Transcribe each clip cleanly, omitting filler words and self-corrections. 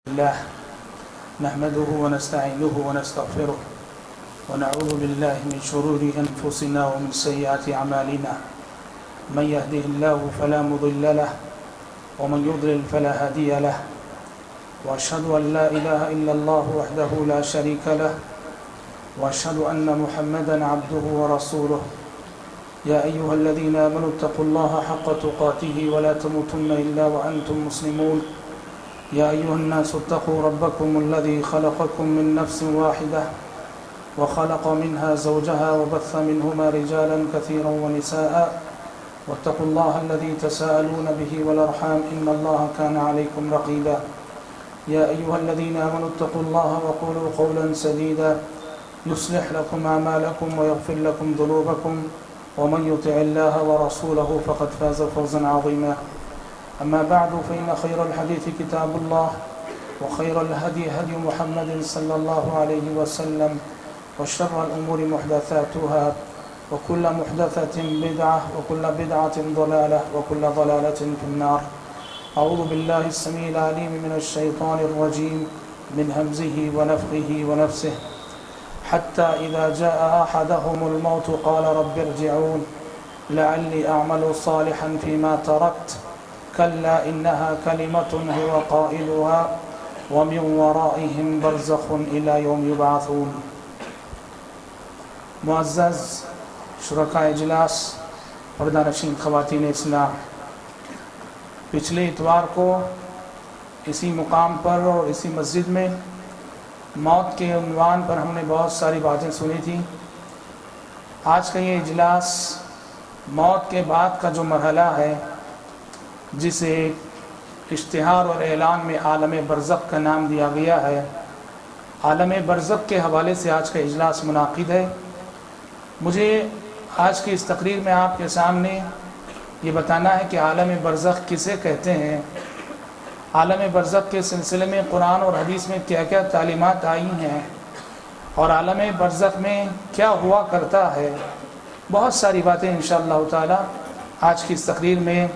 الله نحمده ونستعينه ونستغفره ونعوذ بالله من شرور أنفسنا ومن سيئات أعمالنا من يهده الله فلا مضل له ومن يضلل فلا هادي له وأشهد أن لا إله إلا الله وحده لا شريك له وأشهد أن محمدا عبده ورسوله يا أيها الذين آمنوا اتقوا الله حق تقاته ولا تموتن إلا وأنتم مسلمون يا أيها الناس اتقوا ربكم الذي خلقكم من نفس واحدة وخلق منها زوجها وبث منهما رجالا كثيرا ونساء واتقوا الله الذي تساءلون به والأرحام إن الله كان عليكم رقيبا يا أيها الذين آمنوا اتقوا الله وقولوا قولا سديدا يصلح لكم أعمالكم ويغفر لكم ذنوبكم ومن يطع الله ورسوله فقد فاز فوزا عظيما أما بعد فإن خير الحديث كتاب الله وخير الهدي هدي محمد صلى الله عليه وسلم وشر الأمور محدثاتها وكل محدثة بدعة وكل بدعة ضلالة وكل ضلالة في النار أعوذ بالله السميع العليم من الشيطان الرجيم من همزه ونفخه ونفسه حتى إذا جاء أحدهم الموت قال رب ارجعون لعلي أعمل صالحا فيما تركت كلا إنها كلمة هو قائلها ومن ورائهم برزخ إلى يوم يبعثون. معزز شرکاء اجلاس، پردہ نشین خواتین اسلام، پچھلے اتوار کو اسی مقام پر اور اسی مسجد میں موت کے عنوان پر ہم نے بہت ساری باتیں سنی تھیں. آج کا یہ اجلاس موت کے بعد کا جو مرحلہ ہے، جسے اشتہار اور اعلان میں عالم برزخ کا نام دیا گیا ہے، عالم برزخ کے حوالے سے آج کا اجلاس منعقد ہے. مجھے آج کی اس تقریر میں آپ کے سامنے یہ بتانا ہے کہ عالم برزخ کسے کہتے ہیں، عالم برزخ کے سلسلے میں قرآن اور حدیث میں کیا کیا تعلیمات آئی ہیں، اور عالم برزخ میں کیا ہوا کرتا ہے. بہت ساری باتیں انشاءاللہ تعالی آج کی اس تقریر میں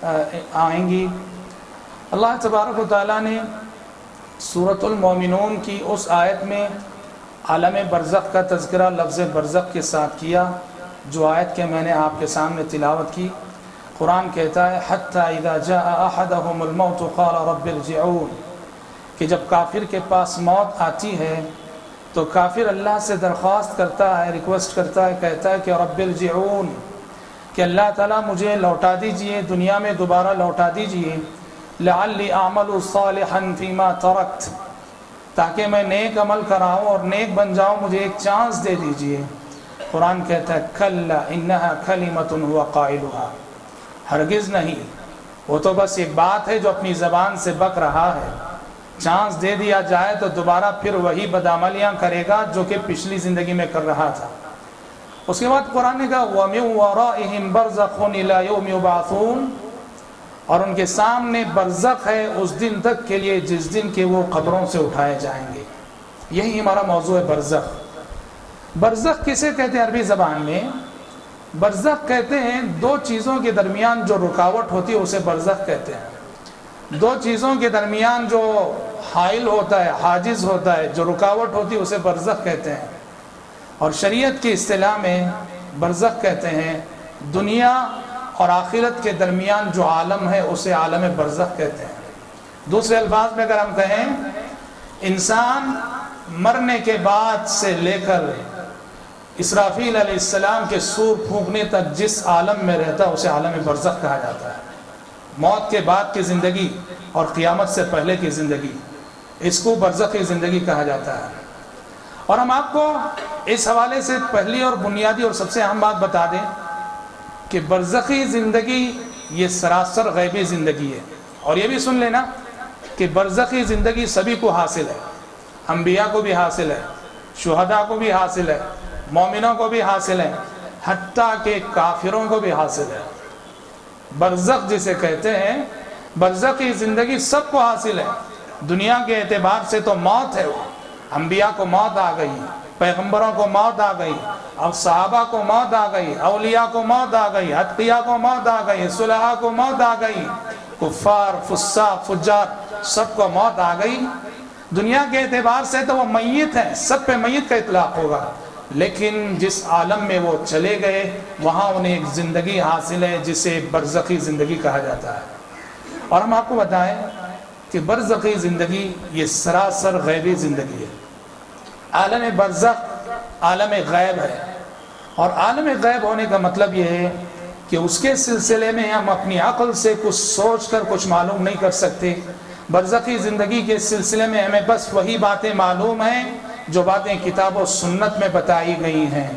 آئیں گی. اللہ تبارک و تعالیٰ نے سورۃ المومنون کی اس آیت میں عالم برزخ کا تذکرہ لفظ برزخ کے ساتھ کیا، جو آیت کے میں نے آپ کے سامنے تلاوت کی. قرآن کہتا ہے حَتَّى إِذَا جَاءَ أَحَدَهُمُ الْمَوْتُ قَالَ رَبِّ ارْجِعُونِ، کہ جب کافر کے پاس موت آتی ہے تو کافر اللہ سے درخواست کرتا ہے، ریکویسٹ کرتا ہے، کہتا ہے کہ رب ارجعون، کہ اللہ تعالیٰ مجھے لوٹا دیجئے، دنیا میں دوبارہ لوٹا دیجئے، لعلی اعمل صالحا فیما ترکت، تاکہ میں نیک عمل کراؤں اور نیک بن جاؤں، مجھے ایک چانس دے دیجئے. قرآن کہتا ہے کلا انہا کلمۃ هو قائلها، ہرگز نہیں، وہ تو بس ایک بات ہے جو اپنی زبان سے بک رہا ہے. چانس دے دیا جائے تو دوبارہ پھر وہی بدعملیاں کرے گا جو کہ پچھلی زندگی میں کر رہا تھا. اس کے بعد قرآن نے کہا وَمِن وَرَائِهِمْ بَرْزَخٌ إِلَى يَوْمِ يُبْعَثُونَ، اور ان کے سامنے برزخ ہے اس دن تک کے لیے جس دن کے وہ قبروں سے اٹھائے جائیں گے. یہی ہمارا موضوع ہے برزخ. برزخ کسے کہتے ہیں عربی زبان میں؟ برزخ کہتے ہیں دو چیزوں کے درمیان جو رکاوٹ ہوتی ہے اسے برزخ کہتے ہیں. دو چیزوں کے درمیان جو حائل ہوتا ہے، حاجز ہوتا ہے، جو رکاوٹ ہوتی ہے اسے برزخ کہتے ہیں. اور شریعت کی اصطلاح میں برزخ کہتے ہیں دنیا اور آخرت کے درمیان جو عالم ہے اسے عالم برزخ کہتے ہیں. دوسرے الفاظ میں اگر ہم کہیں، انسان مرنے کے بعد سے لے کر اسرافیل علیہ السلام کے سور پھونکنے تک جس عالم میں رہتا ہے اسے عالم برزخ کہا جاتا ہے. موت کے بعد کی زندگی اور قیامت سے پہلے کی زندگی، اس کو برزخی زندگی کہا جاتا ہے. اور ہم آپ کو اس حوالے سے پہلی اور بنیادی اور سب سے اہم بات بتا دیں کہ برزخی زندگی یہ سراسر غیبی زندگی ہے. اور یہ بھی سن لینا کہ برزخی زندگی سبھی کو حاصل ہے، انبیاء کو بھی حاصل ہے، شہداء کو بھی حاصل ہے، مومنوں کو بھی حاصل ہے، حتیٰ کہ کافروں کو بھی حاصل ہے. برزخ جسے کہتے ہیں، برزخی زندگی سب کو حاصل ہے. دنیا کے اعتبار سے تو موت ہے، وہ انبیاء کو موت آ گئی، پیغمبروں کو موت آ گئی، اور صحابہ کو موت آ گئی، اولیاء کو موت آ گئی، اتقیاء کو موت آ گئی، صلحاء کو موت آ گئی، کفار، فساق، فجار سب کو موت آ گئی، دنیا کے اعتبار سے تو وہ میت ہیں، سب پہ میت کا اطلاق ہوگا، لیکن جس عالم میں وہ چلے گئے وہاں انہیں ایک زندگی حاصل ہے جسے برزخی زندگی کہا جاتا ہے۔ اور ہم آپ کو بتائیں کہ برزخی زندگی یہ سراسر غیبی زندگی ہے۔ عالم برزخ عالم غیب ہے، اور عالم غیب ہونے کا مطلب یہ ہے کہ اس کے سلسلے میں ہم اپنی عقل سے کچھ سوچ کر کچھ معلوم نہیں کر سکتے۔ برزخی زندگی کے سلسلے میں ہمیں بس وہی باتیں معلوم ہیں جو باتیں کتاب و سنت میں بتائی گئی ہیں۔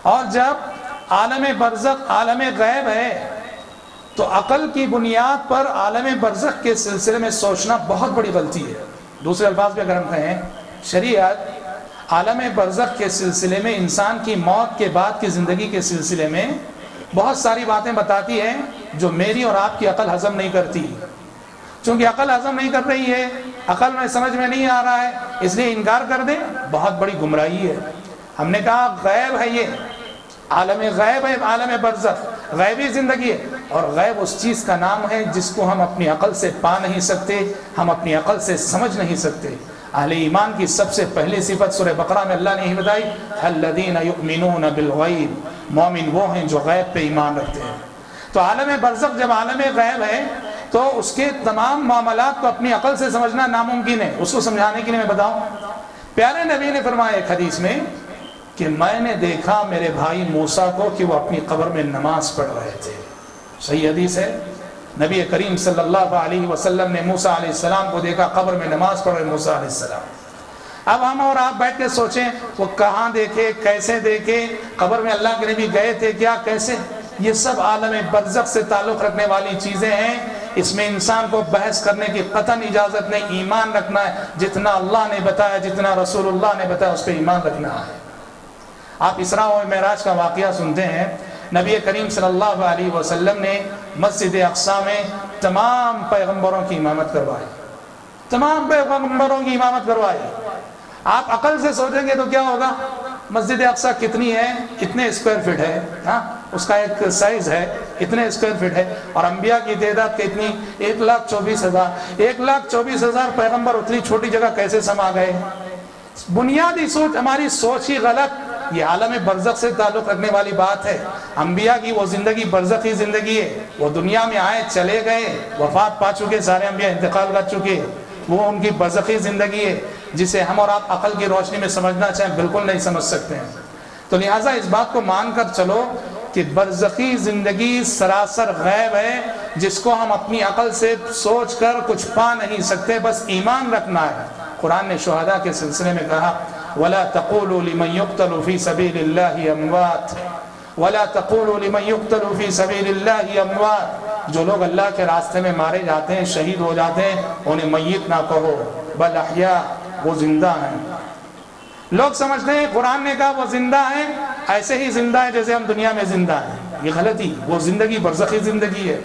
اور جب عالم برزخ عالم غیب ہے تو عقل کی بنیاد پر عالم برزخ کے سلسلے میں سوچنا بہت بڑی غلطی ہے۔ دوسرے الفاظ میں اگر ہم کہیں، شریعت عالم برزخ کے سلسلے میں انسان کی موت کے بعد کی زندگی کے سلسلے میں بہت ساری باتیں بتاتی ہے جو میری اور آپ کی عقل ہضم نہیں کرتی۔ چونکہ عقل ہضم نہیں کر رہی ہے، عقل میں سمجھ میں نہیں آ رہا ہے، اس لیے انکار کر دیں، بہت بڑی گمراہی ہے۔ ہم نے کہا غیب ہے، یہ عالم غیب ہے، عالم برزخ غیبی زندگی ہے، اور غیب اس چیز کا نام ہے جس کو ہم اپنی عقل سے پا نہیں سکتے، ہم اپنی عقل سے سمجھ نہیں سکتے۔ اہل ایمان کی سب سے پہلی صفت سورہ بقرہ میں اللہ نے ہی بتائی، الذین یؤمنون بالغیب، مومن وہ ہیں جو غیب پہ ایمان رکھتے ہیں۔ تو عالم برزخ جب عالم غیب ہے تو اس کے تمام معاملات کو اپنی عقل سے سمجھنا ناممکن ہے۔ اس کو سمجھانے کے لیے میں بتاؤں، پیارے نبی نے فرمایا ایک حدیث میں کہ میں نے دیکھا میرے بھائی موسیٰ کو کہ وہ اپنی قبر میں نماز پڑھ رہے تھے۔ صحیح حدیث ہے، نبی کریم صلی اللہ علیہ وسلم نے موسیٰ علیہ السلام کو دیکھا قبر میں نماز پڑھ رہے موسیٰ علیہ السلام۔ اب ہم اور آپ بیٹھ کے سوچیں وہ کہاں دیکھے، کیسے دیکھے، قبر میں اللہ کے نبی گئے تھے کیا، کیسے؟ یہ سب عالم برزخ سے تعلق رکھنے والی چیزیں ہیں۔ اس میں انسان کو بحث کرنے کی قطعاً اجازت نہیں، ایمان رکھنا ہے، جتنا اللہ نے بتایا، جتنا رسول اللہ نے بتایا اس پہ ایمان رکھنا ہے۔ آپ اسراء و معراج کا واقعہ سنتے ہیں، نبی کریم صلی اللہ علیہ وسلم نے مسجد اقصیٰ میں تمام پیغمبروں کی امامت کروائی، تمام پیغمبروں کی امامت کروائی۔ آپ عقل سے سوچیں گے تو کیا ہوگا؟ مسجد اقصیٰ کتنی ہے؟ اتنے اسکوائر فٹ ہے، ہاں اس کا ایک سائز ہے، اتنے اسکوائر فٹ ہے، اور انبیاء کی تعداد کتنی؟ 1,24,000۔ 1,24,000 پیغمبر اتنی چھوٹی جگہ کیسے سما گئے؟ بنیادی سوچ، ہماری سوچ ہی غلط۔ یہ عالم برزخ سے تعلق رکھنے والی بات ہے۔ انبیاء کی وہ زندگی برزخی زندگی ہے، وہ دنیا میں آئے چلے گئے، وفات پا چکے، سارے انبیاء انتقال کر چکے، وہ ان کی برزخی زندگی ہے جسے ہم اور آپ عقل کی روشنی میں سمجھنا چاہیں بالکل نہیں سمجھ سکتے ہیں۔ تو لہٰذا اس بات کو مان کر چلو کہ برزخی زندگی سراسر غیب ہے جس کو ہم اپنی عقل سے سوچ کر کچھ پا نہیں سکتے، بس ایمان رکھنا ہے۔ قرآن نے شہداء کے سلسلے میں کہا وَلَا تَقُولُوا لِمَنْ يُقْتَلُ فِي سَبِيلِ اللَّهِ أَمْوَاتٌ وَلَا تَقُولُوا لِمَنْ يُقْتَلُ فِي سَبِيلِ اللَّهِ أَمْوَاتٌ، جو لوگ اللہ کے راستے میں مارے جاتے ہیں، شہید ہو جاتے ہیں، انہیں میت نہ کہو، بل احیاء، وہ زندہ ہیں۔ لوگ سمجھتے ہیں قرآن نے کہا وہ زندہ ہیں، ایسے ہی زندہ ہیں جیسے ہم دنیا میں زندہ ہیں، یہ غلطی۔ وہ زندگی برزخی زندگی ہے۔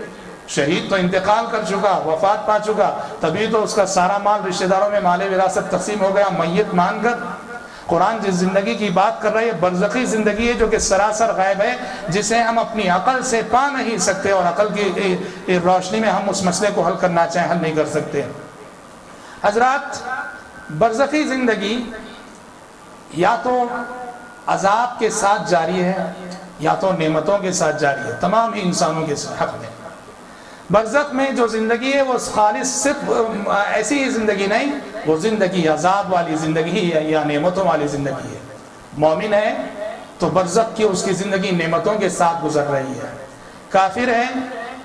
شہید تو انتقال کر چکا، وفات پا چکا، تبھی تو اس کا سارا مال رشتہ داروں میں مال وراثت تقسیم ہو گیا میت مان کر۔ قرآن جس زندگی کی بات کر رہی ہے برزخی زندگی ہے جو کہ سراسر غیب ہے، جسے ہم اپنی عقل سے پا نہیں سکتے، اور عقل کی روشنی میں ہم اس مسئلے کو حل کرنا چاہیں حل نہیں کر سکتے۔ حضرات، برزخی زندگی یا تو عذاب کے ساتھ جاری ہے یا تو نعمتوں کے ساتھ جاری ہے، تمام ہی انسانوں کے حق میں۔ برزخ میں جو زندگی ہے وہ خالص صرف ایسی ہی زندگی نہیں، وہ زندگی عذاب والی زندگی ہے یا نعمتوں والی زندگی ہے۔ مومن ہے تو برزخ کی اس کی زندگی نعمتوں کے ساتھ گزر رہی ہے، کافر ہے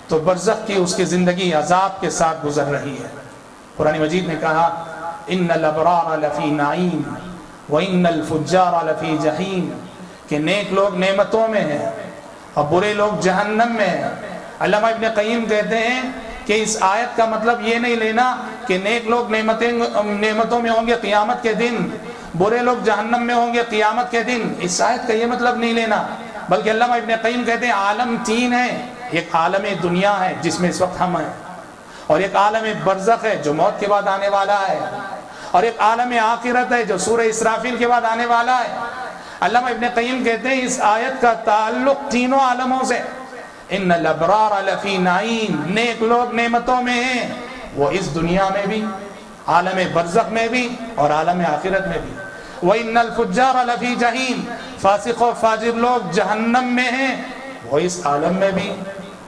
تو برزخ کی اس کی زندگی عذاب کے ساتھ گزر رہی ہے۔ قرآن مجید نے کہا ان الابرار لفی نعیم وان الفجار لفی جحیم، کہ نیک لوگ نعمتوں میں ہیں اور برے لوگ جہنم میں ہیں۔ علامہ ابن قیم کہتے ہیں کہ اس آیت کا مطلب یہ نہیں لینا کہ نیک لوگ نعمتوں میں ہوں گے قیامت کے دن، برے لوگ جہنم میں ہوں گے قیامت کے دن، اس آیت کا یہ مطلب نہیں لینا، بلکہ علامہ ابن قیم کہتے ہیں عالم تین ہے، ایک عالم دنیا ہے جس میں اس وقت ہم ہیں، اور ایک عالم برزخ ہے جو موت کے بعد آنے والا ہے، اور ایک عالم آخرت ہے جو سورہ اسرافیل کے بعد آنے والا ہے۔ علامہ ابن قیم کہتے ہیں اس آیت کا تعلق تینوں عالموں سے۔ ان الابرار لفی نعیم، نیک لوگ نعمتوں میں ہیں، وہ اس دنیا میں بھی، عالم برزخ میں بھی اور عالم آخرت میں بھی۔ وَإِنَّ الْفُجَّارَ لَفِي جَحِيمٍ، فاسق و فاجر لوگ جہنم میں ہیں، وہ اس عالم میں بھی،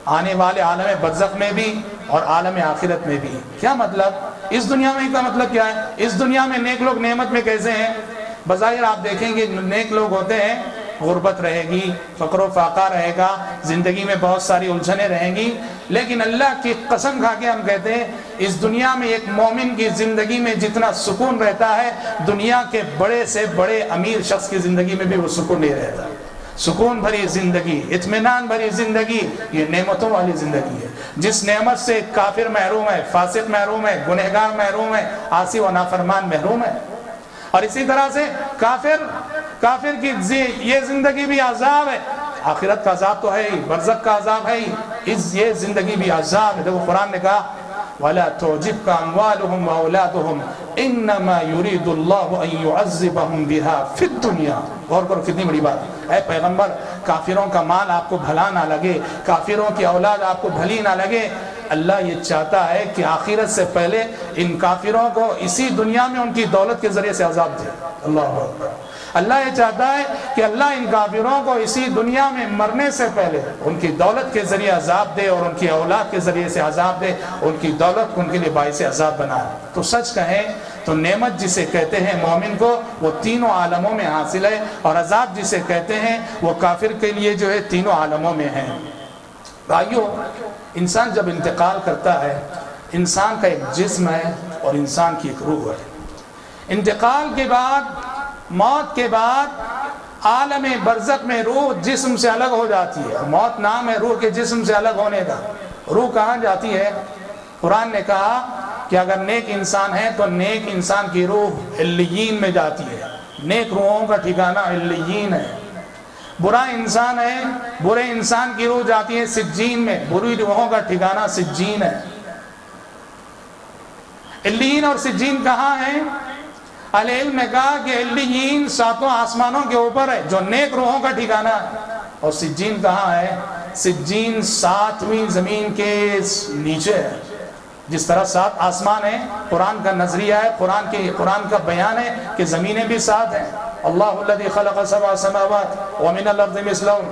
آنے والے عالم برزخ میں بھی اور عالم آخرت میں بھی۔ کیا مطلب؟ اس دنیا میں کا مطلب کیا ہے؟ اس دنیا میں نیک لوگ نعمت میں کیسے ہیں؟ بظاہر آپ دیکھیں گے نیک لوگ ہوتے ہیں، غربت رہے گی، فقر و فاقہ رہے گا، زندگی میں بہت ساری الجھنیں رہیں گی، لیکن اللہ کی قسم کھا کے ہم کہتے ہیں اس دنیا میں ایک مومن کی زندگی میں جتنا سکون رہتا ہے، دنیا کے بڑے سے بڑے امیر شخص کی زندگی میں بھی وہ سکون نہیں رہتا۔ سکون بھری زندگی، اطمینان بھری زندگی، یہ نعمتوں والی زندگی ہے۔ جس نعمت سے کافر محروم ہے، فاسق محروم ہے، گنہگار محروم ہے، عاصی و نافرمان محروم ہے۔ اور اسی طرح سے کافر کی یہ زندگی بھی عذاب ہے، آخرت کا عذاب تو ہے ہی، برزخ کا عذاب ہے ہی، یہ زندگی بھی عذاب ہے۔ دیکھو قرآن نے کہا وَلَا تُعْجِبْكَ أَمْوَالُهُمْ وَأَوْلَادُهُمْ إِنَّمَا يُرِيدُ اللَّهُ أَن يُعَذِّبَهُمْ بِهَا فِي الدُّنْيَا۔ غور کرو کتنی بڑی بات۔ اے پیغمبر، کافروں کا مال آپ کو بھلا نہ لگے، کافروں کی اولاد آپ کو بھلی نہ لگے، اللہ یہ چاہتا ہے کہ آخرت سے پہلے ان کافروں کو اسی دنیا میں ان کی دولت کے ذریعے سے عذاب دے۔ اللہ اکبر۔ اللہ یہ چاہتا ہے کہ اللہ ان کافروں کو اسی دنیا میں مرنے سے پہلے ان کی دولت کے ذریعے عذاب دے اور ان کی اولاد کے ذریعے سے عذاب دے، ان کی دولت کو ان کے لیے باعث عذاب بنائے۔ تو سچ کہیں تو نعمت جسے کہتے ہیں مومن کو وہ تینوں عالموں میں حاصل ہے، اور عذاب جسے کہتے ہیں وہ کافر کے لیے جو ہے تینوں عالموں میں ہے۔ بھائیو، انسان جب انتقال کرتا ہے، انسان کا ایک جسم ہے اور انسان کی ایک روح ہے۔ انتقال کے بعد، موت کے بعد عالم برزخ میں روح جسم سے الگ ہو جاتی ہے۔ موت نام ہے روح کے جسم سے الگ ہونے کا۔ روح کہاں جاتی ہے؟ قرآن نے کہا کہ اگر نیک انسان ہے تو نیک انسان کی روح علیین میں جاتی ہے۔ نیک روحوں کا ٹھکانہ علیین ہے۔ برا انسان ہے، برے انسان کی روح جاتی ہے سجین میں، بری روحوں کا ٹھکانہ سجین ہے۔ علیین اور سجین کہاں ہیں؟ اہل علم نے کہا کہ علیین ساتوں آسمانوں کے اوپر ہے جو نیک روحوں کا ٹھکانہ ہے، اور سجین کہاں ہے؟ سجین ساتویں زمین کے نیچے ہے۔ جس طرح 7 آسمان ہیں، قرآن کا نظریہ ہے، قرآن کا بیان ہے کہ زمینیں بھی 7 ہیں۔ اللہ الذی خلق 7 سماوات ومن الارض مثلہن۔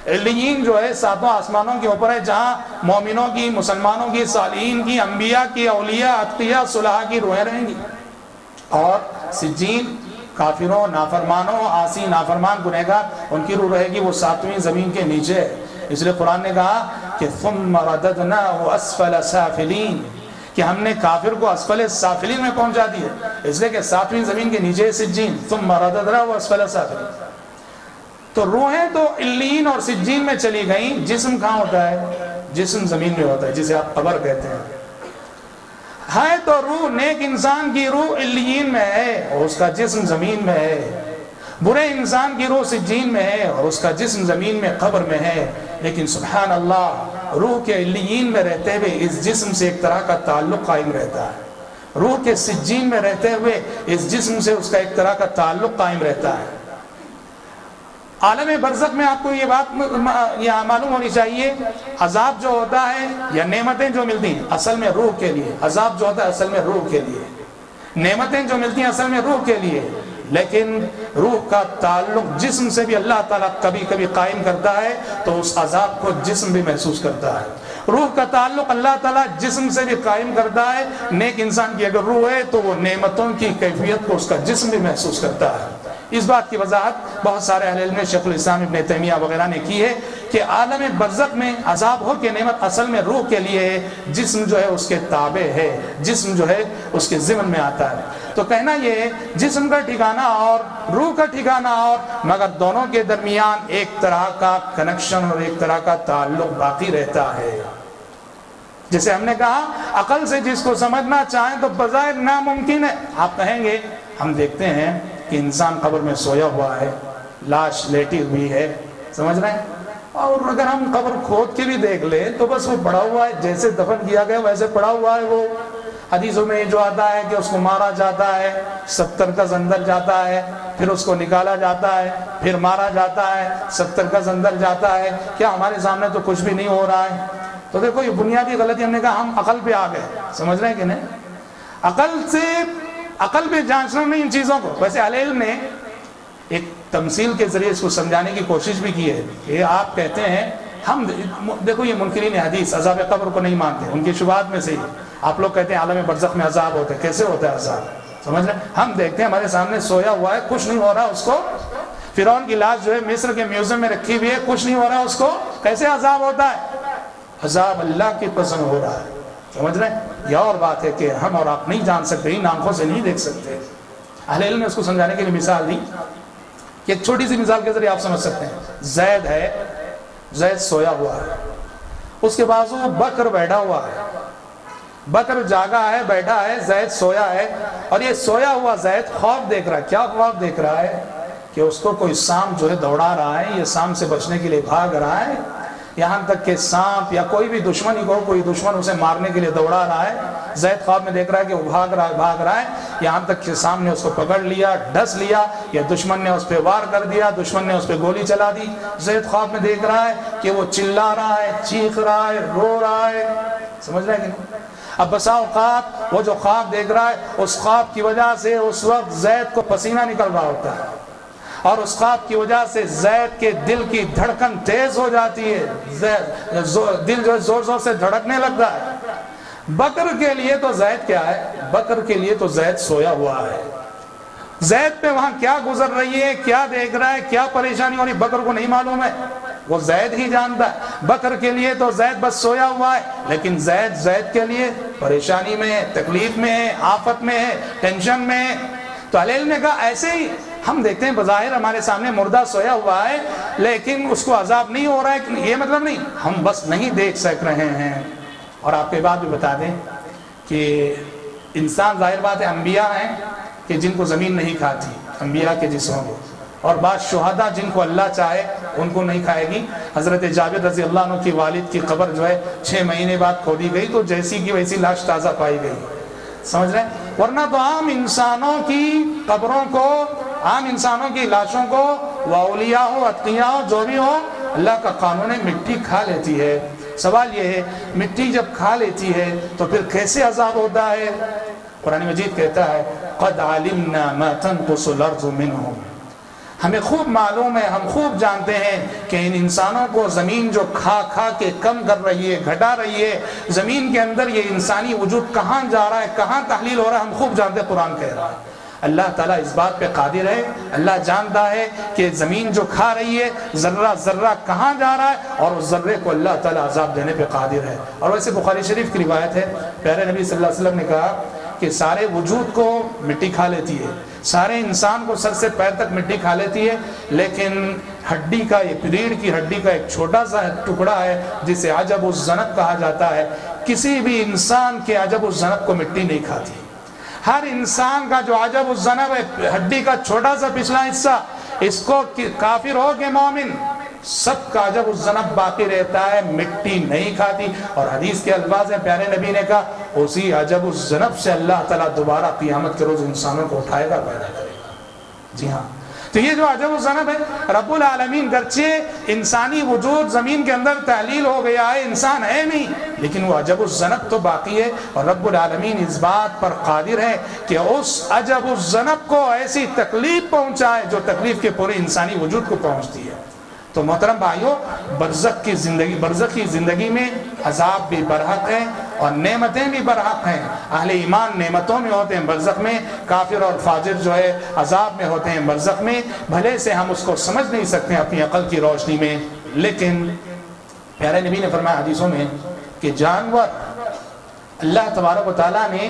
علیین جو ہے 7 آسمانوں کے اوپر ہے، جہاں مومنوں کی، مسلمانوں کی، صالحین کی، انبیاء کی، اولیاء، اتقیاء، صلحاء کی روحیں رہیں گی۔ اور سجین کافروں، نافرمانوں، عاصی، نافرمان، گنہگار، ان کی روح رہے گی، وہ 7ویں زمین کے نیچے ہے۔ اس لیے قرآن نے کہا کہ ثم رددناہ اسفل سافلین، کہ ہم نے کافر کو اسفل سافلین میں پہنچا دیا، اس لیے کہ 7ویں زمین کے نیچے سجین، ثم رددناہ اسفل سافلین۔ تو روحیں تو علیین اور سجین میں چلی گئیں، جسم کہاں ہوتا ہے؟ جسم زمین میں ہوتا ہے، جسے آپ قبر کہتے ہیں۔ ہے تو روح، نیک انسان کی روح علیین میں ہے اور اس کا جسم زمین میں ہے، برے انسان کی روح سجین میں ہے اور اس کا جسم زمین میں قبر میں ہے۔ لیکن سبحان اللہ، روح کے علیین میں رہتے ہوئے اس جسم سے ایک طرح کا تعلق قائم رہتا ہے، روح کے سجین میں رہتے ہوئے اس جسم سے اس کا ایک طرح کا تعلق قائم رہتا ہے۔ عالم برزخ میں آپ کو یہ بات معلوم ہونی چاہیے، عذاب جو ہوتا ہے یا نعمتیں جو ملتی ہیں اصل میں روح کے لیے، عذاب جو ہوتا ہے اصل میں روح کے لیے، نعمتیں جو ملتی ہیں اصل میں روح کے لیے، لیکن روح کا تعلق جسم سے بھی اللہ تعالیٰ کبھی کبھی قائم کرتا ہے تو اس عذاب کو جسم بھی محسوس کرتا ہے۔ روح کا تعلق اللہ تعالیٰ جسم سے بھی قائم کرتا ہے۔ نیک انسان کی اگر روح ہے تو وہ نعمتوں کی کیفیت کو اس کا جسم بھی محسوس کرتا ہے۔ اس بات کی وضاحت بہت سارے اہل علم، شیخ الاسلام ابن تیمیہ وغیرہ نے کی ہے کہ عالم برزخ میں عذاب ہو کے نعمت اصل میں روح کے لیے ہے، جسم جو ہے اس کے تابع ہے، جسم جو ہے اس کے ضمن میں آتا ہے۔ تو کہنا یہ ہے جسم کا ٹھکانہ اور روح کا ٹھکانہ اور، مگر دونوں کے درمیان ایک طرح کا کنیکشن اور ایک طرح کا تعلق باقی رہتا ہے۔ جیسے ہم نے کہا عقل سے جس کو سمجھنا چاہیں تو بظاہر ناممکن ہے۔ آپ کہیں گے ہم دیکھتے ہیں کہ انسان قبر میں سویا ہوا ہے، لاش لیٹی ہوئی ہے، سمجھ رہے ہیں، اور اگر ہم قبر کھود کے بھی دیکھ لیں تو بس وہ پڑا ہوا ہے، جیسے دفن کیا گیا ویسے پڑا ہوا ہے۔ وہ حدیثوں میں جو آتا ہے کہ اس کو مارا جاتا ہے، 70 گز اندر جاتا ہے، پھر اس کو نکالا جاتا ہے، پھر مارا جاتا ہے، 70 گز اندر جاتا ہے۔ کیا ہمارے سامنے تو کچھ بھی نہیں ہو رہا ہے؟ تو دیکھو یہ بنیادی غلطی، ہم نے کہا ہم عقل پہ آ گئے، سمجھ رہے ہیں کہ نہیں؟ عقل پہ جانچنا نہیں ان چیزوں کو۔ ویسے اہل علم نے ایک تمثیل کے ذریعے اس کو سمجھانے کی کوشش بھی کی ہے کہ آپ کہتے ہیں ہم دیکھو یہ منکرین حدیث عذاب قبر کو نہیں مانتے، ان کی شبہات میں سے ہی آپ لوگ کہتے ہیں عالم برزخ میں عذاب ہوتا ہے، کیسے ہوتا ہے عذاب؟ سمجھ رہے ہیں؟ ہم دیکھتے ہیں ہمارے سامنے سویا ہوا ہے، کچھ نہیں ہو رہا اس کو، فرعون کی لاش جو ہے مصر کے میوزیم میں رکھی ہوئی ہے، کچھ نہیں ہو رہا اس کو، کیسے عذاب ہوتا ہے؟ عذاب اللہ کی قسم ہو رہا ہے، سمجھ رہے ہیں؟ یہ اور بات ہے کہ ہم اور آپ نہیں جان سکتے، ان آنکھوں سے نہیں دیکھ سکتے۔ اہل علم نے اس کو سمجھانے کے لیے مثال دی کہ ایک چھوٹی سی مثال کے ذریعے آپ سمجھ سکتے ہیں۔ زید ہے، زید سویا ہوا ہے، اس کے بازو بکر بیٹھا ہوا ہے، بکر جاگا ہے، بیٹھا ہے، زید سویا ہے، اور یہ سویا ہوا زید خواب دیکھ رہا ہے۔ کیا خواب دیکھ رہا ہے؟ کہ اس کو کوئی سانپ جو ہے دوڑا رہا ہے، یہ سانپ سے بچنے کے لیے بھاگ رہا ہے، یہاں تک کہ سانپ یا کوئی بھی دشمن ہی کو، کوئی دشمن اسے مارنے کے لیے دوڑا رہا ہے، زید خواب میں دیکھ رہا ہے کہ وہ بھاگ رہا ہے، یہاں تک کہ سانپ نے اس کو پکڑ لیا، ڈس لیا، یا دشمن نے اس پہ وار کر دیا، دشمن نے اس پہ گولی چلا دی۔ زید خواب میں دیکھ رہا ہے کہ وہ چلا رہا ہے، چیخ رہا ہے، رو رہا ہے، سمجھ رہے ہیں کہ نہیں؟ اب بسا اوقات وہ جو خواب دیکھ رہا ہے، اس خواب کی وجہ سے اس وقت زید کو پسینہ نکل رہا ہوتا ہے، اور اس خواب کی وجہ سے زید کے دل کی دھڑکن تیز ہو جاتی ہے، دل جو زور زور سے دھڑکنے لگتا ہے۔ بکر کے لیے تو زید کیا ہے؟ بکر کے لیے تو زید سویا ہوا ہے۔ زید پہ وہاں کیا گزر رہی ہے، کیا دیکھ رہا ہے، کیا پریشانی ہو رہی، بکر کو نہیں معلوم ہے، وہ زید ہی جانتا ہے۔ بکر کے لیے تو زید بس سویا ہوا ہے، لیکن زید کے لیے پریشانی میں ہے، تکلیف میں ہے، آفت میں ہے، ٹینشن میں ہے۔ تو اہل علم نے کہا ایسے ہی ہم دیکھتے ہیں بظاہر ہمارے سامنے مردہ سویا ہوا ہے، لیکن اس کو عذاب نہیں ہو رہا ہے، یہ مطلب نہیں، ہم بس نہیں دیکھ سک رہے ہیں۔ اور آپ کے بات بھی بتا دیں کہ انسان ظاہر بات ہے انبیاء ہیں کہ جن کو زمین نہیں کھاتی، انبیاء کے جسموں کو، اور بعض شہداء جن کو اللہ چاہے ان کو نہیں کھائے گی۔ حضرت جابر رضی اللہ عنہ کی والد کی قبر جو ہے 6 مہینے بعد کھودی گئی تو جیسی کی ویسی لاش تازہ پائی گئی، سمجھ رہے ہیں؟ ورنہ تو عام انسانوں کی قبروں کو، عام انسانوں کی لاشوں کو، وہ اولیاء ہو، اتقیاء ہو، جو بھی ہو، اللہ کا قانون ہے مٹی کھا لیتی ہے۔ سوال یہ ہے مٹی جب کھا لیتی ہے تو پھر کیسے عذاب ہوتا ہے؟ قرآن مجید کہتا ہے قد علمنا ما تنقص الارض منهم، ہمیں خوب معلوم ہے، ہم خوب جانتے ہیں کہ ان انسانوں کو زمین جو کھا کھا کے کم کر رہی ہے، گھٹا رہی ہے، زمین کے اندر یہ انسانی وجود کہاں جا رہا ہے، کہاں تحلیل ہو رہا ہے، ہم خوب جانتے ہیں، قرآن کہہ رہا ہے۔ اللہ تعالیٰ اس بات پہ قادر ہے، اللہ جانتا ہے کہ زمین جو کھا رہی ہے ذرہ ذرہ کہاں جا رہا ہے، اور اس ذرے کو اللہ تعالیٰ عذاب دینے پہ قادر ہے۔ اور ویسے بخاری شریف کی روایت ہے، پیارے نبی صلی اللہ علیہ وسلم نے کہا کہ سارے وجود کو مٹی کھا لیتی ہے، سارے انسان کو سر سے پیر تک مٹی کھا لیتی ہے، لیکن ہڈی کا، یہ ریڑھ کی ہڈی کا ایک چھوٹا سا ٹکڑا ہے جسے عجب الذنب کہا جاتا ہے، کسی بھی انسان کے عجب الذنب کو مٹی نہیں کھاتی۔ ہر انسان کا جو عجب الذنب ہے، ہڈی کا چھوٹا سا پچھلا حصہ، اس کو کافر ہو کہ مومن، سب کا عجب الذنب باقی رہتا ہے، مٹی نہیں کھاتی۔ اور حدیث کے الفاظ ہیں، پیارے نبی نے کہا اسی عجب الذنب سے اللہ تعالیٰ دوبارہ قیامت کے روز انسانوں کو اٹھائے گا، پیدا کرے گا۔ جی ہاں، تو یہ جو عجب الذنب ہے، رب العالمین گرچہ انسانی وجود زمین کے اندر تحلیل ہو گیا ہے، انسان ہے نہیں، لیکن وہ عجب الذنب تو باقی ہے، اور رب العالمین اس بات پر قادر ہے کہ اس عجب الذنب کو ایسی تکلیف پہنچائے جو تکلیف کے پورے انسانی وجود کو پہنچتی ہے۔ تو محترم بھائیوں، برزخی زندگی میں عذاب بھی برحق ہے اور نعمتیں بھی برحق ہیں۔ اہل ایمان نعمتوں میں ہوتے ہیں برزخ میں، کافر اور فاجر جو ہے عذاب میں ہوتے ہیں برزخ میں۔ بھلے سے ہم اس کو سمجھ نہیں سکتے اپنی عقل کی روشنی میں، لیکن پیارے نبی نے فرمایا حدیثوں میں کہ جانور، اللہ تبارک و تعالیٰ نے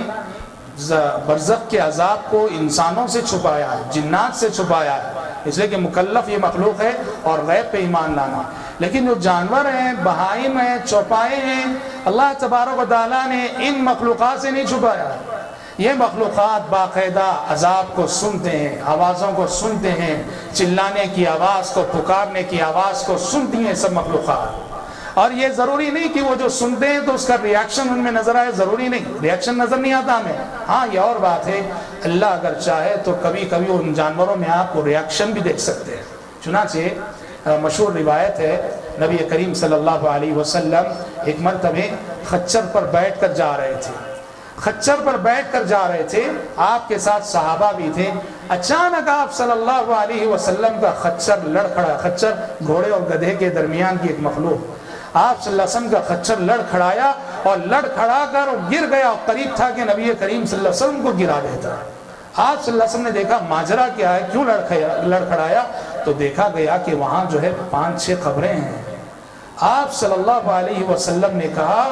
برزخ کے عذاب کو انسانوں سے چھپایا ہے، جنات سے چھپایا ہے، اس لیے کہ مکلف یہ مخلوق ہے اور غیب پہ ایمان لانا۔ لیکن جو جانور ہیں، بہائم ہیں، چوپائے ہیں، اللہ تبارک و تعالیٰ نے ان مخلوقات سے نہیں چھپایا۔ یہ مخلوقات باقاعدہ عذاب کو سنتے ہیں، آوازوں کو سنتے ہیں، چلانے کی آواز کو، پکارنے کی آواز کو سنتی ہیں سب مخلوقات۔ اور یہ ضروری نہیں کہ وہ جو سنتے ہیں تو اس کا ریاکشن ان میں نظر آئے، ضروری نہیں، ریاکشن نظر نہیں آتا ہمیں۔ ہاں یہ اور بات ہے، اللہ اگر چاہے تو کبھی کبھی ان جانوروں میں آپ کو ریاکشن بھی دیکھ سکتے ہیں۔ چنانچہ مشہور روایت ہے نبی کریم صلی اللہ علیہ وسلم ایک مرتبہ خچر پر بیٹھ کر جا رہے تھے، خچر پر بیٹھ کر جا رہے تھے، آپ کے ساتھ صحابہ بھی تھے۔ اچانک آپ صلی اللہ علیہ وسلم کا خچر لڑ کھڑا، خچر گھوڑے اور گدھے کے درمیان کی ایک مخلوق، آپ صلی اللہ علیہ وسلم کا خچر لڑ کھڑایا اور لڑ کھڑا کر گر گیا، اور قریب تھا کہ نبی کریم صلی اللہ علیہ وسلم کو گرا دیتا۔ آپ صلی اللہ علیہ وسلم نے دیکھا ماجرا کیا ہے، کیوں لڑ کھڑایا؟ تو دیکھا گیا کہ وہاں جو ہے 5-6 قبریں ہیں۔ آپ صلی اللہ علیہ وسلم نے کہا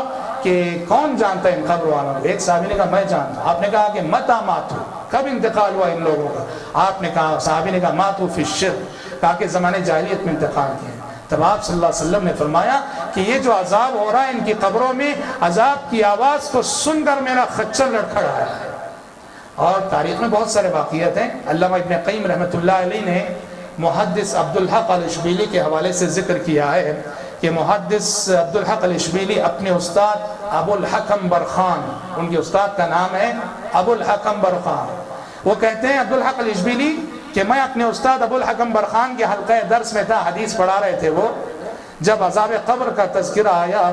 کہ کون جانتا ہے ان قبر والوں کو؟ ایک صحابی نے کہا میں جانتا ہوں۔ آپ نے کہا کہ متى ماتوا، کب انتقال ہوا ان لوگوں کا؟ آپ نے کہا، صحابی نے کہا ماتوا فی الشرک، کہا کہ زمانے جاہلیت میں انتقال کیے ہیں۔ تب آپ صلی اللہ علیہ وسلم نے فرمایا کہ یہ جو عذاب ہو رہا ہے ان کی قبروں میں، عذاب کی آواز کو سن کر میرا خچر لڑکھڑا ہے۔ اور تاریخ میں بہت سارے واقعات ہیں۔ علامہ ابن قیم رحمۃ اللہ علیہ نے محدث عبدالحق الاشبیلی کے حوالے سے ذکر کیا ہے کہ محدث عبدالحق الاشبیلی اپنے استاد ابو الحکم برخان، ان کے استاد کا نام ہے ابو الحکم برخان، وہ کہتے ہیں عبدالحق الاشبیلی کہ میں اپنے استاد ابو الحکم برخان کے حلقہ درس میں تھا، حدیث پڑھا رہے تھے وہ، جب عذاب قبر کا تذکرہ آیا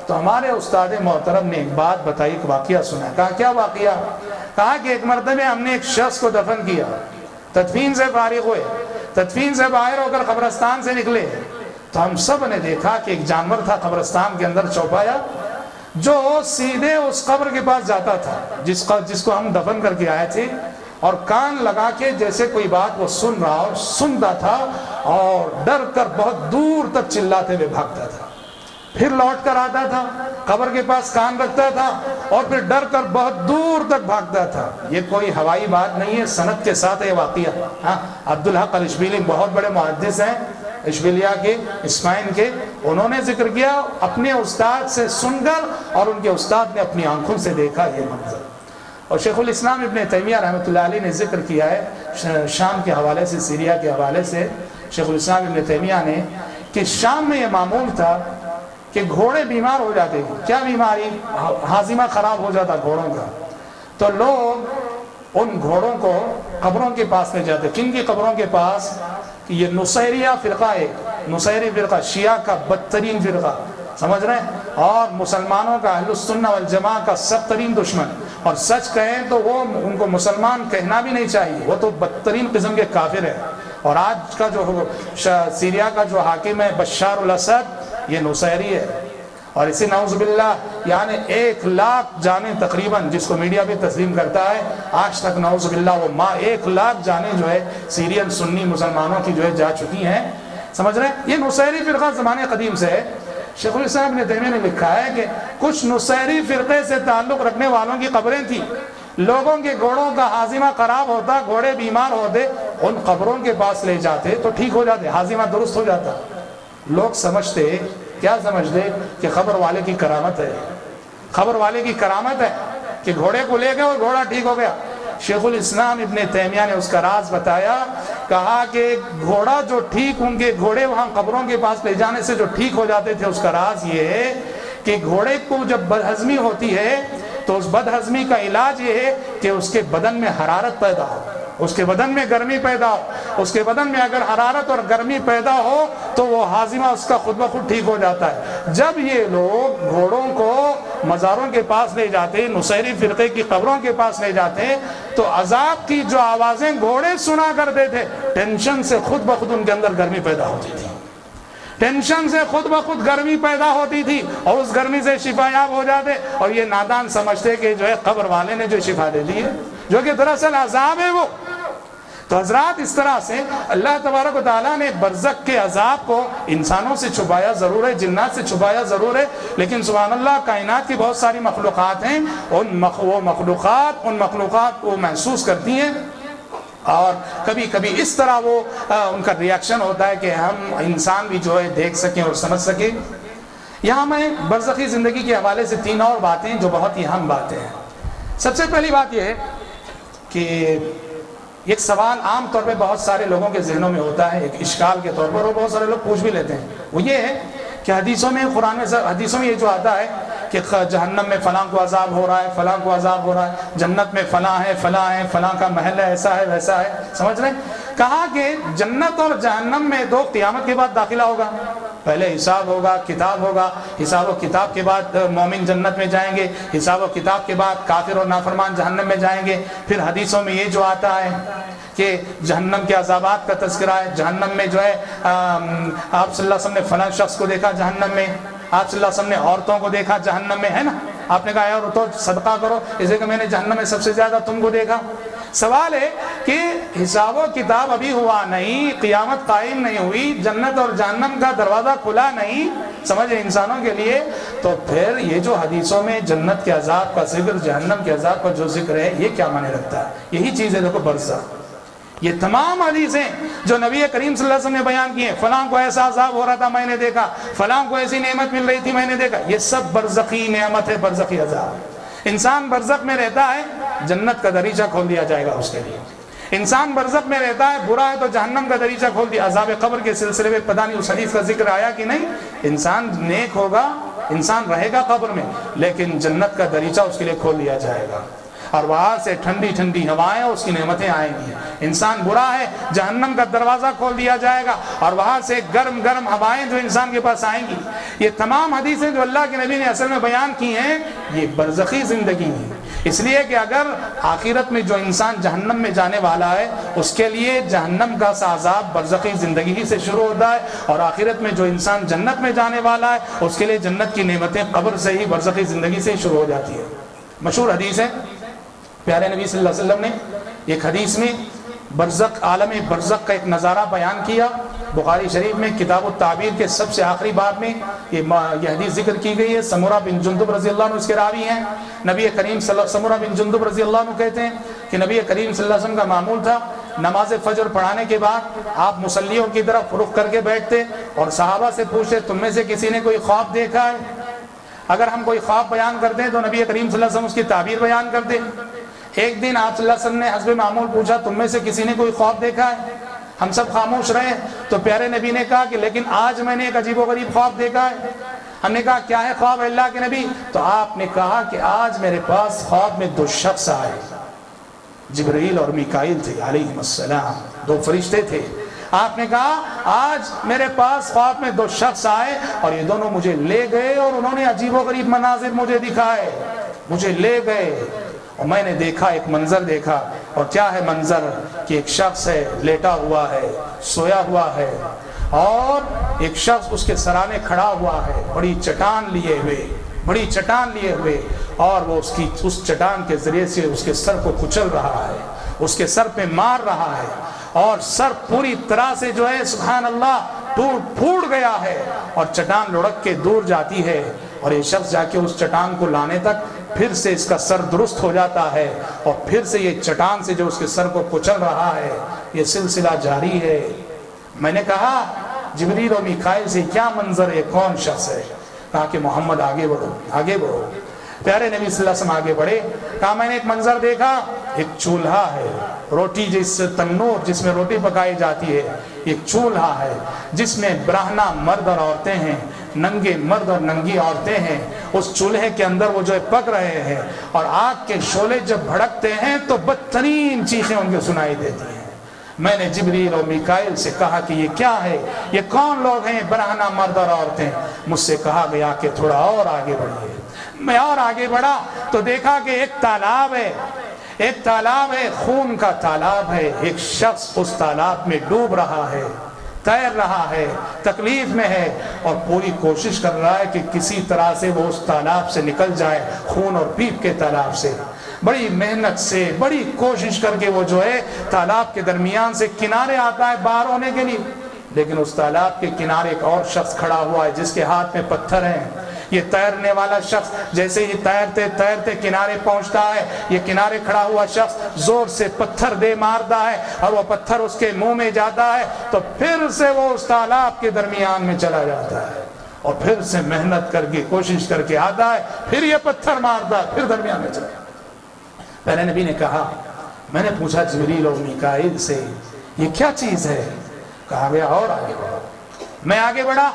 تو ہمارے استاد محترم نے ایک بات بتائی، ایک واقعہ سنا۔ کہا کیا واقعہ؟ کہا کہ ایک مرتبہ ہم نے ایک شخص کو دفن کیا، تدفین سے فارغ ہوئے، تدفین سے باہر ہو کر قبرستان سے نکلے تو ہم سب نے دیکھا کہ ایک جانور تھا قبرستان کے اندر چوپایا، جو سیدھے اس قبر کے پاس جاتا تھا جس کو ہم دفن کر کے آئے تھے، اور کان لگا کے جیسے کوئی بات وہ سن رہا ہو سنتا تھا، اور ڈر کر بہت دور تک چلاتے ہوئے بھاگتا تھا، پھر لوٹ کر آتا تھا، قبر کے پاس کان رکھتا تھا اور پھر ڈر کر بہت دور تک بھاگتا تھا۔ یہ کوئی ہوائی بات نہیں ہے، سند کے ساتھ یہ واقعہ۔ ہاں، عبدالحق الاشبیلی بہت بڑے محدث ہیں اشبیلیہ کے، اسماعین کے، انہوں نے ذکر کیا اپنے استاد سے سن کر، اور ان کے استاد نے اپنی آنکھوں سے دیکھا یہ منظر۔ اور شیخ الاسلام ابن تیمیہ رحمۃ اللہ علیہ نے ذکر کیا ہے شام کے حوالے سے، سیریا کے حوالے سے، شیخ الاسلام ابن تیمیہ نے، کہ شام میں یہ معمول تھا کہ گھوڑے بیمار ہو جاتے ہیں۔ کیا بیماری؟ ہاضمہ خراب ہو جاتا گھوڑوں کا، تو لوگ ان گھوڑوں کو قبروں کے پاس لے جاتے۔ کن کی قبروں کے پاس؟ یہ نصیریہ فرقہ ہے، نصیری فرقہ، شیعہ کا بدترین فرقہ، سمجھ رہے ہیں، اور مسلمانوں کا اہل السنہ والجماعہ کا سخت ترین دشمن، اور سچ کہیں تو وہ ان کو مسلمان کہنا بھی نہیں چاہیے، وہ تو بدترین قسم کے کافر ہیں۔ اور آج کا جو سیریا کا جو حاکم ہے بشار الاسد، یہ نصیری ہے، اور اسی نعوذ باللہ یعنی 1,00,000 جانیں تقریباً، جس کو میڈیا بھی تسلیم کرتا ہے، آج تک نعوذ باللہ وہ 1,00,000 جانیں جو ہے سیرین سنی مسلمانوں کی جو ہے جا چکی ہیں، سمجھ رہے ہیں۔ یہ نصیری فرقہ زمانے قدیم سے ہے۔ شیخ الاسلام ابن تیمیہ نے لکھا ہے کہ کچھ نصیری فرقے سے تعلق رکھنے والوں کی قبریں تھیں، لوگوں کے گھوڑوں کا ہاضمہ خراب ہوتا، گھوڑے بیمار ہوتے، ان قبروں کے پاس لے جاتے تو ٹھیک ہو جاتے، ہاضمہ درست ہو جاتا۔ لوگ سمجھتے، کیا سمجھتے؟ کہ خبر والے کی کرامت ہے، خبر والے کی کرامت ہے کہ گھوڑے کو لے گئے اور گھوڑا ٹھیک ہو گیا۔ شیخ الاسلام ابن تیمیہ نے اس کا راز بتایا، کہا کہ گھوڑا جو ٹھیک، ان کے گھوڑے وہاں قبروں کے پاس لے جانے سے جو ٹھیک ہو جاتے تھے، اس کا راز یہ ہے کہ گھوڑے کو جب بدہضمی ہوتی ہے تو اس بدہضمی کا علاج یہ ہے کہ اس کے بدن میں حرارت پیدا ہو، اس کے بدن میں گرمی پیدا ہو۔ اس کے بدن میں اگر حرارت اور گرمی پیدا ہو تو وہ ہاضمہ اس کا خود بخود ٹھیک ہو جاتا ہے۔ جب یہ لوگ گھوڑوں کو مزاروں کے پاس لے جاتے، نصیری فرقے کی قبروں کے پاس لے جاتے، تو عذاب کی جو آوازیں گھوڑے سنا کرتے تھے، ٹینشن سے خود بخود ان کے اندر گرمی پیدا ہوتی تھی، ٹینشن سے خود بخود گرمی پیدا ہوتی تھی، اور اس گرمی سے شفا یاب ہو جاتے۔ اور یہ نادان سمجھتے کہ جو ہے قبر والے نے جو شفا دے دی ہے، جو کہ دراصل عذاب ہے وہ۔ تو حضرات اس طرح سے اللہ تبارک و تعالیٰ نے برزخ کے عذاب کو انسانوں سے چھپایا ضرور ہے، جنات سے چھپایا ضرور ہے، لیکن سبحان اللہ کائنات کی بہت ساری مخلوقات ہیں، وہ مخلوقات کو محسوس کرتی ہیں، اور کبھی کبھی اس طرح وہ ان کا ریاکشن ہوتا ہے کہ ہم انسان بھی جو ہے دیکھ سکیں اور سمجھ سکیں۔ یہاں میں برزخی زندگی کے حوالے سے 3 اور باتیں جو بہت ہی اہم باتیں ہیں۔ سب سے پہلی بات یہ ہے کہ ایک سوال عام طور پہ بہت سارے لوگوں کے ذہنوں میں ہوتا ہے، ایک اشکال کے طور پر، اور بہت سارے لوگ پوچھ بھی لیتے ہیں، وہ یہ ہے کہ حدیثوں میں، قرآن میں، حدیثوں میں یہ جو آتا ہے کہ جہنم میں فلاں کو عذاب ہو رہا ہے، فلاں کو عذاب ہو رہا ہے، جنت میں فلاں ہے، فلاں کا محل ہے، ایسا ہے ویسا ہے، سمجھ رہے ہیں؟ کہا کہ جنت اور جہنم میں 2 قیامت کے بعد داخلہ ہوگا، پہلے حساب ہوگا، کتاب ہوگا، حساب و کتاب کے بعد مومن جنت میں جائیں گے، حساب و کتاب کے بعد کافر اور نافرمان جہنم میں جائیں گے۔ پھر حدیثوں میں یہ جو آتا ہے کہ جہنم کے عذابات کا تذکرہ ہے، جہنم میں جو ہے آپ صلی اللہ علیہ وسلم نے فلاں شخص کو دیکھا جہنم میں، آپ صلی اللہ علیہ وسلم نے عورتوں کو دیکھا جہنم میں، ہے نا، آپ نے کہا یار تو صدقہ کرو، اسے کہ میں نے جہنم میں سب سے زیادہ تم کو دیکھا۔ سوال ہے کہ حساب و کتاب ابھی ہوا نہیں، قیامت قائم نہیں ہوئی، جنت اور جہنم کا دروازہ کھلا نہیں سمجھے انسانوں کے لیے، تو پھر یہ جو حدیثوں میں جنت کے عذاب کا ذکر، جہنم کے عذاب کا جو ذکر ہے، یہ کیا معنی رکھتا ہے؟ یہی چیز ہے دیکھو برزخ۔ یہ تمام حدیثیں جو نبی کریم صلی اللہ علیہ وسلم نے بیان کی ہیں، فلاں کو ایسا عذاب ہو رہا تھا میں نے دیکھا، فلاں کو ایسی نعمت مل رہی تھی میں نے دیکھا، یہ سب برزخی نعمت ہے، برزخی عذاب۔ انسان برزخ میں رہتا ہے، جنت کا دریچہ کھول دیا جائے گا اس کے لیے۔ انسان برزخ میں رہتا ہے، برا ہے تو جہنم کا دریچہ کھول دیا۔ عذاب قبر کے سلسلے میں پتہ نہیں اس حدیث کا ذکر آیا کہ نہیں، انسان نیک ہوگا، انسان رہے گا قبر میں، لیکن جنت کا دریچہ اس کے لیے کھول دیا جائے گا، اور وہاں سے ٹھنڈی ٹھنڈی ہوائیں اس کی نعمتیں آئیں گی۔ انسان برا ہے، جہنم کا دروازہ کھول دیا جائے گا، اور وہاں سے گرم گرم ہوائیں جو انسان کے پاس آئیں گی۔ یہ تمام حدیثیں جو اللہ کے نبی نے اصل میں بیان کی ہیں، یہ برزخی زندگی ہے۔ اس لیے کہ اگر آخرت میں جو انسان جہنم میں جانے والا ہے، اس کے لیے جہنم کا عذاب برزخی زندگی ہی سے شروع ہوتا ہے، اور آخرت میں جو انسان جنت میں جانے والا ہے، اس کے لیے جنت کی نعمتیں قبر سے ہی، برزخی زندگی سے ہی شروع ہو جاتی ہے۔ مشہور حدیث ہے، پیارے نبی صلی اللہ علیہ وسلم نے ایک حدیث میں برزخ، عالم برزخ کا ایک نظارہ بیان کیا۔ بخاری شریف میں کتاب التعبیر کے سب سے آخری باب میں یہ حدیث ذکر کی گئی ہے۔ سمورہ بن جندب رضی اللہ عنہ اس کے راوی ہیں۔ نبی کریم سمورہ بن جندب رضی اللہ عنہ کہتے ہیں کہ نبی کریم صلی اللہ علیہ وسلم کا معمول تھا، نماز فجر پڑھانے کے بعد آپ مصلیوں کی طرف رخ کر کے بیٹھتے اور صحابہ سے پوچھتے تم میں سے کسی نے کوئی خواب دیکھا ہے؟ اگر ہم کوئی خواب بیان کرتے ہیں تو نبی کریم صلی اللہ علیہ وسلم اس کی تعبیر بیان کرتے۔ ایک دن آپ صلی اللہ علیہ وسلم نے حسب معمول پوچھا تم میں سے کسی نے کوئی خواب دیکھا ہے؟ ہم سب خاموش رہے، تو پیارے نبی نے کہا کہ لیکن آج میں نے ایک عجیب و غریب خواب دیکھا ہے۔ ہم نے کہا کیا ہے خواب اللہ کے نبی؟ تو آپ نے کہا کہ آج میرے پاس خواب میں دو شخص آئے، جبرائیل اور میکائیل تھے علیہم السلام، دو فرشتے تھے۔ آپ نے کہا آج میرے پاس خواب میں دو شخص آئے اور یہ دونوں مجھے لے گئے اور انہوں نے عجیب و غریب مناظر مجھے دکھائے، مجھے لے گئے اور میں نے دیکھا، ایک منظر دیکھا۔ اور کیا ہے منظر؟ کہ ایک شخص ہے لیٹا ہوا ہے، سویا ہوا ہے، اور ایک شخص اس کے سرانے کھڑا ہوا ہے، بڑی چٹان لیے ہوئے، اور وہ اس چٹان کے ذریعے سے اس کے سر کو کچل رہا ہے، اس کے سر پہ مار رہا ہے، اور سر پوری طرح سے جو ہے سبحان اللہ پھوٹ گیا ہے، اور چٹان لڑک کے دور جاتی ہے، اور یہ شخص جا کے اس چٹان کو لانے تک پھر سے اس کا سر درست ہو جاتا ہے، اور پھر سے یہ چٹان سے جو اس کے سر کو کچل رہا ہے، یہ سلسلہ جاری ہے۔ میں نے کہا جبریل و میکائیل سے کیا منظر ہے، کون شخص ہے؟ کہا کہ محمد آگے بڑھو۔ پیارے نبی صلی اللہ علیہ وسلم آگے بڑھے، کہا میں نے ایک منظر دیکھا، ایک چولہا ہے، روٹی تنور جس میں روٹی پکائی جاتی ہے، ایک چولہا ہے جس میں برہنہ مرد اور عورتیں ہیں، ننگے مرد اور ننگی عورتیں ہیں، اس چولہے کے اندر وہ جو ہے پک رہے ہیں، اور آگ کے شعلے جب بھڑکتے ہیں تو بدترین چیخیں ان کو سنائی دیتی ہیں۔ میں نے جبریل اور میکائیل سے کہا کہ یہ کیا ہے، یہ کون لوگ ہیں برہنہ مرد اور عورتیں؟ مجھ سے کہا گیا کہ تھوڑا اور آگے بڑھیے۔ میں اور آگے بڑھا تو دیکھا کہ ایک تالاب ہے، خون کا تالاب ہے، ایک شخص اس تالاب میں ڈوب رہا ہے، تیر رہا ہے، تکلیف میں ہے، اور پوری کوشش کر رہا ہے کہ کسی طرح سے وہ اس تالاب سے نکل جائے، خون اور پیپ کے تالاب سے۔ بڑی محنت سے، بڑی کوشش کر کے وہ جو ہے تالاب کے درمیان سے کنارے آتا ہے باہر ہونے کے لیے، لیکن اس تالاب کے کنارے ایک اور شخص کھڑا ہوا ہے جس کے ہاتھ میں پتھر ہیں۔ یہ تیرنے والا شخص جیسے ہی تیرتے کنارے پہنچتا ہے، یہ کنارے کھڑا ہوا شخص زور سے پتھر دے مارتا ہے، اور وہ پتھر اس کے منہ میں جاتا ہے تو پھر سے وہ اس تالاب کے درمیان میں چلا جاتا ہے، اور پھر سے محنت کر کے کوشش کر کے آتا ہے، پھر یہ پتھر مارتا ہے، پھر درمیان میں چلا جاتا ہے۔ پہلے نبی نے کہا، میں نے پوچھا جبریل اور میکائیل سے یہ کیا چیز ہے؟ کہا گیا اور آگے بڑھو۔ میں آگے بڑھا،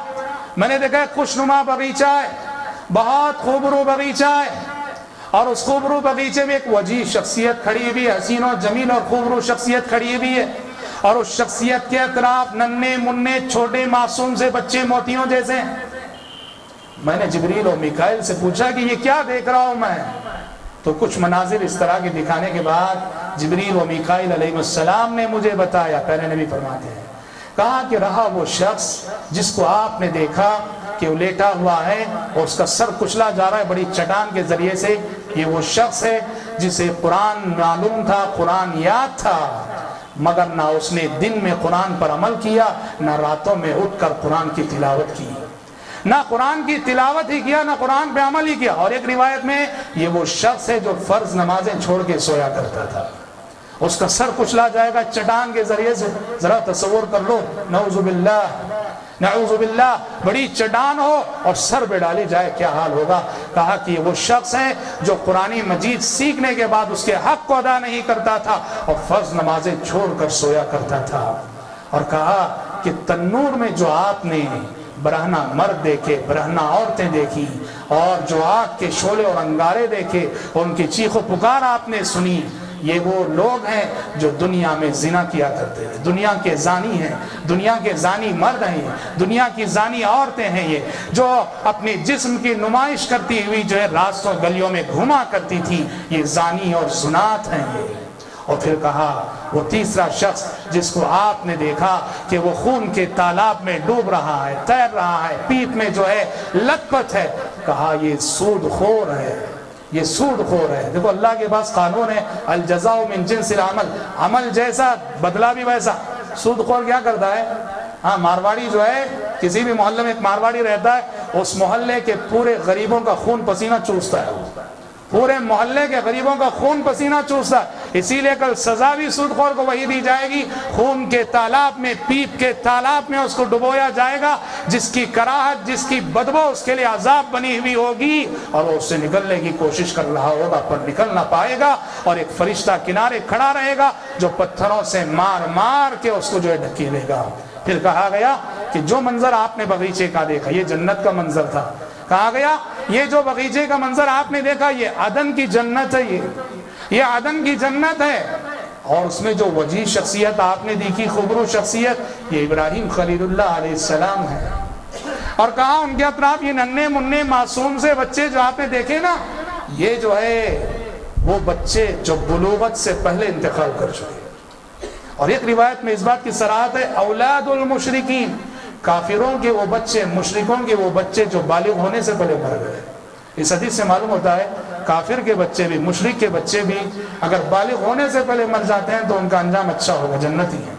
میں نے دیکھا خوشنما باغیچہ ہے، بہت خوبرو باغیچہ ہے، اور اس خوبرو باغیچے میں ایک وجیح شخصیت کھڑی ہوئی ہے، حسین و جمیل اور خوبرو شخصیت کھڑی ہوئی ہے، اور اس شخصیت کے اطراف ننھے منھے چھوٹے معصوم سے بچے موتیوں جیسے ہیں۔ میں نے جبریل اور میکائیل سے پوچھا کہ یہ کیا دیکھ رہا ہوں میں؟ تو کچھ مناظر اس طرح کے دکھانے کے بعد جبریل و میکائیل علیہ السلام نے مجھے بتایا، پیارے نبی فرماتے ہیں، کہا کہ رہا وہ شخص جس کو آپ نے دیکھا کہ وہ لیٹا ہوا ہے اور اس کا سر کچلا جا رہا ہے بڑی چٹان کے ذریعے سے، یہ وہ شخص ہے جسے قرآن معلوم تھا، قرآن یاد تھا، مگر نہ اس نے دن میں قرآن پر عمل کیا، نہ راتوں میں اٹھ کر قرآن کی تلاوت کی، نہ قرآن کی تلاوت ہی کیا، نہ قرآن پہ عمل ہی کیا۔ اور ایک روایت میں یہ وہ شخص ہے جو فرض نمازیں چھوڑ کے سویا کرتا تھا، اس کا سر کچلا جائے گا چٹان کے ذریعے سے۔ ذرا تصور کر لو، نعوذ باللہ نعوذ باللہ، بڑی چٹان ہو اور سر پہ ڈالی جائے، کیا حال ہوگا؟ کہا کہ یہ وہ شخص ہے جو قرآن مجید سیکھنے کے بعد اس کے حق کو ادا نہیں کرتا تھا اور فرض نمازیں چھوڑ کر سویا کرتا تھا۔ اور کہا کہ تنور میں جو آپ نے برہنہ مرد دیکھے، برہنہ عورتیں دیکھی، اور جو آگ کے شعلے اور انگارے دیکھے، ان کی چیخ و پکار آپ نے سنی، یہ وہ لوگ ہیں جو دنیا میں زنا کیا کرتے ہیں، دنیا کے زانی ہیں، دنیا کے زانی مرد ہیں، دنیا کی زانی عورتیں ہیں، یہ جو اپنے جسم کی نمائش کرتی ہوئی جو ہے راستوں گلیوں میں گھوما کرتی تھی، یہ زانی اور زنات ہیں یہ۔ اور پھر کہا وہ تیسرا شخص جس کو آپ نے دیکھا کہ وہ خون کے تالاب میں ڈوب رہا ہے، تیر رہا ہے، پیپ میں جو ہے لت پت ہے، کہا یہ سود خور ہے، یہ سود خور ہے۔ دیکھو اللہ کے پاس قانون ہے، الجزاء من جنس العمل، عمل جیسا بدلہ بھی ویسا۔ سود خور کیا کرتا ہے؟ ہاں، مارواڑی جو ہے، کسی بھی محلے میں ایک مارواڑی رہتا ہے، اس محلے کے پورے غریبوں کا خون پسینہ چوستا ہے، پورے محلے کے غریبوں کا خون پسینہ چوستا ہے۔ اسی لیے کل سزا بھی سود خور کو وہی دی جائے گی، خون کے تالاب میں، پیپ کے تالاب میں اس کو ڈبویا جائے گا، جس کی کراہت، جس کی بدبو اس کے لیے عذاب بنی ہوئی ہوگی، اور وہ اس سے نکلنے کی کوشش کر رہا ہوگا پر نکل نہ پائے گا، اور ایک فرشتہ کنارے کھڑا رہے گا جو پتھروں سے مار مار کے اس کو جو ہے ڈھکیلے گا۔ پھر کہا گیا کہ جو منظر آپ نے باغیچے کا دیکھا یہ جنت کا منظر تھا۔ کہا گیا یہ جو باغیچے کا منظر آپ نے دیکھا یہ عدن کی جنت ہے، یہ عدن کی جنت ہے، اور اس میں جو وجیح شخصیت آپ نے دیکھی، خبرو شخصیت، یہ ابراہیم خلیل اللہ علیہ السلام ہے۔ اور کہا ان کے اطراف یہ ننھے منھے معصوم سے بچے جو آپ نے دیکھے نا، یہ جو ہے وہ بچے جو بلوغت سے پہلے انتقال کر چکے۔ اور ایک روایت میں اس بات کی صراحت ہے، اولاد المشرکین، کافروں کے وہ بچے، مشرکوں کے وہ بچے جو بالغ ہونے سے پہلے مر گئے۔ اس حدیث سے معلوم ہوتا ہے کافر کے بچے بھی، مشرک کے بچے بھی اگر بالغ ہونے سے پہلے مر جاتے ہیں تو ان کا انجام اچھا ہوگا، جنتی ہے۔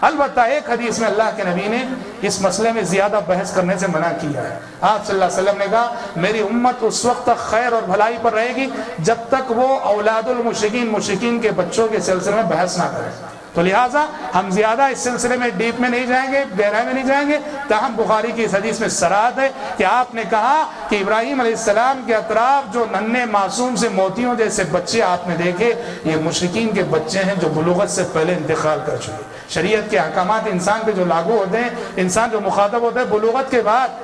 البتہ ایک حدیث میں اللہ کے نبی نے اس مسئلے میں زیادہ بحث کرنے سے منع کیا ہے۔ آپ صلی اللہ علیہ وسلم نے کہا میری امت اس وقت تک خیر اور بھلائی پر رہے گی جب تک وہ اولاد المشرکین، مشرکین کے بچوں کے سلسلے میں بحث نہ کرے۔ تو لہٰذا ہم زیادہ اس سلسلے میں ڈیپ میں نہیں جائیں گے، گہرائی میں نہیں جائیں گے، تاہم بخاری کی اس حدیث میں صراحت ہے کہ آپ نے کہا کہ ابراہیم علیہ السلام کے اطراف جو ننھے معصوم سے موتیوں جیسے بچے آپ نے دیکھے، یہ مشرکین کے بچے ہیں جو بلوغت سے پہلے انتقال کر چکے۔ شریعت کے احکامات انسان پہ جو لاگو ہوتے ہیں، انسان جو مخاطب ہوتا ہے بلوغت کے بعد،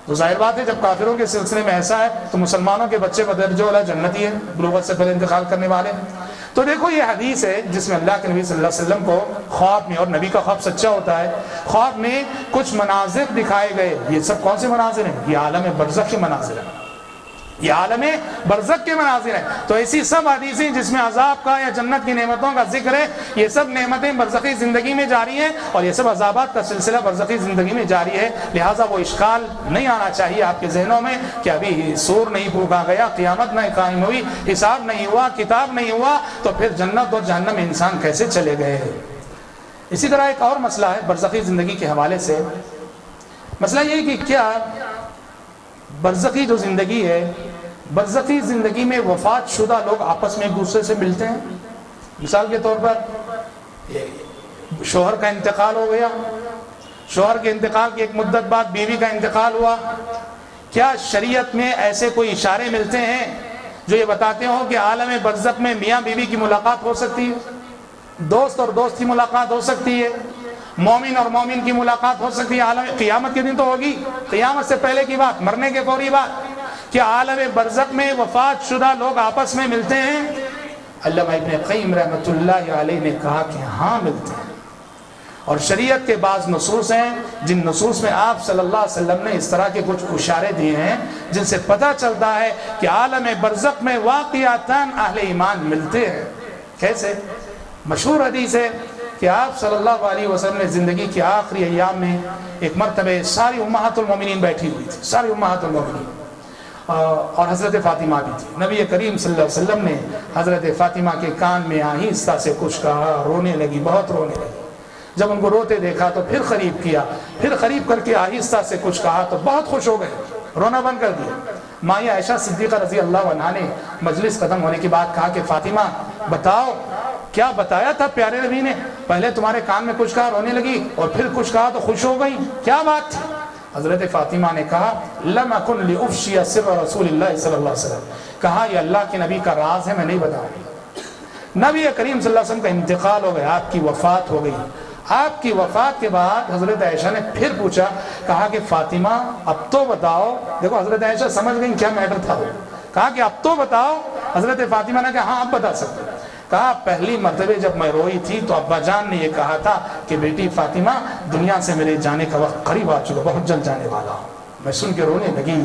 تو ظاہر بات ہے جب کافروں کے سلسلے میں ایسا ہے تو مسلمانوں کے بچے بدرجہ والا جنتی ہے، بلوغت سے پہلے انتقال کرنے والے۔ تو دیکھو یہ حدیث ہے جس میں اللہ کے نبی صلی اللہ علیہ وسلم کو خواب میں، اور نبی کا خواب سچا ہوتا ہے، خواب میں کچھ مناظر دکھائے گئے۔ یہ سب کون سے مناظر ہیں؟ یہ عالم برزخ کے مناظر ہیں، یہ عالم برزخ کے مناظر ہیں۔ تو ایسی سب حدیثیں جس میں عذاب کا یا جنت کی نعمتوں کا ذکر ہے، یہ سب نعمتیں برزخی زندگی میں جاری ہیں، اور یہ سب عذابات کا سلسلہ برزخی زندگی میں جاری ہے۔ لہٰذا وہ اشکال نہیں آنا چاہیے آپ کے ذہنوں میں کہ ابھی سور نہیں پھونکا گیا، قیامت نہیں قائم ہوئی، حساب نہیں ہوا، کتاب نہیں ہوا، تو پھر جنت اور جہنم میں انسان کیسے چلے گئے۔ اسی طرح ایک اور مسئلہ ہے برزخی زندگی کے حوالے سے، مسئلہ یہ کہ کیا برزخی جو زندگی ہے، برزخی زندگی میں وفات شدہ لوگ آپس میں ایک دوسرے سے ملتے ہیں؟ مثال کے طور پر شوہر کا انتقال ہو گیا، شوہر کے انتقال کی ایک مدت بعد بیوی کا انتقال ہوا، کیا شریعت میں ایسے کوئی اشارے ملتے ہیں جو یہ بتاتے ہوں کہ عالم برزخ میں میاں بیوی کی ملاقات ہو سکتی ہے، دوست اور دوست کی ملاقات ہو سکتی ہے، مومن اور مومن کی ملاقات ہو سکتی ہے؟ عالم قیامت کے دن تو ہوگی، قیامت سے پہلے کی بات، مرنے کے فوری بات، کہ عالم برزخ میں وفات شدہ لوگ آپس میں ملتے ہیں؟ علامہ ابن قیم رحمۃ اللہ علیہ نے کہا کہ ہاں ملتے ہیں۔ اور شریعت کے بعض نصوص ہیں جن نصوص میں آپ صلی اللہ علیہ وسلم نے اس طرح کے کچھ اشارے دیے ہیں جن سے پتہ چلتا ہے کہ عالم برزخ میں واقعتاً اہل ایمان ملتے ہیں۔ کیسے؟ مشہور حدیث ہے کہ آپ صلی اللہ علیہ وسلم نے زندگی کے آخری ایام میں ایک مرتبہ ساری امہات المومنین بیٹھی ہوئی تھی، ساری امہات المومنین، اور حضرت فاطمہ بھی تھی۔ نبی کریم صلی اللہ علیہ وسلم نے حضرت فاطمہ کے کان میں آہستہ سے کچھ کہا، رونے لگی، بہت رونے لگی۔ جب ان کو روتے دیکھا تو پھر قریب کیا، پھر قریب کر کے آہستہ سے کچھ کہا تو بہت خوش ہو گئے، رونا بند کر دیا۔ ماں عائشہ صدیقہ رضی اللہ عنہا نے مجلس ختم ہونے کے بعد کہا کہ فاطمہ بتاؤ کیا بتایا تھا پیارے نبی نے؟ پہلے تمہارے کان میں کچھ کہا رونے لگی اور پھر کچھ کہا تو خوش ہو گئی، کیا بات تھی؟ حضرت فاطمہ نے کہا لم اکن لافشی سر رسول اللہ صلی اللہ علیہ وسلم، کہا یہ اللہ کے نبی کا راز ہے، میں نہیں بتاؤں۔ نبی کریم صلی اللہ علیہ وسلم کا انتقال ہو گیا، آپ کی وفات ہو گئی۔ آپ کی وفات کے بعد حضرت عائشہ نے پھر پوچھا، کہا کہ فاطمہ اب تو بتاؤ۔ دیکھو حضرت عائشہ سمجھ گئی کیا میٹر تھا وہ، کہا کہ اب تو بتاؤ۔ حضرت فاطمہ نے کہا ہاں اب بتا سکتے۔ کہا پہلی مرتبہ جب میں روئی تھی تو ابا جان نے یہ کہا تھا کہ بیٹی فاطمہ دنیا سے میرے جانے کا وقت قریب آ چکا، بہت جلد جانے والا ہوں۔ میں سن کے رونے لگی۔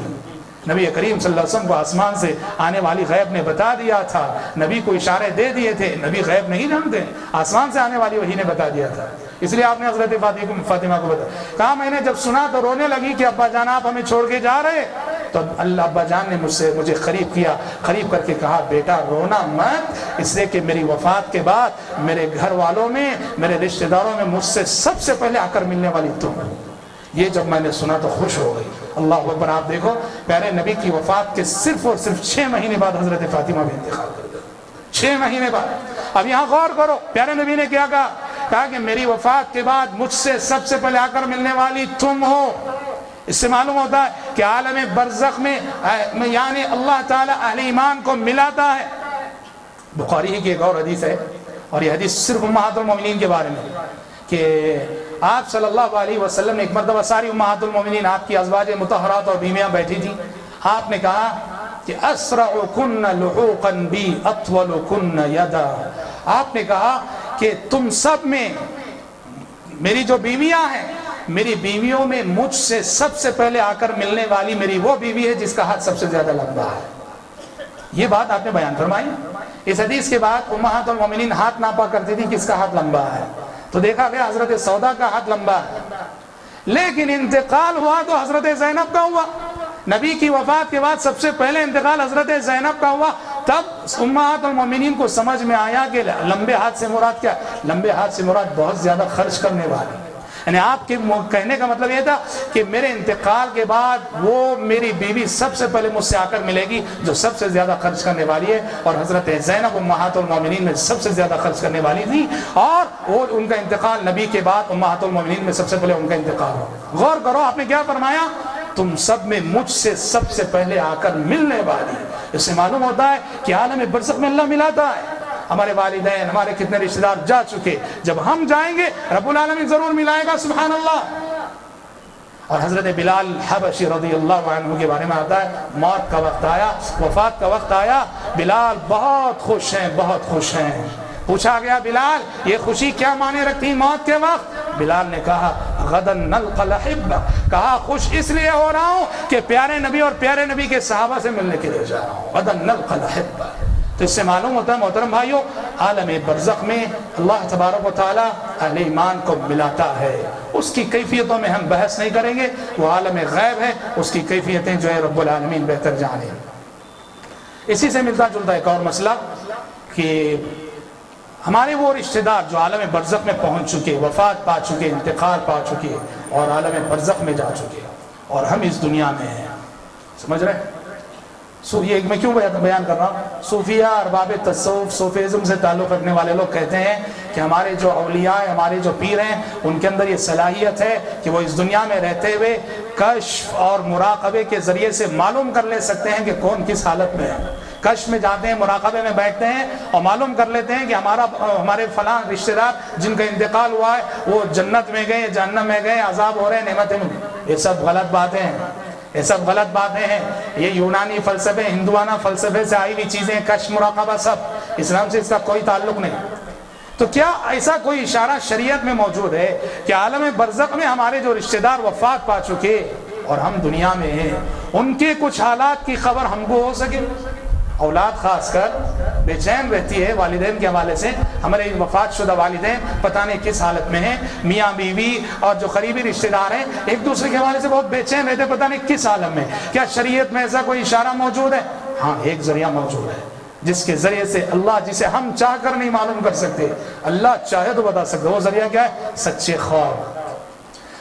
نبی کریم صلی اللہ علیہ وسلم کو آسمان سے آنے والی غیب نے بتا دیا تھا، نبی کو اشارے دے دیے تھے، نبی غیب نہیں جانتے، آسمان سے آنے والی وحی نے بتا دیا تھا، اس لیے آپ نے حضرت فاطمہ کو بتایا۔ کہا میں نے جب سنا تو رونے لگی کہ ابا جان آپ ہمیں چھوڑ کے جا رہے، تو اللہ ابا جان نے مجھے قریب کیا، قریب کر کے کہا بیٹا رونا مت، اس لیے کہ میری وفات کے بعد میرے گھر والوں میں، میرے رشتہ داروں میں مجھ سے سب سے پہلے آ کر ملنے والی تم۔ یہ جب میں نے سنا تو خوش ہو گئی۔ اللہ اکبر۔ آپ دیکھو پیارے نبی کی وفات کے صرف اور صرف 6 مہینے بعد حضرت فاطمہ بھی انتقال کر گئی، 6 مہینے بعد۔ اب یہاں غور کرو پیارے نبی نے کیا کہا، کہا کہ میری وفات کے بعد مجھ سے سب سے پہلے آ کر ملنے والی تم ہو۔ اس سے معلوم ہوتا ہے کہ عالم برزخ میں یعنی اللہ تعالیٰ اہل ایمان کو ملاتا ہے۔ بخاری ہی کی ایک اور حدیث ہے، اور یہ حدیث صرف امہات المومنین کے بارے میں، کہ آپ صلی اللہ علیہ وسلم نے ایک مرتبہ ساری امہات المومنین، آپ کی ازواج مطہرات اور بیویاں بیٹھی تھیں، آپ نے کہا کہ اسرعکن لحوقا بی اطولکن یدا، آپ نے کہا کہ تم سب میں میری جو بیویاں ہیں، میری بیویوں میں مجھ سے سب سے پہلے آ کر ملنے والی میری وہ بیوی ہے جس کا ہاتھ سب سے زیادہ لمبا ہے۔ یہ بات آپ نے بیان فرمائی۔ اس حدیث کے بعد امہات المومنین ہاتھ ناپا کرتی تھی کس کا ہاتھ لمبا ہے، تو دیکھا گیا حضرت سودا کا ہاتھ لمبا ہے، لیکن انتقال ہوا تو حضرت زینب کا ہوا۔ نبی کی وفات کے بعد سب سے پہلے انتقال حضرت زینب کا ہوا، تب امہات المومنین کو سمجھ میں آیا کہ لمبے ہاتھ سے مراد کیا؟ لمبے ہاتھ سے مراد بہت زیادہ خرچ کرنے والی، یعنی آپ کے کہنے کا مطلب یہ تھا کہ میرے انتقال کے بعد وہ میری بیوی سب سے پہلے مجھ سے آ کر ملے گی جو سب سے زیادہ خرچ کرنے والی ہے، اور حضرت زینب امہات المومنین میں سب سے زیادہ خرچ کرنے والی تھی، اور وہ ان کا انتقال نبی کے بعد امہات المومنین میں سب سے پہلے ان کا انتقال ہو۔ غور کرو آپ نے کیا فرمایا، تم سب میں مجھ سے سب سے پہلے آ کر ملنے والی۔ اس سے معلوم ہوتا ہے کہ عالم برزخ میں اللہ ملاتا ہے۔ ہمارے والدین، ہمارے کتنے رشتہ دار جا چکے، جب ہم جائیں گے رب العالمین ضرور ملائے گا، سبحان اللہ۔ اور حضرت بلال حبشی رضی اللہ عنہ کے بارے میں آتا ہے، موت کا وقت آیا، وفات کا وقت آیا، بلال بہت خوش ہیں، بہت خوش ہیں۔ پوچھا گیا بلال یہ خوشی کیا معنی رکھتی موت کے وقت؟ بلال نے کہا غدن نلقى الاحبہ، کہا خوش اس لیے ہو رہا ہوں کہ پیارے نبی اور پیارے نبی کے صحابہ سے ملنے کے لیے جا رہا ہوں، غدن نلقى الاحبہ۔ تو اس سے معلوم ہوتا ہے محترم بھائیوں، عالم برزخ میں اللہ تبارک و تعالیٰ اہل ایمان کو ملاتا ہے۔ اس کی کیفیتوں میں ہم بحث نہیں کریں گے، وہ عالم غیب ہے، اس کی کیفیتیں جو ہے رب العالمین بہتر جانے۔ اسی سے ملتا جلتا ایک اور مسئلہ کہ ہمارے وہ رشتہ دار جو عالم برزخ میں پہنچ چکے، وفات پا چکے، انتقال پا چکے اور عالم برزخ میں جا چکے، اور ہم اس دنیا میں ہیں، سمجھ رہے ہیں؟ یہ میں کیوں بیان کر رہا ہوں؟ صوفیہ، ارباب تصوف، صوفیزم سے تعلق رکھنے والے لوگ کہتے ہیں کہ ہمارے جو اولیاء ہیں، ہمارے جو پیر ہیں، ان کے اندر یہ صلاحیت ہے کہ وہ اس دنیا میں رہتے ہوئے کشف اور مراقبے کے ذریعے سے معلوم کر لے سکتے ہیں کہ کون کس حالت میں ہے۔ کشف میں جاتے ہیں، مراقبے میں بیٹھتے ہیں اور معلوم کر لیتے ہیں کہ ہمارے فلاں رشتہ دار جن کا انتقال ہوا ہے وہ جنت میں گئے، جہنم میں گئے، عذاب ہو رہے ہیں، نعمتیں میں۔ یہ سب غلط باتیں ہیں، یہ سب غلط باتیں ہیں۔ یہ یونانی فلسفے، ہندوانہ فلسفے سے آئی ہوئی چیزیں، کشف، مراقبہ، سب اسلام سے اس کا کوئی تعلق نہیں۔ تو کیا ایسا کوئی اشارہ شریعت میں موجود ہے کہ عالم برزخ میں ہمارے جو رشتہ دار وفات پا چکے اور ہم دنیا میں ہیں، ان کے کچھ حالات کی خبر ہم کو ہو سکے؟ اولاد خاص کر بے چین رہتی ہے والدین کے حوالے سے، ہمارے وفات شدہ والدین پتہ نہیں کس حالت میں ہیں، میاں بیوی اور جو قریبی رشتہ دار ہیں ایک دوسرے کے حوالے سے بہت بے چین رہتے ہیں، پتہ نہیں کس حالت میں۔ کیا شریعت میں ایسا کوئی اشارہ موجود ہے؟ ہاں، ایک ذریعہ موجود ہے جس کے ذریعے سے اللہ، جسے ہم چاہ کر نہیں معلوم کر سکتے، اللہ چاہے تو بتا سکتے۔ وہ ذریعہ کیا ہے؟ سچے خواب۔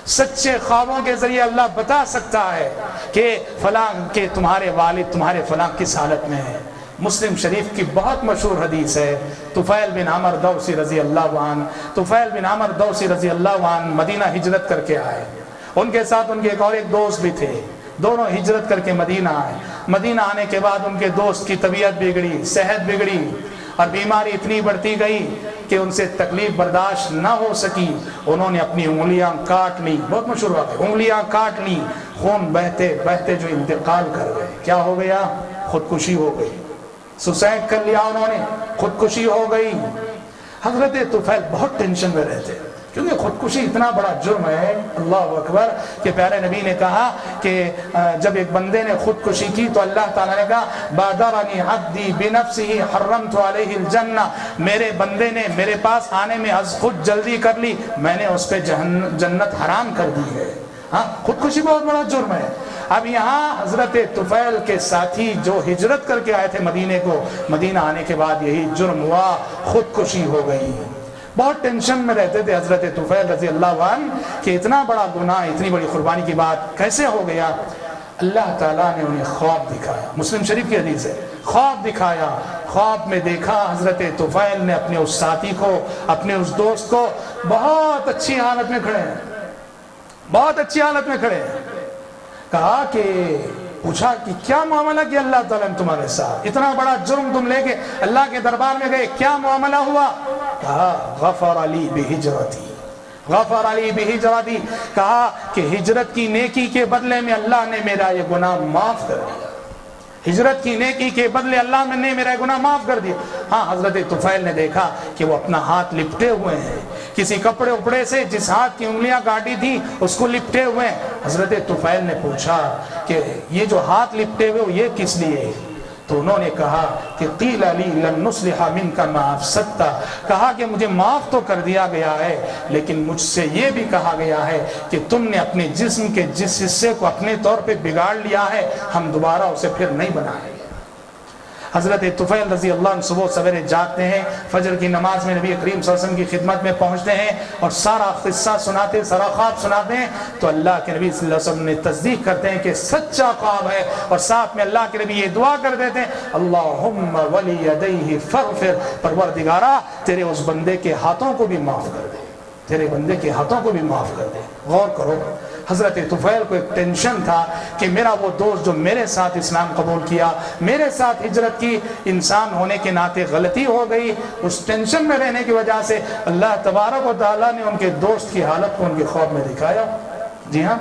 سچے خوابوں کے ذریعے اللہ بتا سکتا ہے کہ فلاں کہ تمہارے والد تمہارے فلاں کس حالت میں ہے۔ مسلم شریف کی بہت مشہور حدیث ہے، طفیل بن عمر دوسی رضی اللہ عنہ، طفیل بن عمر دوسی رضی اللہ عنہ مدینہ ہجرت کر کے آئے، ان کے ساتھ ان کے ایک اور ایک دوست بھی تھے، دونوں ہجرت کر کے مدینہ آئے۔ مدینہ آنے کے بعد ان کے دوست کی طبیعت بگڑی، صحت بگڑی اور بیماری اتنی بڑھتی گئی کہ ان سے تکلیف برداشت نہ ہو سکی، انہوں نے اپنی انگلیاں کاٹ لی، بہت مشہور بات ہے، انگلیاں کاٹ لی، خون بہتے بہتے جو انتقال کر گئے۔ کیا ہو گیا؟ خودکشی ہو گئی، سوسائڈ کر لیا انہوں نے، خودکشی ہو گئی۔ حضرت طفیل بہت ٹینشن میں رہتے کیونکہ خودکشی اتنا بڑا جرم ہے، اللہ اکبر، کہ پیارے نبی نے کہا کہ جب ایک بندے نے خودکشی کی تو اللہ تعالیٰ نے کہا بادرنی عبدی بنفسہ حرمت علیہ الجنہ، میرے بندے نے میرے پاس آنے میں از خود جلدی کر لی، میں نے اس پہ جنت حرام کر دی ہے۔ ہاں، خودکشی بہت بڑا جرم ہے۔ اب یہاں حضرت طفیل کے ساتھی جو ہجرت کر کے آئے تھے مدینے کو، مدینہ آنے کے بعد یہی جرم ہوا، خودکشی ہو گئی۔ بہت ٹینشن میں رہتے تھے حضرت طفیل رضی اللہ عنہ کہ اتنا بڑا گناہ، اتنی بڑی قربانی کی بات کیسے ہو گیا۔ اللہ تعالیٰ نے انہیں خواب دکھایا، مسلم شریف کی حدیث ہے، خواب دکھایا۔ خواب میں دیکھا حضرت طفیل نے اپنے اس ساتھی کو، اپنے اس دوست کو بہت اچھی حالت میں کھڑے ہیں، بہت اچھی حالت میں کھڑے ہیں۔ کہا کہ پوچھا کہ کیا معاملہ کیا اللہ تعالیٰ نے تمہارے ساتھ، اتنا بڑا جرم تم لے کے اللہ کے دربار میں گئے، کیا معاملہ ہوا؟ کہا غفر علی بہجرتی، غفر علی بہجرتی، کہا کہ ہجرت کی نیکی کے بدلے میں اللہ نے میرا یہ گناہ معاف کر دیا، ہجرت کی نیکی کے بدلے اللہ نے میرا گناہ معاف کر دیا۔ ہاں، حضرت طفیل نے دیکھا کہ وہ اپنا ہاتھ لپٹے ہوئے ہیں، کسی کپڑے اپڑے سے جس ہاتھ کی انگلیاں کاٹی تھی اس کو لپٹے ہوئے ہیں۔ حضرت طفیل نے پوچھا کہ یہ جو ہاتھ لپٹے ہوئے یہ کس لیے؟ تو انہوں نے کہا کہ قیل لی لن نصلح منک ما افسدت، کہا کہ مجھے معاف تو کر دیا گیا ہے لیکن مجھ سے یہ بھی کہا گیا ہے کہ تم نے اپنے جسم کے جس حصے کو اپنے طور پہ بگاڑ لیا ہے ہم دوبارہ اسے پھر نہیں بنائیں گے۔ حضرت طفیل رضی اللہ عنہ صبح سویرے جاگتے ہیں، فجر کی نماز میں نبی کریم صلی اللہ علیہ وسلم کی خدمت میں پہنچتے ہیں اور سارا قصہ سناتے، سارا خواب سناتے ہیں تو اللہ کے نبی صلی اللہ علیہ وسلم نے تصدیق کرتے ہیں کہ سچا خواب ہے، اور ساتھ میں اللہ کے نبی یہ دعا کر دیتے ہیں اللہم ولیدیہ فاغفر، پروردگارا تیرے اس بندے کے ہاتھوں کو بھی معاف کر دے، تیرے بندے کے ہاتھوں کو بھی معاف کر دے۔ غور کرو، حضرت طفیل کو ایک ٹینشن تھا کہ میرا وہ دوست جو میرے ساتھ اسلام قبول کیا، میرے ساتھ ہجرت کی، انسان ہونے کے ناطے غلطی ہو گئی، اس ٹینشن میں رہنے کی وجہ سے اللہ تبارک و تعالیٰ نے ان کے دوست کی حالت کو ان کے خواب میں دکھایا۔ جی ہاں،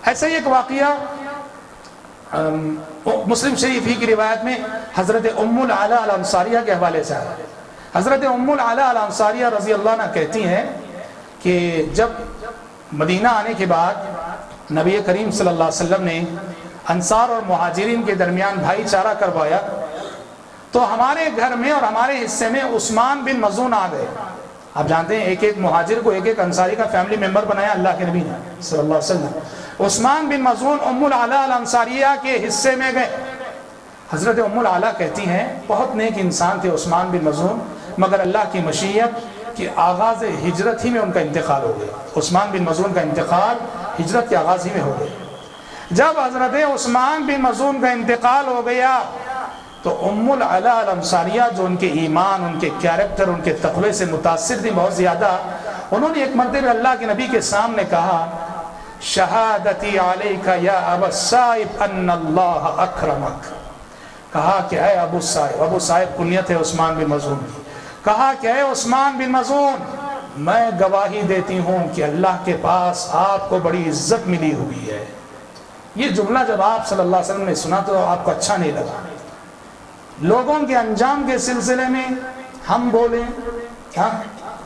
ایسا ہی ایک واقعہ مسلم شریف ہی کی روایت میں حضرت ام العلا الانصاریہ کے حوالے سے آیا۔ حضرت ام العلا الانصاریہ رضی اللہ عنہ کہتی ہیں کہ جب مدینہ آنے کے بعد نبی کریم صلی اللہ علیہ وسلم نے انصار اور مہاجرین کے درمیان بھائی چارہ کروایا تو ہمارے گھر میں اور ہمارے حصے میں عثمان بن مظعون آ گئے۔ آپ جانتے ہیں ایک ایک مہاجر کو ایک ایک انصاری کا فیملی ممبر بنایا اللہ کے نبی نے صلی اللہ علیہ وسلم۔ عثمان بن مظعون ام العلا الانصاریہ کے حصے میں گئے۔ حضرت ام العلا کہتی ہیں بہت نیک انسان تھے عثمان بن مظعون، مگر اللہ کی مشیت کہ آغاز ہجرت ہی میں ان کا انتقال ہو گیا۔ عثمان بن مظعون کا انتقال ہجرت کے آغاز ہی میں ہو گیا۔ جب حضرت عثمان بن مظعون کا انتقال ہو گیا تو ام العلا الانصاریہ جو ان کے ایمان، ان کے کیریکٹر، ان کے تقوی سے متاثر تھی بہت زیادہ، انہوں نے ایک مرتبہ اللہ کے نبی کے سامنے کہا شہادتی علیک یا ابا السائب ان اللہ اکرمک، کہا کہ اے ابو السائب، ابو السائب کنیت ہے عثمان بن مظعون کی، کہا کہ اے عثمان بن مظعون میں گواہی دیتی ہوں کہ اللہ کے پاس آپ کو بڑی عزت ملی ہوئی ہے۔ یہ جملہ جب آپ صلی اللہ علیہ وسلم نے سنا تو آپ کو اچھا نہیں لگا۔ لوگوں کے انجام کے سلسلے میں ہم بولیں، ہاں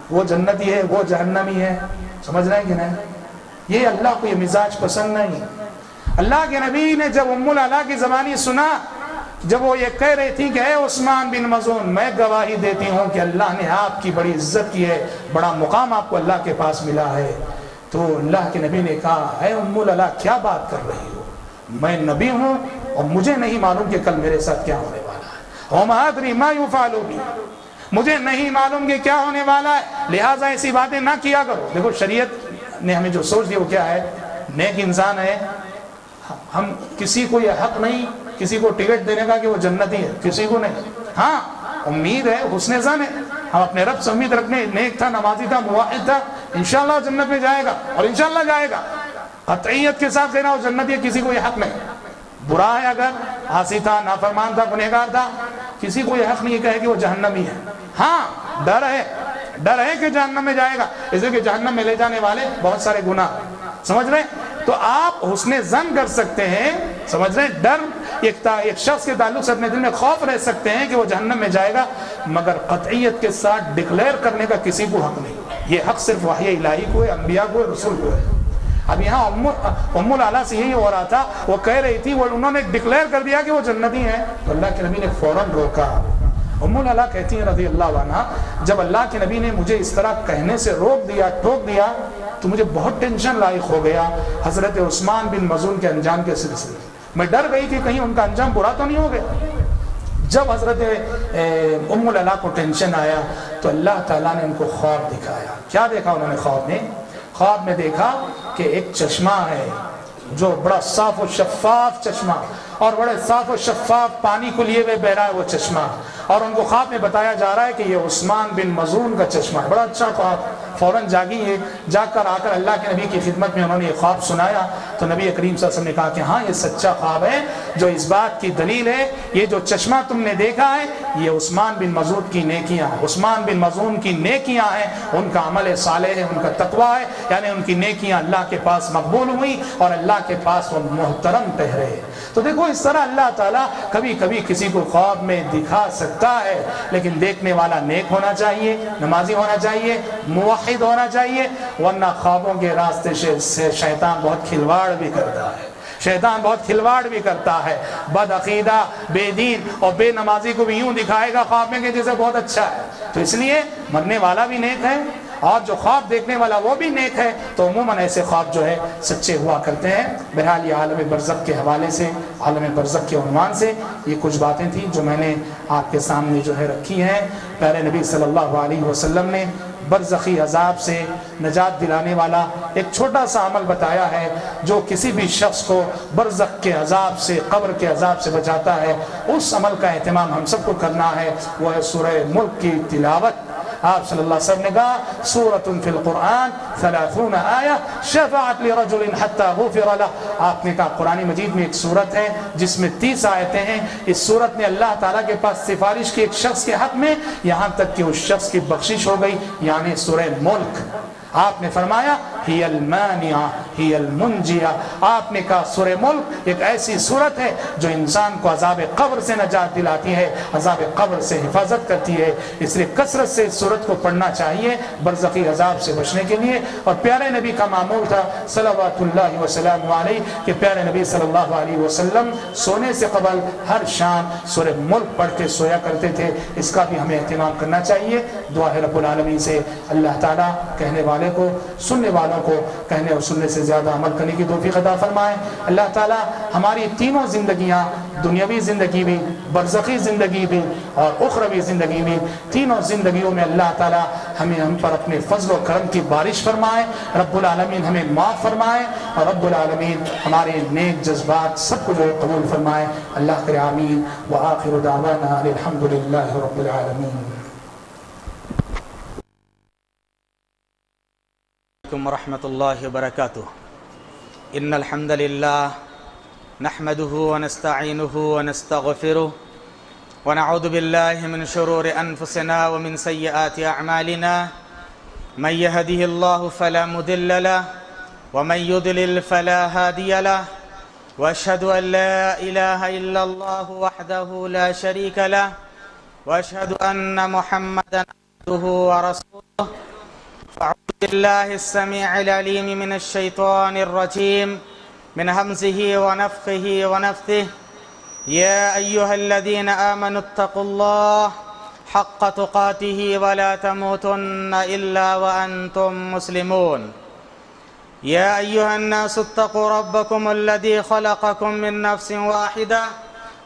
وہ جنتی ہے وہ جہنمی ہے، سمجھ رہے ہیں کہ نہیں؟ یہ اللہ کو یہ مزاج پسند نہیں۔ اللہ کے نبی نے جب ام العلا کی زبانی سنا، جب وہ یہ کہہ رہی تھی کہ اے عثمان بن مظعون، میں گواہی دیتی ہوں کہ اللہ نے آپ کی بڑی عزت کی ہے، بڑا مقام آپ کو اللہ کے پاس ملا ہے، تو اللہ کے نبی نے کہا اے ام العلا کیا بات کر رہی ہو، میں نبی ہوں اور مجھے نہیں معلوم کہ کل میرے ساتھ کیا ہونے والا ہے، وما ادری ما یفعل بی، مجھے نہیں معلوم کہ کیا ہونے والا ہے، لہٰذا ایسی باتیں نہ کیا کرو۔ دیکھو شریعت نے ہمیں جو سوچ دی وہ کیا ہے، نیک انسان ہے، ہم کسی کو یہ حق نہیں کسی کو ٹکٹ دینے کا کہ وہ جنتی ہے، کسی کو نہیں، ہاں امید ہے، حسن ظن ہے، ہم اپنے رب سے امید رکھنے، نیک تھا، نمازی تھا، موحد تھا، انشاءاللہ جنت میں جائے گا اور انشاءاللہ جائے گا، قطعیت کے ساتھ کہنا وہ جنتی ہے، کسی کو یہ حق نہیں۔ برا ہے اگر عاصی تھا، نافرمان تھا، گنہگار تھا، کسی کو یہ حق نہیں کہے کہ وہ جہنمی ہے، ہاں ڈر ہے کہ جہنم میں جائے گا، اس لیے کہ جہنم میں لے جانے والے بہت سارے گناہ، سمجھ رہے ہیں؟ تو آپ حسن ظن کر سکتے ہیں، سمجھ رہے ہیں؟ ڈر ایک شخص کے تعلق سے اپنے دل میں خوف رہ سکتے ہیں کہ وہ جہنم میں جائے گا، مگر قطعیت کے ساتھ ڈکلیئر کرنے کا کسی کو حق نہیں، یہ حق صرف وحی الہی کو ہے، انبیاء کو ہے، رسول کو ہے۔ اب یہاں ام العلا سے یہی ہو رہا تھا، وہ کہہ رہی تھی، انہوں نے ڈکلیئر کر دیا کہ وہ جنتی ہیں، تو اللہ کے نبی نے فوراً روکا۔ ام العلا کہتی ہیں رضی اللہ عنہ، جب اللہ کے نبی نے مجھے اس طرح کہنے سے روک دیا، ٹوک دیا، تو مجھے بہت ٹینشن لاحق ہو گیا حضرت عثمان بن مظعون کے انجام کے سلسلے، میں ڈر گئی کہ کہیں ان کا انجام برا تو نہیں ہو گیا۔ جب حضرت ام العلا کو ٹینشن آیا تو اللہ تعالیٰ نے ان کو خواب دکھایا۔ کیا دیکھا انہوں نے خواب میں؟ خواب میں دیکھا کہ ایک چشمہ ہے جو بڑا صاف و شفاف چشمہ، اور بڑے صاف و شفاف پانی کو لیے ہوئے بہ رہا ہے وہ چشمہ، اور ان کو خواب میں بتایا جا رہا ہے کہ یہ عثمان بن مظعون کا چشمہ ہے۔ بڑا اچھا خواب، فوراً جاگی ہے، جاگ کر آ کر اللہ کے نبی کی خدمت میں انہوں نے یہ خواب سنایا، تو نبی کریم صلی اللہ علیہ وسلم نے کہا کہ ہاں یہ سچا خواب ہے، جو اس بات کی دلیل ہے، یہ جو چشمہ تم نے دیکھا ہے یہ عثمان بن مظعون کی نیکیاں ہیں، عثمان بن مظعون کی نیکیاں ہیں، ان کا عمل صالح ہے، ان کا تقویٰ ہے، یعنی ان کی نیکیاں اللہ کے پاس مقبول ہوئی اور اللہ کے پاس وہ محترم ٹھہرے۔ تو دیکھو اس طرح اللہ تعالیٰ کبھی کبھی کسی کو خواب میں دکھا سکتا ہے، لیکن دیکھنے والا نیک ہونا چاہیے، نمازی ہونا چاہیے، موحد ہونا چاہیے، ورنہ خوابوں کے راستے سے شیطان بہت کھلواڑ بھی کرتا ہے، شیطان بہت کھلواڑ بھی کرتا ہے، بد عقیدہ، بے دین اور بے نمازی کو بھی یوں دکھائے گا خواب میں کہ جیسے بہت اچھا ہے۔ تو اس لیے مرنے والا بھی نیک ہے اور جو خواب دیکھنے والا وہ بھی نیک ہے، تو عموماً ایسے خواب جو ہے سچے ہوا کرتے ہیں۔ بہرحال یہ عالم برزخ کے حوالے سے، عالم برزخ کے عنوان سے یہ کچھ باتیں تھیں جو میں نے آپ کے سامنے جو ہے رکھی ہیں۔ پیارے نبی صلی اللہ علیہ وسلم نے برزخی عذاب سے نجات دلانے والا ایک چھوٹا سا عمل بتایا ہے جو کسی بھی شخص کو برزخ کے عذاب سے، قبر کے عذاب سے بچاتا ہے۔ اس عمل کا اہتمام ہم سب کو کرنا ہے، وہ ہے سورہ ملک کی تلاوت۔ آپ صلی اللہ علیہ وسلم نے کہا سورۃ فی القرآن 30 آیہ شفاعت لرجل حتی غفر لہ۔ آپ نے کہا قرآن مجید میں ایک سورت ہے جس میں 30 آیتیں ہیں، اس سورت نے اللہ تعالیٰ کے پاس سفارش کی ایک شخص کے حق میں، یہاں تک کہ اس شخص کی بخشش ہو گئی، یعنی سورہ ملک۔ آپ نے فرمایا ہی المانعہ ہی المنجیہ، آپ نے کہا سورہ ملک ایک ایسی سورت ہے جو انسان کو عذاب قبر سے نجات دلاتی ہے، عذاب قبر سے حفاظت کرتی ہے، اس لیے کثرت سے اس سورت کو پڑھنا چاہیے برزخی عذاب سے بچنے کے لیے۔ اور پیارے نبی کا معمول تھا صلوات اللہ وسلم علیہ کہ پیارے نبی صلی اللہ علیہ وسلم سونے سے قبل ہر شام سورہ ملک پڑھ کے سویا کرتے تھے، اس کا بھی ہمیں اہتمام کرنا چاہیے۔ دعا ہے رب العالمین سے اللہ تعالیٰ کہنے والے کو، سننے والوں کو کہنے اور سننے سے زیادہ عمل کرنے کی توفیق عطا فرمائے۔ اللہ تعالیٰ ہماری تینوں زندگیاں، دنیاوی زندگی بھی، برزخی زندگی بھی اور اخروی زندگی بھی، تینوں زندگیوں میں اللہ تعالیٰ ہم پر اپنے فضل و کرم کی بارش فرمائے، رب العالمین ہمیں معاف فرمائے، اور رب العالمین ہمارے نیک جذبات سب کو جو قبول فرمائے۔ اللہ کرے آمین۔ وآخر دعوانا الحمدللہ رب العالمین۔ ورحمۃ اللہ وبرکاتہ۔ ان الحمد للہ نحمده ونستعینه ونستغفره ونعوذ باللہ من شرور انفسنا ومن سیئات اعمالنا، من يهده الله فلا مضل له ومن يضلل فلا هادي له، واشهد ان لا اله الا الله وحده لا شريك له، واشهد ان محمدا ورسوله فأعوذ بالله السميع العليم من الشيطان الرجيم من همزه ونفخه ونفثه يا أيها الذين آمنوا اتقوا الله حق تقاته ولا تموتن إلا وأنتم مسلمون يا أيها الناس اتقوا ربكم الذي خلقكم من نفس واحدة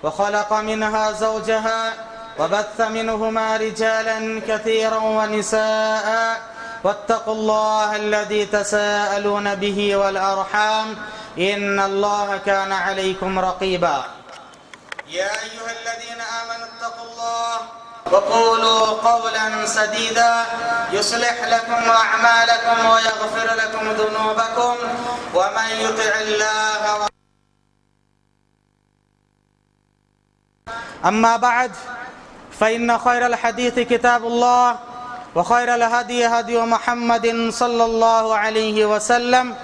وخلق منها زوجها وبث منهما رجالا كثيرا ونساء واتقوا الله الذي تساءلون به والأرحام إن الله كان عليكم رقيبا يا أيها الذين آمنوا اتقوا الله وقولوا قولا سديدا يصلح لكم أعمالكم ويغفر لكم ذنوبكم ومن يطع الله أما بعد فإن خير الحديث كتاب الله وخير الهدي هدي محمد صلى الله عليه وسلم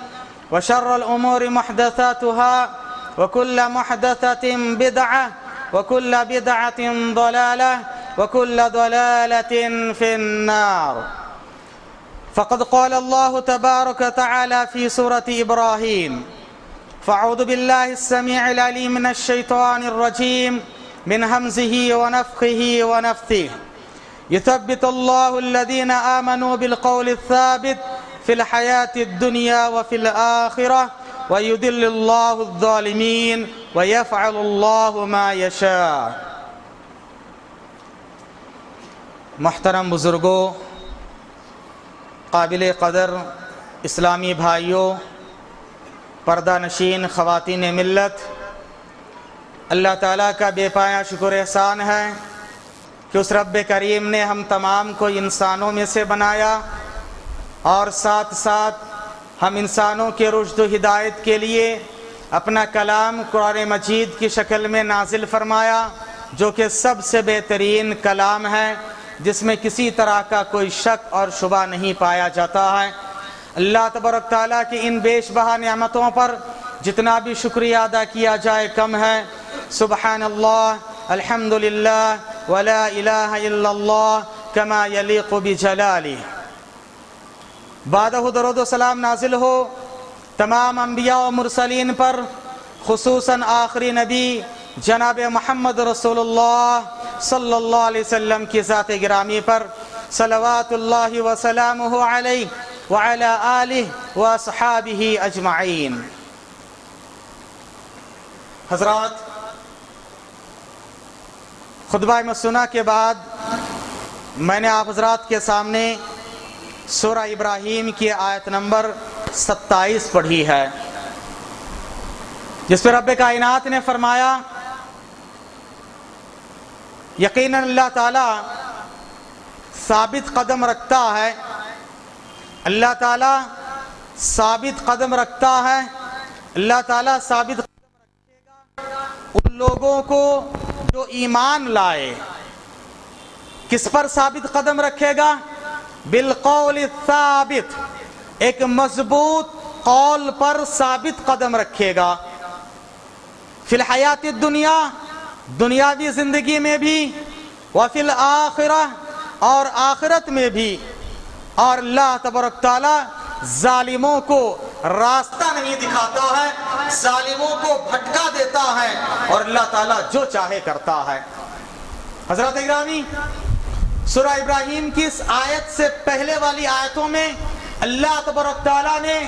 وشر الأمور محدثاتها وكل محدثة بدعة وكل بدعة ضلالة وكل ضلالة في النار فقد قال الله تبارك وتعالى في سورة إبراهيم فأعوذ بالله السميع العليم من الشيطان الرجيم من همزه ونفخه ونفثه يثبت الله الذين آمنوا بالقول الثابت في الحياة الدنيا وفي الآخرة ويذل الله الظالمين ويفعل الله ما يشاء محترم بزرگوں، قابل قدر اسلامی بھائیوں، پردہ نشین خواتین ملت، اللہ تعالیٰ کا بے پایا شکر احسان ہے کہ اس رب کریم نے ہم تمام کو انسانوں میں سے بنایا اور ساتھ ساتھ ہم انسانوں کے رشد و ہدایت کے لیے اپنا کلام قرآن مجید کی شکل میں نازل فرمایا، جو کہ سب سے بہترین کلام ہے، جس میں کسی طرح کا کوئی شک اور شبہ نہیں پایا جاتا ہے۔ اللہ تبارک تعالیٰ کی ان بیش بہا نعمتوں پر جتنا بھی شکریہ ادا کیا جائے کم ہے۔ سبحان اللہ، الحمدللہ، ولا الہ الا اللہ کما یلیق بجلالہ۔ بعدہ درود و سلام نازل ہو تمام انبیاء و مرسلین پر، خصوصاً آخری نبی جناب محمد رسول اللہ صلی اللہ علیہ وسلم کی ذات گرامی پر، صلوات اللہ وسلامہ علیہ وعلی آلہ واصحابہ اجمعین۔ حضرات، خطبہ مسنہ کے بعد میں نے آپ حضرات کے سامنے سورہ ابراہیم کی آیت نمبر 27 پڑھی ہے، جس پر رب کائنات نے فرمایا یقیناً اللہ تعالیٰ ثابت قدم رکھتا ہے، اللہ تعالیٰ ثابت قدم رکھتا ہے، اللہ تعالیٰ ثابت قدم رکھے گا ان لوگوں کو جو ایمان لائے۔ کس پر ثابت قدم رکھے گا؟ بالقول الثابت، ایک مضبوط قول پر ثابت قدم رکھے گا۔ فی الحیات الدنیا، دنیاوی زندگی میں بھی، وفی الآخرہ، اور آخرت میں بھی۔ اور اللہ تبارک تعالیٰ ظالموں کو راستہ نہیں دکھاتا ہے، ظالموں کو بھٹکا دیتا ہے، اور اللہ تعالیٰ جو چاہے کرتا ہے۔ حضرات اکرامی، سورہ ابراہیم کی اس آیت سے پہلے والی آیتوں میں اللہ تبارک تعالیٰ نے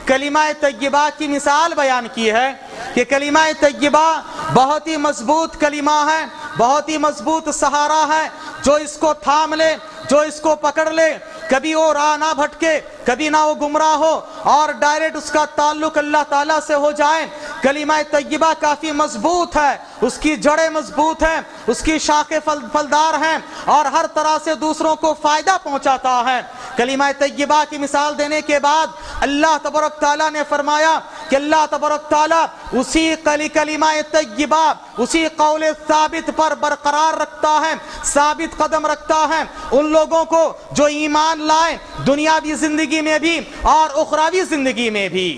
کلمہ طیبہ کی مثال بیان کی ہے کہ کلمہ طیبہ بہت ہی مضبوط کلمہ ہے، بہت ہی مضبوط سہارا ہے، جو اس کو تھام لے، جو اس کو پکڑ لے، کبھی وہ راہ نہ بھٹکے، کبھی نہ وہ گمراہ ہو، اور ڈائریکٹ اس کا تعلق اللہ تعالیٰ سے ہو جائے۔ کلمہ طیبہ کافی مضبوط ہے، اس کی جڑیں مضبوط ہیں، اس کی شاخیں پھلدار ہیں، اور ہر طرح سے دوسروں کو فائدہ پہنچاتا ہے۔ کلمہ طیبہ کی مثال دینے کے بعد اللہ تبارک تعالیٰ نے فرمایا کہ اللہ تبارک تعالیٰ اسی کلمہ طیبہ، اسی قول ثابت پر برقرار رکھتا ہے، ثابت قدم رکھتا ہے ان لوگوں کو جو ایمان لائیں، دنیاوی زندگی میں بھی اور اخروی زندگی میں بھی۔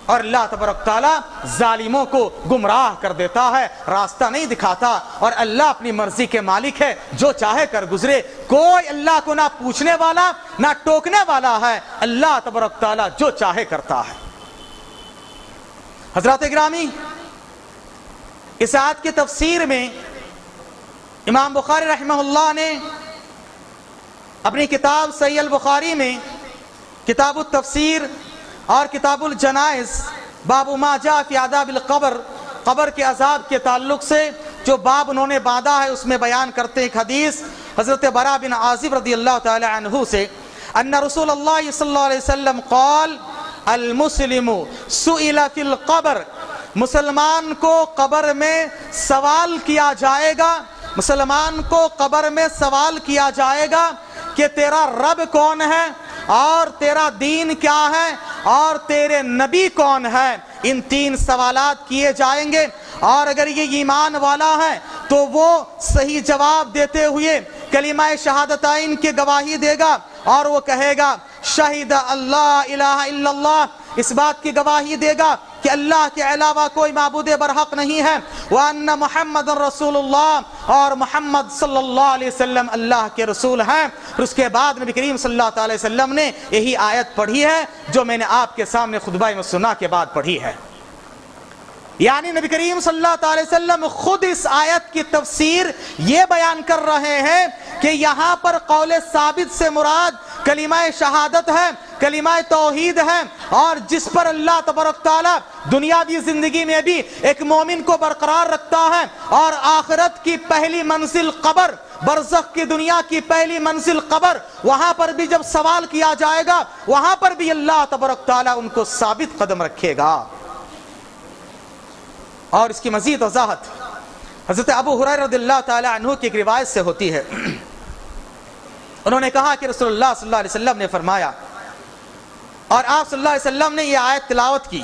اور اللہ تبارک تعالیٰ ظالموں کو گمراہ کر دیتا ہے، راستہ نہیں دکھاتا، اور اللہ اپنی مرضی کے مالک ہے، جو چاہے کر گزرے، کوئی اللہ کو نہ پوچھنے والا نہ ٹوکنے والا ہے، اللہ تبارک تعالیٰ جو چاہے کرتا ہے۔ حضرات گرامی، اس آیت کی تفسیر میں امام بخاری رحمہ اللہ نے اپنی کتاب صحیح البخاری میں کتاب التفسیر اور کتاب الجنائز باب ما جاء فی عذاب القبر، قبر کے عذاب کے تعلق سے جو باب انہوں نے باندھا ہے، اس میں بیان کرتے ایک حدیث حضرت براء بن عازب رضی اللہ تعالی عنہ سے، ان رسول اللہ صلی اللہ علیہ وسلم قال المسلم سئل فی القبر، مسلمان کو قبر میں سوال کیا جائے گا، مسلمان کو قبر میں سوال کیا جائے گا کہ تیرا رب کون ہے، اور تیرا دین کیا ہے، اور تیرے نبی کون ہے۔ ان تین سوالات کیے جائیں گے، اور اگر یہ ایمان والا ہے تو وہ صحیح جواب دیتے ہوئے کلمہ شہادتین کی گواہی دے گا، اور وہ کہے گا شہید اللہ الہ الا اللہ، اس بات کی گواہی دے گا کہ اللہ کے علاوہ کوئی معبود برحق نہیں ہے، وَأَنَّ مُحَمَّدٌ رَسُولُ اللَّهِ، اور محمد صلی اللہ علیہ وسلم اللہ کے رسول ہیں۔ پھر اس کے بعد نبی کریم صلی اللہ علیہ وسلم نے یہی آیت پڑھی ہے جو میں نے آپ کے سامنے خطبہ مسنہ کے بعد پڑھی ہے۔ یعنی نبی کریم صلی اللہ علیہ وسلم خود اس آیت کی تفسیر یہ بیان کر رہے ہیں کہ یہاں پر قول ثابت سے مراد کلمہ شہادت ہے، کلمہ توحید ہے، اور جس پر اللہ تبارک تعالیٰ دنیاوی زندگی میں بھی ایک مومن کو برقرار رکھتا ہے، اور آخرت کی پہلی منزل قبر، برزخ کی دنیا کی پہلی منزل قبر، وہاں پر بھی جب سوال کیا جائے گا وہاں پر بھی اللہ تبارک تعالیٰ ان کو ثابت قدم رکھے گا۔ اور اس کی مزید وضاحت حضرت ابو ہریرہ رضی اللہ تعالی عنہ کی ایک روایت سے ہوتی ہے۔ انہوں نے کہا کہ رسول اللہ صلی اللہ علیہ وسلم نے فرمایا، اور آپ صلی اللہ علیہ وسلم نے یہ آیت تلاوت کی،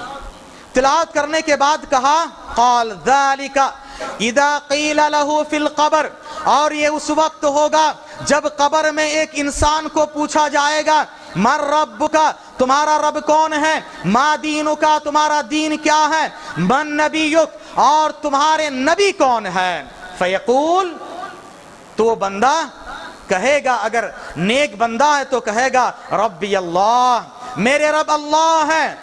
تلاوت کرنے کے بعد کہا قال ذالک اذا قیل له فی القبر، اور یہ اس وقت ہوگا جب قبر میں ایک انسان کو پوچھا جائے گا من ربک، تمہارا رب کون ہے، ما دینک، تمہارا دین کیا ہے، من نبیک، اور تمہارے نبی کون ہے، فیقول، تو وہ بندہ کہے گا، اگر نیک بندہ ہے تو کہے گا ربی اللہ، میرے رب اللہ ہے،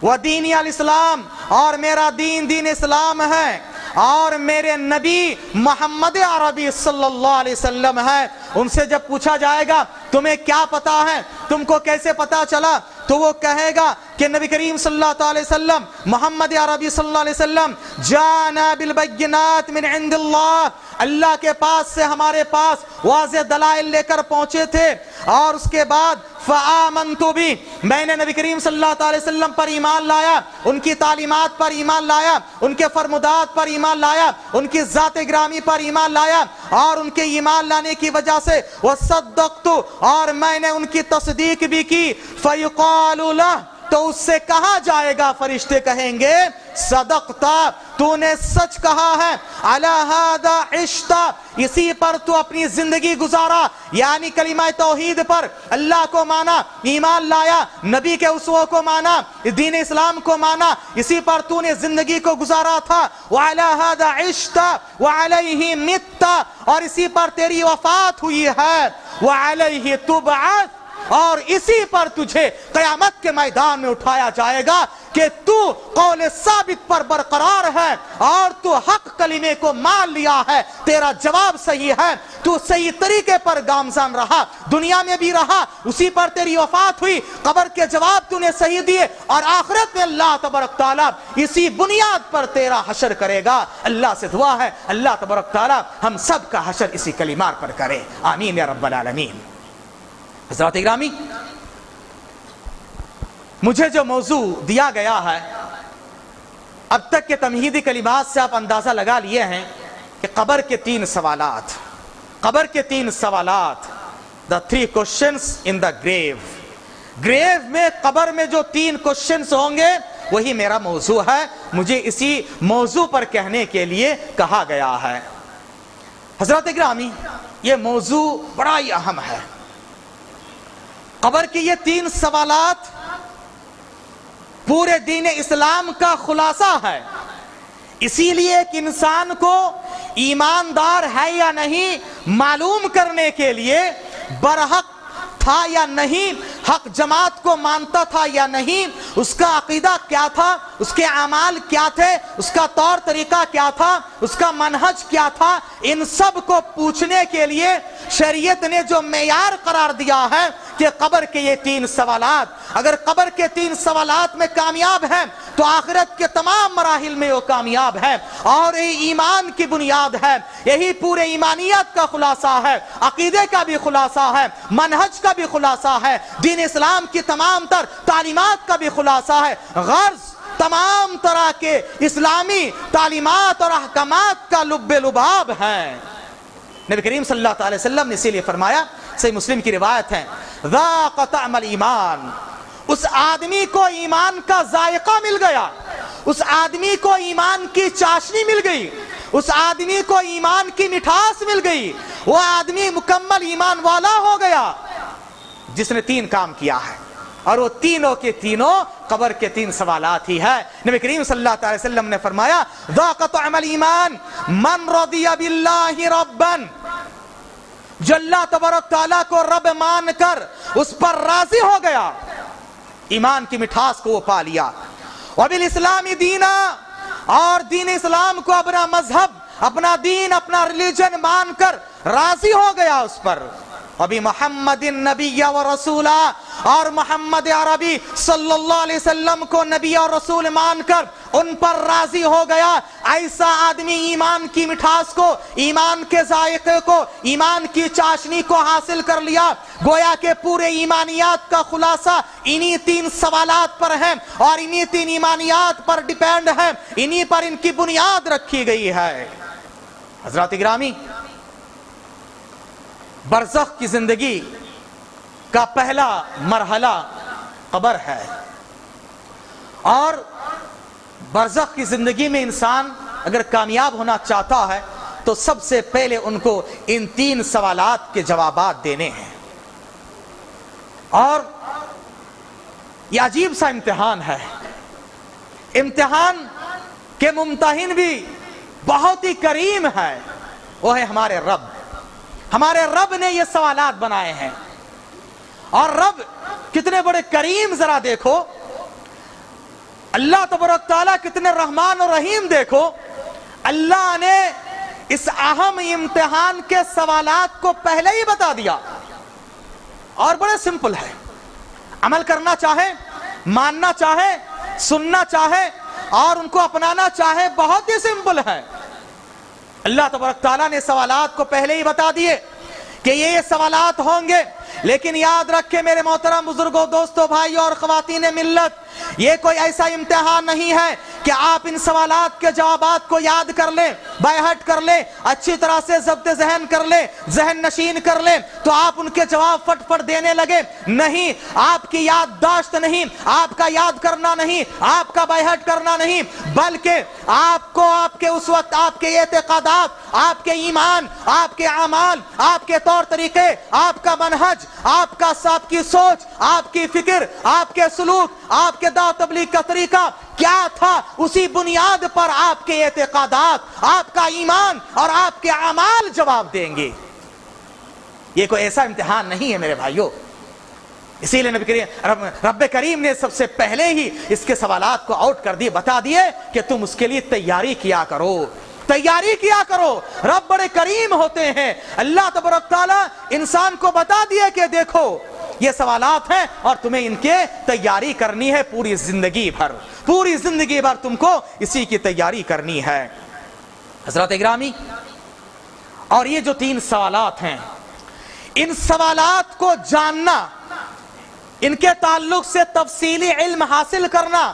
ودینی الاسلام، اور میرا دین دین اسلام ہے، اور میرے نبی محمد عربی صلی اللہ علیہ وسلم ہے۔ ان سے جب پوچھا جائے گا تمہیں کیا پتا ہے، تم کو کیسے پتا چلا، تو وہ کہے گا کہ نبی کریم صلی اللہ علیہ وسلم، محمد عربی صلی اللہ علیہ وسلم جانا بالبینات من عند اللہ، اللہ کے پاس سے ہمارے پاس واضح دلائل لے کر پہنچے تھے، اور اس کے بعد فآمنت بھی، میں نے نبی کریم صلی اللہ علیہ وسلم پر ایمان لایا، ان کی تعلیمات پر ایمان لایا، ان کے فرمودات پر ایمان لایا، ان کی ذات گرامی پر ایمان لایا، اور ان کے ایمان لانے کی وجہ سے وصدقت، اور میں نے ان کی تصدیق بھی کی، فیقال لہ، تو اس سے کہا جائے گا، فرشتے کہیں گے صدقتا، تو نے سچ کہا ہے، علی ھذا عشت، اسی پر تو اپنی زندگی گزارا، یعنی کلمہ توحید پر، اللہ کو مانا، ایمان لایا، نبی کے اسوہ کو مانا، دین اسلام کو مانا، اسی پر تو نے زندگی کو گزارا تھا، وعلی ھذا عشت وعلیہ مت، اور اسی پر تیری وفات ہوئی ہے، وعلیہ تبعث، اور اسی پر تجھے قیامت کے میدان میں اٹھایا جائے گا کہ تو قول ثابت پر برقرار ہے، اور تو حق کلمے کو مان لیا ہے، تیرا جواب صحیح ہے، تو صحیح طریقے پر گامزن رہا، دنیا میں بھی رہا، اسی پر تیری وفات ہوئی، قبر کے جواب تو نے صحیح دیے، اور آخرت میں اللہ تبارک تعالیٰ اسی بنیاد پر تیرا حشر کرے گا۔ اللہ سے دعا ہے اللہ تبارک تعالیٰ ہم سب کا حشر اسی کلمات پر کرے، آمین یا رب العالمین۔ حضرات اکرامی، مجھے جو موضوع دیا گیا ہے، اب تک کے تمہیدی کلمات سے آپ اندازہ لگا لیے ہیں کہ قبر کے تین سوالات، قبر کے تین سوالات، the three questions in the grave، گریو میں، قبر میں جو تین کوشچنز ہوں گے وہی میرا موضوع ہے، مجھے اسی موضوع پر کہنے کے لیے کہا گیا ہے۔ حضرات اکرامی، یہ موضوع بڑا ہی اہم ہے۔ قبر کی یہ تین سوالات پورے دین اسلام کا خلاصہ ہے۔ اسی لیے ایک انسان کو ایماندار ہے یا نہیں معلوم کرنے کے لیے، برحق تھا یا نہیں، حق جماعت کو مانتا تھا یا نہیں، اس کا عقیدہ کیا تھا، اس کے اعمال کیا تھے، اس کا طور طریقہ کیا تھا، اس کا منہج کیا تھا، ان سب کو پوچھنے کے لیے شریعت نے جو معیار قرار دیا ہے کہ قبر کے یہ 3 سوالات، اگر قبر کے 3 سوالات میں کامیاب ہیں تو آخرت کے تمام مراحل میں وہ کامیاب ہے، اور یہ ایمان کی بنیاد ہے، یہی پورے ایمانیت کا خلاصہ ہے، عقیدے کا بھی خلاصہ ہے، منہج کا بھی خلاصہ ہے، دین اسلام کی تمام تر تعلیمات کا بھی خلاصہ ہے۔ غرض تمام طرح کے اسلامی تعلیمات اور احکامات کا لب لباب ہے۔ نبی کریم صلی اللہ علیہ وسلم نے اسی لیے فرمایا، صحیح مسلم کی روایت ہے، ذاق طعم الایمان، اس آدمی کو ایمان کا ذائقہ مل گیا، اس آدمی کو ایمان کی چاشنی مل گئی، اس آدمی کو ایمان کی مٹھاس مل گئی، وہ آدمی مکمل ایمان والا ہو گیا جس نے 3 کام کیا ہے، اور وہ تینوں کے تینوں قبر کے 3 سوالات ہی ہے۔ نبی کریم صلی اللہ علیہ وسلم نے فرمایا، ذاق طعم الایمان من رضی باللہ ربا، جو اللہ تبارک تعالیٰ کو رب مان کر اس پر راضی ہو گیا، ایمان کی مٹھاس کو وہ پا لیا، وبالاسلام دینا، اور دین اسلام کو اپنا مذہب، اپنا دین، اپنا ریلیجن مان کر راضی ہو گیا اس پر، ابھی محمد نبی و رسولہ، اور محمد عربی صلی اللہ علیہ وسلم کو نبی اور رسول مان کر ان پر راضی ہو گیا، ایسا آدمی ایمان کی مٹھاس کو، ایمان کے ذائقے کو، ایمان کی چاشنی کو حاصل کر لیا۔ گویا کہ پورے ایمانیات کا خلاصہ انہی 3 سوالات پر ہے، اور انہی 3 ایمانیات پر ڈیپینڈ ہے، انہی پر ان کی بنیاد رکھی گئی ہے۔ حضرات گرامی، برزخ کی زندگی کا پہلا مرحلہ قبر ہے، اور برزخ کی زندگی میں انسان اگر کامیاب ہونا چاہتا ہے تو سب سے پہلے ان کو ان 3 سوالات کے جوابات دینے ہیں، اور یہ عجیب سا امتحان ہے، امتحان کے ممتحن بھی بہت ہی کریم ہے، وہ ہے ہمارے رب۔ ہمارے رب نے یہ سوالات بنائے ہیں، اور رب کتنے بڑے کریم، ذرا دیکھو اللہ تبارک تعالیٰ کتنے رحمان اور رحیم، دیکھو اللہ نے اس اہم امتحان کے سوالات کو پہلے ہی بتا دیا، اور بڑے سمپل ہے، عمل کرنا چاہے، ماننا چاہے، سننا چاہے اور ان کو اپنانا چاہے، بہت ہی سمپل ہے۔ اللہ تبارک تعالیٰ نے سوالات کو پہلے ہی بتا دیے کہ یہ سوالات ہوں گے، لیکن یاد رکھیں میرے محترم بزرگوں، دوستوں، بھائیوں اور خواتین ملت، یہ کوئی ایسا امتحان نہیں ہے کہ آپ ان سوالات کے جوابات کو یاد کر لیں، بائہٹ کر لیں، اچھی طرح سے ضبط ذہن کر لیں، ذہن نشین کر لیں تو آپ ان کے جواب فٹ فٹ دینے لگے۔ نہیں، آپ کی یادداشت نہیں، آپ کا یاد کرنا نہیں، آپ کا بائہٹ کرنا نہیں، بلکہ آپ کو آپ کے اس وقت آپ کے اعتقادات، آپ کے ایمان، آپ کے اعمال، آپ کے طور طریقے، آپ کا منہج، آپ کی سوچ، آپ کی فکر، آپ کے سلوک، آپ کے دعوت تبلیغ کا طریقہ کیا تھا، اسی بنیاد پر آپ کے اعتقادات، آپ کا ایمان اور آپ کے اعمال جواب دیں گے۔ یہ کوئی ایسا امتحان نہیں ہے میرے بھائیوں، اسی لیے نبی کریم رب کریم نے سب سے پہلے ہی اس کے سوالات کو آؤٹ کر دیے، بتا دیے کہ تم اس کے لیے تیاری کیا کرو، تیاری کیا کرو۔ رب بڑے کریم ہوتے ہیں، اللہ تبارک تعالیٰ انسان کو بتا دیے کہ دیکھو یہ سوالات ہیں اور تمہیں ان کے تیاری کرنی ہے پوری زندگی بھر، پوری زندگی بھر تم کو اسی کی تیاری کرنی ہے۔ حضرات اکرامی، اور یہ جو 3 سوالات ہیں، ان سوالات کو جاننا، ان کے تعلق سے تفصیلی علم حاصل کرنا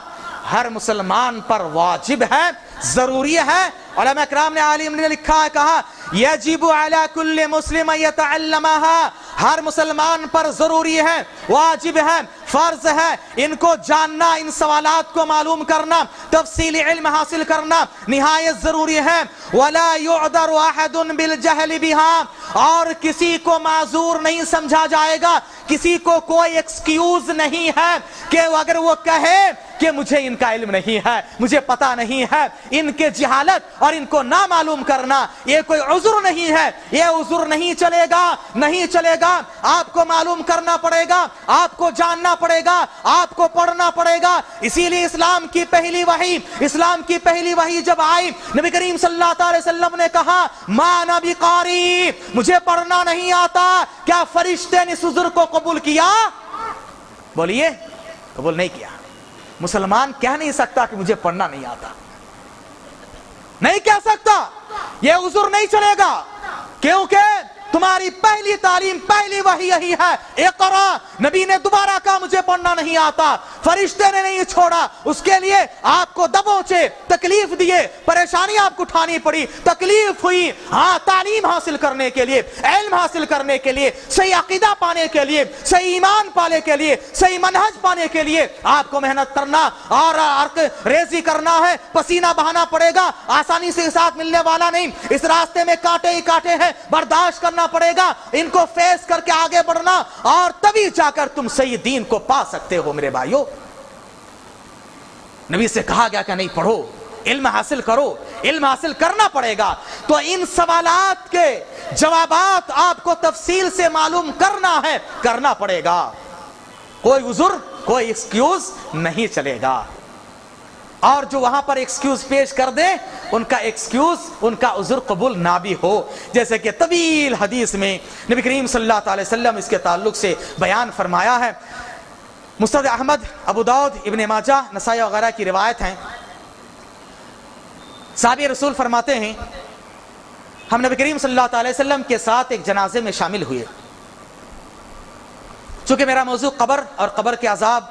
ہر مسلمان پر واجب ہے، ضروری ہے۔ علماء کرام نے، عالم نے لکھا ہے، کہا یجب علی کل مسلم یتعلمها، ہر مسلمان پر ضروری ہے، واجب ہے، فرض ہے ان کو جاننا، ان سوالات کو معلوم کرنا، تفصیلی علم حاصل کرنا نہایت ضروری ہے۔ ولا يعذر احد بالجهل بها، اور کسی کو معذور نہیں سمجھا جائے گا، کسی کو کوئی ایکسکیوز نہیں ہے کہ اگر وہ کہے کہ مجھے ان کا علم نہیں ہے, مجھے پتا نہیں ہے. ان کے جہالت اور ان کو نہ معلوم کرنا یہ کوئی عذر نہیں ہے, یہ عذر نہیں چلے گا, نہیں چلے گا. آپ کو معلوم کرنا پڑے گا, آپ کو جاننا پڑے گا, آپ کو پڑھنا پڑے گا. اسی لیے اسلام کی پہلی وحی جب آئی, نبی کریم صلی اللہ علیہ وسلم نے کہا ما انا بقاری, مجھے پڑھنا نہیں آتا. کیا فرشتے نے اس عذر کو قبول کیا؟ بولیے, قبول نہیں کیا. مسلمان کہہ نہیں سکتا کہ مجھے پڑھنا نہیں آتا, نہیں کہہ سکتا, یہ عذر نہیں چلے گا. کیونکہ تمہاری پہلی تعلیم, پہلی وحی یہی ہے, اقرا. نبی نے دوبارہ کہا مجھے پڑھنا نہیں آتا, فرشتے نے نہیں چھوڑا. اس کے لیے آپ کو دبوچے, تکلیف دیے, پریشانی آپ کو اٹھانی پڑی, تکلیف ہوئی. ہاں, تعلیم حاصل کرنے کے لیے, علم حاصل کرنے کے لیے, صحیح عقیدہ پانے کے لیے, صحیح ایمان پانے کے لیے, صحیح منہج پانے کے لیے آپ کو محنت کرنا اور ریزی کرنا ہے, پسینہ بہانا پڑے گا. آسانی سے ساتھ ملنے والا نہیں. اس راستے میں کانٹے ہی کانٹے ہیں, برداشت کرنا پڑے گا, ان کو فیس کر کے آگے بڑھنا, اور تبھی جا کر تم صحیح دین کو پا سکتے ہو. میرے بھائیو, نبی سے کہا گیا کہ نہیں, پڑھو, علم حاصل کرو, علم حاصل کرنا پڑے گا. تو ان سوالات کے جوابات آپ کو تفصیل سے معلوم کرنا ہے, کرنا پڑے گا. کوئی عذر, کوئی ایکسکیوز نہیں چلے گا. اور جو وہاں پر ایکسکیوز پیش کر دے, ان کا ایکسکیوز, ان کا عذر قبول نہ بھی ہو. جیسے کہ طویل حدیث میں نبی کریم صلی اللہ علیہ وسلم اس کے تعلق سے بیان فرمایا ہے. مسند احمد, ابو داؤد, ابن ماجہ, نسائی وغیرہ کی روایت ہیں. صحابی رسول فرماتے ہیں ہم نبی کریم صلی اللہ علیہ وسلم کے ساتھ ایک جنازے میں شامل ہوئے. چونکہ میرا موضوع قبر اور قبر کے عذاب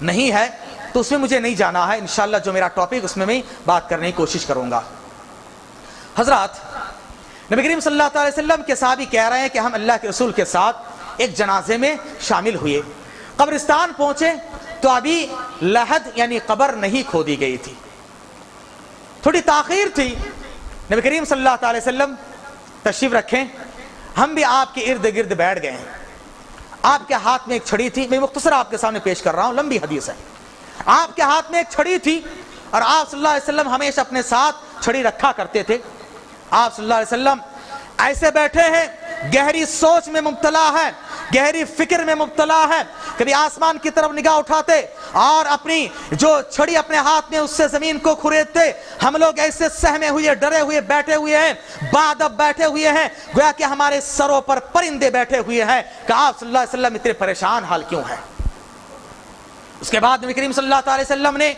نہیں ہے تو اس میں مجھے نہیں جانا ہے. انشاءاللہ جو میرا ٹاپک اس میں بات کرنے کی کوشش کروں گا. حضرات, نبی کریم صلی اللہ علیہ وسلم کے صحابی کہہ رہے ہیں کہ ہم اللہ کے رسول کے ساتھ ایک جنازے میں شامل ہوئے. قبرستان پہنچے تو ابھی لحد یعنی قبر نہیں کھودی گئی تھی, تھوڑی تاخیر تھی. نبی کریم صلی اللہ علیہ وسلم تشریف رکھیں, ہم بھی آپ کے ارد گرد بیٹھ گئے ہیں. آپ کے ہاتھ میں ایک چھڑی تھی, میں مختصر آپ کے سامنے پیش کر رہا ہوں, لمبی حدیث ہے. آپ کے ہاتھ میں ایک چھڑی تھی اور آپ صلی اللہ علیہ وسلم ہمیشہ اپنے ساتھ چھڑی رکھا کرتے تھے. آپ صلی اللہ علیہ وسلم ایسے بیٹھے ہیں, گہری سوچ میں مبتلا ہے, گہری فکر میں مبتلا ہے. کبھی آسمان کی طرف نگاہ اٹھاتے اور اپنی جو چھڑی اپنے ہاتھ میں اس سے زمین کو کھریدتے. ہم لوگ ایسے سہمے ہوئے, ڈرے ہوئے بیٹھے ہوئے ہیں, بادب بیٹھے ہوئے ہیں, گویا کہ ہمارے سروں پر پرندے بیٹھے ہوئے ہیں کہ آپ صلی اللہ علیہ وسلم اتنے پریشان حال کیوں ہیں. اس کے بعد نبی کریم صلی اللہ علیہ وسلم نے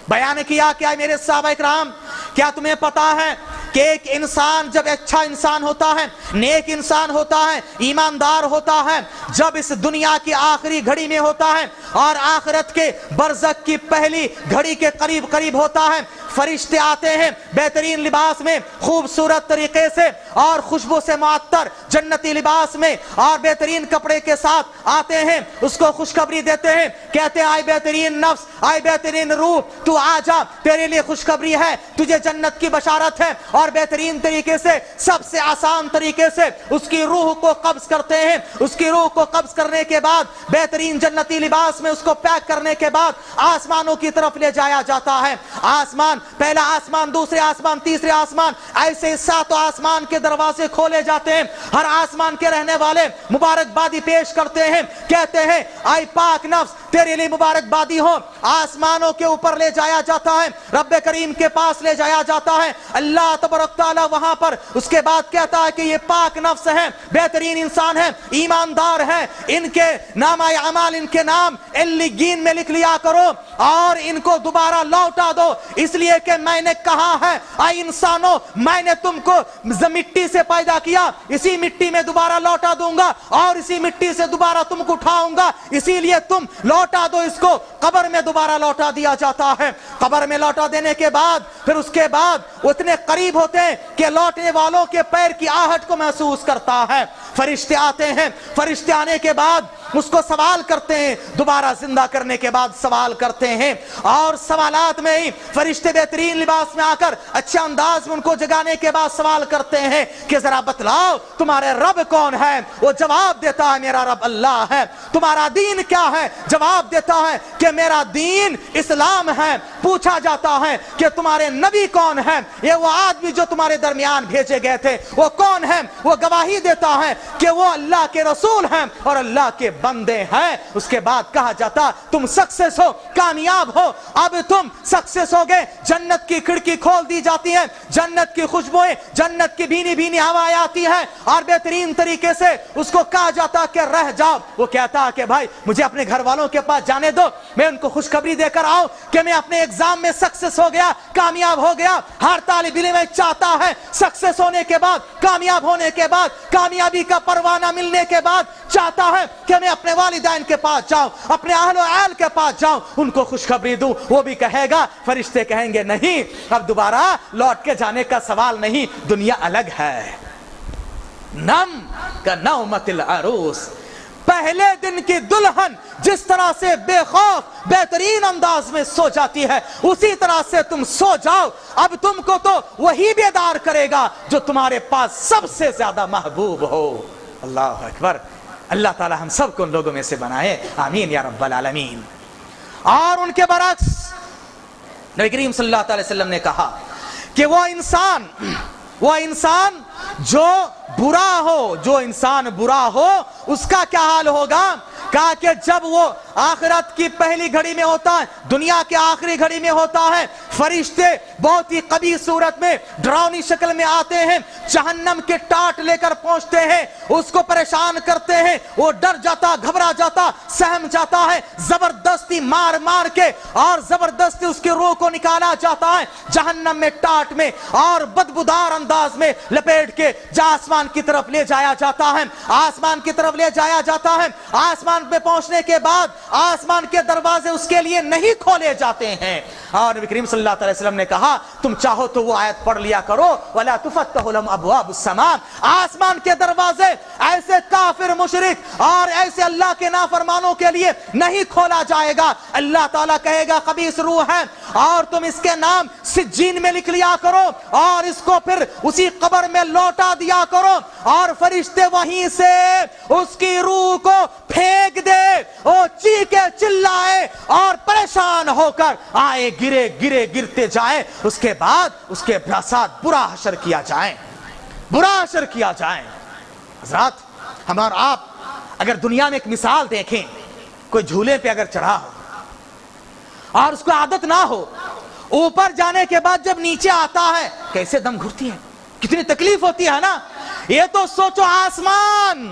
بیان کیا کہ اے میرے صحابہ اکرام, کیا تمہیں پتا ہے کہ ایک انسان جب اچھا انسان ہوتا ہے, نیک انسان ہوتا ہے, ایماندار ہوتا ہے, جب اس دنیا کی آخری گھڑی میں ہوتا ہے اور آخرت کے برزخ کی پہلی گھڑی کے قریب قریب ہوتا ہے, فرشتے آتے ہیں بہترین لباس میں, خوبصورت طریقے سے اور خوشبو سے معطر جنتی لباس میں اور بہترین کپڑے کے ساتھ آتے ہیں, اس کو خوشخبری دیتے ہیں, کہتے ہیں آئے بہترین نفس, آئے بہترین روح, تو آ جا, تیرے لیے خوشخبری ہے, تجھے جنت کی بشارت ہے. اور بہترین طریقے سے, سب سے آسان طریقے سے اس کی روح کو قبض کرتے ہیں. اس کی روح کو قبض کرنے کے بعد بہترین جنتی لباس میں اس کو پیک کرنے کے بعد آسمانوں کی طرف لے جایا جاتا ہے. آسمان, پہلا آسمان, دوسرے آسمان, تیسرے آسمان, ایسے 7 آسمان کے دروازے کھولے جاتے ہیں. ہر آسمان کے رہنے والے مبارکبادی پیش کرتے ہیں, کہتے ہیں اے پاک نفس تیرے لیے مبارکبادی ہو. آسمانوں کے اوپر لے جایا جاتا ہے, رب کریم کے پاس لے جایا جاتا ہے. اللہ تبارک تعالیٰ وہاں پر اس کے بعد کہتا ہے کہ یہ پاک نفس ہیں, بہترین انسان ہیں, ایماندار ہیں, ان کے نامہ اعمال, ان کے نام علیین میں لکھ لیا کرو اور ان کو دوبارہ لوٹا دو, اس لیے کہ میں نے کہا ہے اے انسانوں میں نے تم کو مٹی سے پیدا کیا, اسی مٹی میں دوبارہ لوٹا دوں گا اور اسی مٹی سے دوبارہ تم کو اٹھاؤں گا, اسی لیے تم لوٹا دو اس کو. قبر میں دوبارہ لوٹا دیا جاتا ہے. قبر میں لوٹا دینے کے بعد پھر اس کے بعد وہ اتنے قریب ہوتے ہیں کہ لوٹنے والوں کے پیر کی آہٹ کو محسوس کرتا ہے. فرشتے آتے ہیں, فرشتے آنے کے بعد اس کو سوال کرتے ہیں، دوبارہ زندہ کرنے کے بعد سوال کرتے ہیں، اور سوالات میں ہی فرشتے بہترین لباس میں آ کر اچھے انداز میں ان کو جگانے کے بعد سوال کرتے ہیں کہ ذرا بتلاؤ تمہارے رب کون ہے؟ وہ جواب دیتا ہے میرا رب اللہ ہے۔ تمہارا دین کیا ہے؟ جواب دیتا ہے کہ میرا دین اسلام ہے۔ پوچھا جاتا ہے کہ تمہارے نبی کون ہے؟ یہ وہ آدمی جو تمہارے درمیان بھیجے گئے تھے وہ کون ہے؟ وہ گواہی دیتا ہے کہ وہ اللہ کے رسول ہیں اور اللہ کے بندے ہیں۔ اس کے بعد کہا جاتا تم سکسیس ہو، کامیاب ہو، اب تم سکسیس ہو گئے۔ جنت کی کھڑکی کھول دی جاتی ہے، جنت کی خوشبوئیں، جنت کی بھینی بھینی ہوائیں آتی ہیں، اور بہترین طریقے سے اس کو کہا جاتا کہ رہ جاؤ۔ وہ کہتا کہ بھائی مجھے اپنے گھر والوں کے پاس جانے دو، میں ان کو خوشخبری دے کر آؤں کہ میں اپنے ایگزام میں سکسیس ہو گیا، کامیاب ہو گیا۔ ہر طالب علم چاہتا ہے سکسیس ہونے کے بعد، کامیاب ہونے کے بعد، کامیابی کا پروانہ ملنے کے بعد چاہتا ہے کہ میں اپنے والدین کے پاس جاؤں، اپنے اہل و عیال کے پاس جاؤں، ان کو خوشخبری دوں۔ وہ بھی کہے گا، فرشتے کہیں گے نہیں، اب دوبارہ لوٹ کے جانے کا سوال نہیں، دنیا الگ ہے۔ نم کا نومت العروس، پہلے دن کی دلہن جس طرح سے بے خوف بہترین انداز میں سو جاتی ہے اسی طرح سے تم سو جاؤ۔ اب تم کو تو وہی بیدار کرے گا جو تمہارے پاس سب سے زیادہ محبوب ہو۔ اللہ اکبر، اللہ تعالی ہم سب کو ان لوگوں میں سے بنائے، آمین یا رب العالمین۔ اور ان کے برعکس نبی کریم صلی اللہ علیہ وسلم نے کہا کہ وہ انسان جو برا ہو، جو انسان برا ہو اس کا کیا حال ہوگا؟ کہا کہ جب وہ آخرت کی پہلی گھڑی میں ہوتا ہے، دنیا کے آخری گھڑی میں ہوتا ہے، فرشتے بہت ہی قبیح صورت میں ڈراؤنی شکل میں آتے ہیں، جہنم کے ٹاٹ لے کر پہنچتے ہیں، اس کو پریشان کرتے ہیں، وہ ڈر جاتا، گھبرا جاتا، سہم جاتا ہے، زبردستی مار مار کے اور زبردستی اس کی روح کو نکالا جاتا ہے جہنم میں ٹاٹ میں، اور بدبودار انداز میں لپیٹ کے جہاں آسمان کی طرف لے جایا جاتا ہے، آسمان کی طرف لے جایا جاتا ہے۔ آسمان پہ پہنچنے کے بعد آسمان کے دروازے اس کے لیے نہیں کھولے جاتے ہیں، اور نبی کریم صلی اللہ علیہ وسلم نے کہا تم چاہو تو وہ آیت پڑھ لیا کرو، وَلَا تُفَتَّحُ لَهُمْ أَبْوَابُ السَّمَاءِ، آسمان کے دروازے ایسے کافر مشرک اور ایسے اللہ کے نافرمانوں کے لیے نہیں کھولا جائے گا۔ اللہ تعالیٰ کہے گا خبیث روح ہے اور تم اس کے نام سجین میں لکھ لیا کرو اور اس کو پھر اسی قبر میں لوٹا دیا کرو، اور فرشتے وہیں سے اس کی روح کو پھینک دے، وہ چیخے چلائے اور پریشان ہو کر آئے گرتے جائیں، اس کے بعد اس کے ساتھ برا حشر کیا جائے۔ حضرات ہم اور آپ اگر دنیا میں ایک مثال دیکھیں، کوئی جھولے پہ اگر چڑھا ہو اور اس کو عادت نہ ہو، اوپر جانے کے بعد جب نیچے آتا ہے کیسے دم گھٹتی ہے، کتنی تکلیف ہوتی ہے نا۔ یہ تو سوچو آسمان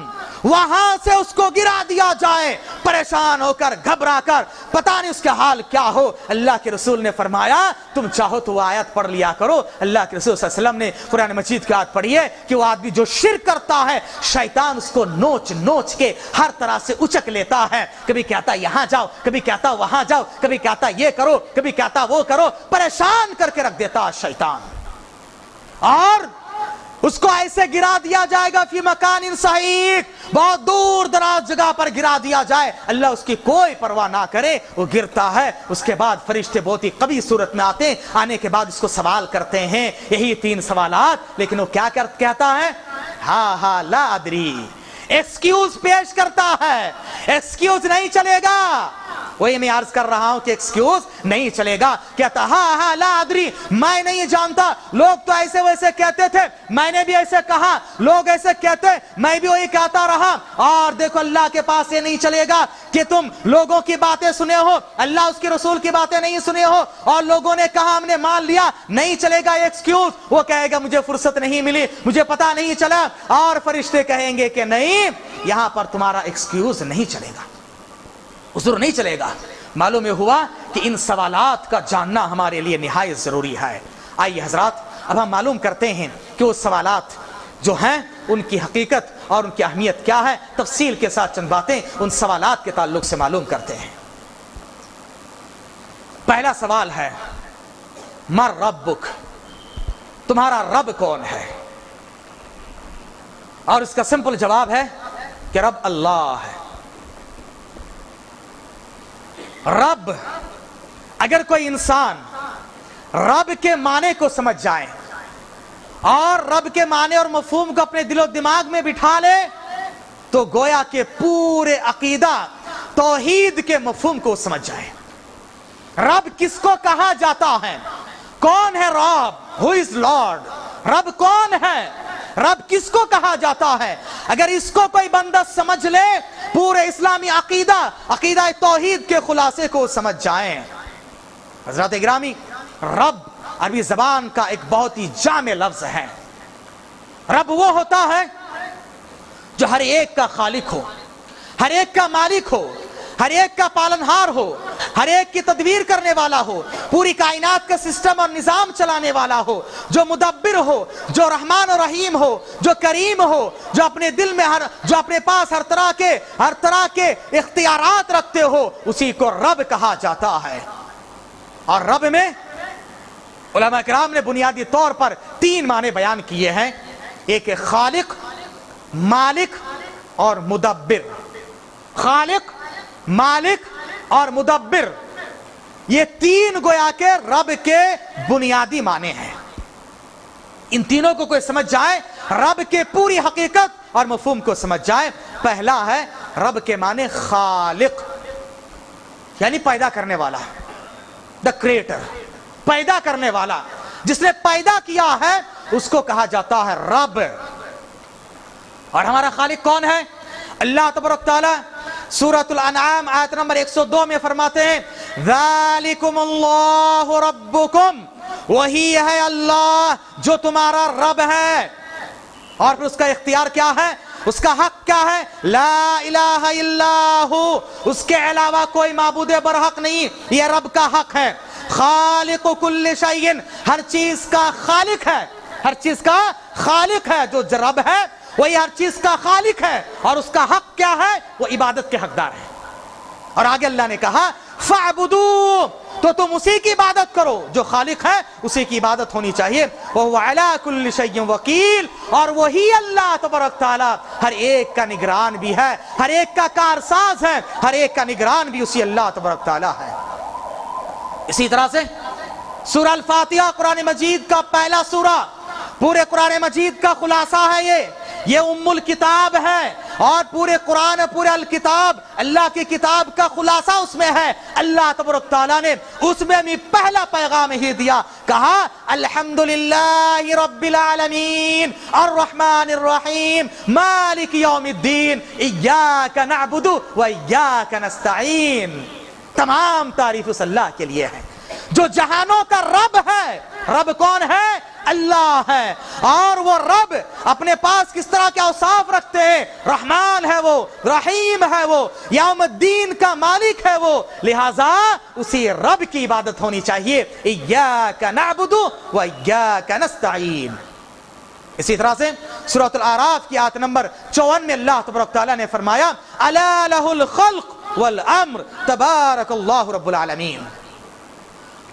وہاں سے اس کو گرا دیا جائے، پریشان ہو کر گھبرا کر پتہ نہیں اس کا حال کیا ہو۔ اللہ کے رسول نے فرمایا تم چاہو تو وہ آیت پڑھ لیا کرو۔ اللہ کے رسول صلی اللہ علیہ وسلم نے قرآن مجید کی آیت پڑھی ہے کہ وہ آدمی جو شرک کرتا ہے شیطان اس کو نوچ نوچ کے ہر طرح سے اچک لیتا ہے، کبھی کہتا یہاں جاؤ، کبھی کہتا وہاں جاؤ، کبھی کہتا یہ کرو، کبھی کہتا وہ کرو، پریشان کر کے رکھ دیتا ہے شیطان، اور اس کو ایسے گرا دیا جائے گا فی مکان صحیح، بہت دور دراز جگہ پر گرا دیا جائے، اللہ اس کی کوئی پرواہ نہ کرے، وہ گرتا ہے۔ اس کے بعد فرشتے بہت ہی قوی صورت میں آتے ہیں، آنے کے بعد اس کو سوال کرتے ہیں، یہی 3 سوالات، لیکن وہ کیا کہتا ہے؟ ہاں لا ادری، ایکسکیوز پیش کرتا ہے، ایکسکیوز نہیں چلے گا۔ وہی میں عرض کر رہا ہوں کہ ایکسکیوز نہیں چلے گا، کہتا ہاں لا ادری، میں نہیں جانتا، لوگ تو ایسے ویسے کہتے تھے، میں نے بھی ایسے کہا، لوگ ایسے کہتے، میں بھی وہی کہتا رہا۔ اور دیکھو اللہ کے پاس یہ نہیں چلے گا کہ تم لوگوں کی باتیں سنے ہو، اللہ اس کے رسول کی باتیں نہیں سنے ہو اور لوگوں نے کہا ہم نے مان لیا، نہیں چلے گا ایکسکیوز۔ وہ کہے گا مجھے فرصت نہیں ملی، مجھے پتا نہیں چلا، اور فرشتے کہیں گے کہ نہیں، یہاں پر تمہارا ایکسکیوز نہیں چلے گا، عذر نہیں چلے گا۔ معلوم ہوا کہ ان سوالات کا جاننا ہمارے لیے نہایت ضروری ہے۔ آئیے حضرات اب ہم معلوم کرتے ہیں کہ وہ سوالات جو ہیں ان کی حقیقت اور ان کی اہمیت کیا ہے، تفصیل کے ساتھ چند باتیں ان سوالات کے تعلق سے معلوم کرتے ہیں۔ پہلا سوال ہے من ربک، تمہارا رب کون ہے؟ اور اس کا سمپل جواب ہے کہ رب اللہ ہے۔ رب، اگر کوئی انسان رب کے معنی کو سمجھ جائے اور رب کے معنی اور مفہوم کو اپنے دل و دماغ میں بٹھا لے تو گویا کہ پورے عقیدہ توحید کے مفہوم کو سمجھ جائے۔ رب کس کو کہا جاتا ہے؟ کون ہے رب؟ ہو از لارڈ؟ رب کون ہے؟ رب کس کو کہا جاتا ہے؟ اگر اس کو کوئی بندہ سمجھ لے پورے اسلامی عقیدہ توحید کے خلاصے کو سمجھ جائیں۔ حضرات گرامی، رب عربی زبان کا ایک بہت ہی جامع لفظ ہے۔ رب وہ ہوتا ہے جو ہر ایک کا خالق ہو، ہر ایک کا مالک ہو، ہر ایک کا پالنہار ہو، ہر ایک کی تدبیر کرنے والا ہو، پوری کائنات کا سسٹم اور نظام چلانے والا ہو، جو مدبر ہو، جو رحمان و رحیم ہو، جو کریم ہو، جو اپنے دل میں جو اپنے پاس ہر طرح کے اختیارات رکھتے ہو، اسی کو رب کہا جاتا ہے۔ اور رب میں علماء کرام نے بنیادی طور پر 3 معنی بیان کیے ہیں، ایک ہے خالق، مالک اور مدبر۔ خالق، مالک اور مدبر، یہ 3 گویا کے رب کے بنیادی معنی ہیں۔ ان تینوں کو کوئی سمجھ جائے، رب کے پوری حقیقت اور مفہوم کو سمجھ جائے۔ پہلا ہے رب کے معنی خالق، یعنی پیدا کرنے والا، دا کریٹر، پیدا کرنے والا، جس نے پیدا کیا ہے اس کو کہا جاتا ہے رب۔ اور ہمارا خالق کون ہے؟ اللہ تبارک تعالی سورۃ الانعام آیت نمبر 102 میں فرماتے ہیں ذالکم اللہ ربکم، وہی ہے اللہ جو تمہارا رب ہے۔ اور پھر اس کا اختیار کیا ہے؟ اس کا حق کیا ہے؟ لا الہ الا ہو، اس کے علاوہ کوئی معبود برحق نہیں، یہ رب کا حق ہے۔ خالق کل شیء، ہر چیز کا خالق ہے، ہر چیز کا خالق ہے۔ جو رب ہے وہی ہر چیز کا خالق ہے، اور اس کا حق کیا ہے؟ وہ عبادت کے حقدار ہے۔ اور آگے اللہ نے کہا فَاعْبُدُوا، تو تم اسی کی عبادت کرو، جو خالق ہے اسی کی عبادت ہونی چاہیے۔ وَهُوَ عَلَىٰ كُلِّ شَيْءٍ وَكِيلٌ، اور وہی اللہ تبارک تعالیٰ ہر ایک کا نگران بھی ہے، ہر ایک کا کارساز ہے، ہر ایک کا نگران بھی اسی اللہ تبارک تعالیٰ ہے۔ اسی طرح سے سورہ الفاتحہ قرآن مجید کا پہلا سورہ، پورے قرآن مجید کا خلاصہ ہے یہ ام الکتاب ہے، اور پورے قرآن، پورے الکتاب اللہ کی کتاب کا خلاصہ اس میں ہے۔ اللہ تبارک تعالیٰ نے اس میں بھی پہلا پیغام ہی دیا، کہا الحمدللہ رب العالمین الرحمن الرحیم مالک یوم الدین ایاک نعبد و ایاک نستعین۔ تمام تعریف اس اللہ کے لیے ہے جو جہانوں کا رب ہے۔ رب کون ہے؟ اللہ ہے۔ اور وہ رب اپنے پاس کس طرح کے اوصاف رکھتے ہیں؟ رحمان ہے وہ، رحیم ہے وہ، یوم الدین کا مالک ہے وہ، لہذا اسی رب کی عبادت ہونی چاہیے۔ ایاک نعبد و ایاک نستعین۔ اسی طرح سے سورۃ الاعراف کی آیت نمبر 54 میں اللہ تبارک تعالیٰ نے فرمایا الا لہ الخلق والامر تبارک اللہ رب العالمین،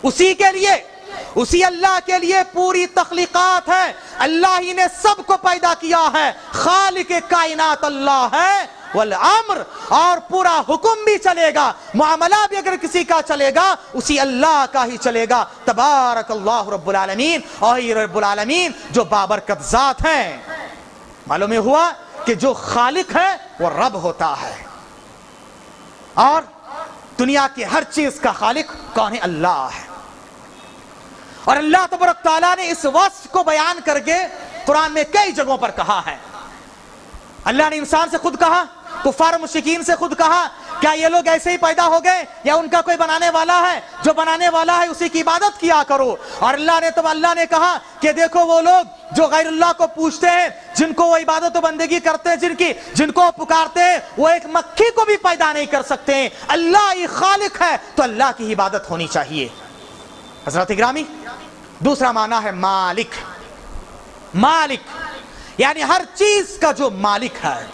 اسی کے لیے، اسی اللہ کے لیے پوری تخلیقات ہے، اللہ ہی نے سب کو پیدا کیا ہے، خالق کائنات اللہ ہے، والامر، اور پورا حکم بھی چلے گا، معاملہ بھی اگر کسی کا چلے گا اسی اللہ کا ہی چلے گا۔ تبارک اللہ رب العالمین، اور یہ رب العالمین جو بابرکت ذات ہیں۔ معلوم ہوا کہ جو خالق ہے وہ رب ہوتا ہے، اور دنیا کی ہر چیز کا خالق کون ہے؟ اللہ ہے۔ اور اللہ تبارک تعالیٰ نے اس وصف کو بیان کر کے قرآن میں کئی جگہوں پر کہا ہے۔ اللہ نے انسان سے خود کہا، کفار مشرکین سے خود کہا، کیا یہ لوگ ایسے ہی پیدا ہو گئے یا ان کا کوئی بنانے والا ہے؟ جو بنانے والا ہے اسی کی عبادت کیا کرو۔ اور اللہ نے کہا کہ دیکھو وہ لوگ جو غیر اللہ کو پوچھتے ہیں، جن کو وہ عبادت و بندگی کرتے ہیں، جن کو پکارتے ہیں، وہ ایک مکھی کو بھی پیدا نہیں کر سکتے ہیں۔ اللہ ہی خالق ہے تو اللہ کی عبادت ہونی چاہیے۔ حضرات گرامی، دوسرا معنی ہے مالک۔ مالک یعنی ہر چیز کا جو مالک ہے،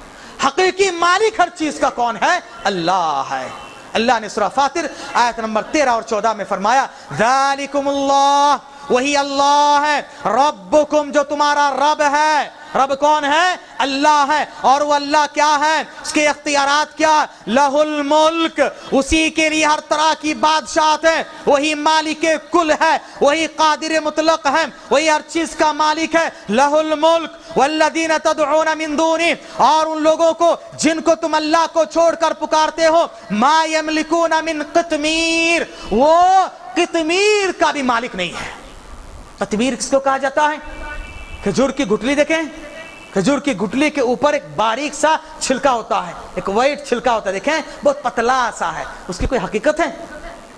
حقیقی مالک ہر چیز کا کون ہے؟ اللہ ہے۔ اللہ نے سورہ فاطر آیت نمبر 13 اور 14 میں فرمایا ذالکم اللہ وہی اللہ ہے، ربکم جو تمہارا رب ہے۔ رب کون ہے؟ اللہ ہے۔ اور وہ اللہ کیا ہے؟ اس کے اختیارات کیا؟ لہ الملک، اسی کے لیے ہر طرح کی بادشاہت ہے، وہی مالک کل ہے، وہی قادر مطلق ہے، وہی ہر چیز کا مالک ہے۔ لہ الملک والذین تدعون من دونہ، اور ان لوگوں کو جن کو تم اللہ کو چھوڑ کر پکارتے ہو، ما یملکون من قطمیر، وہ قطمیر کا بھی مالک نہیں ہے۔ قطمیر کس کو کہا جاتا ہے؟ کھجور کی گٹلی دیکھیں، کھجور کی گٹلی کے اوپر ایک باریک سا چھلکا ہوتا ہے، ایک وائٹ چھلکا ہوتا ہے، دیکھیں بہت پتلا سا ہے، اس کی کوئی حقیقت ہے؟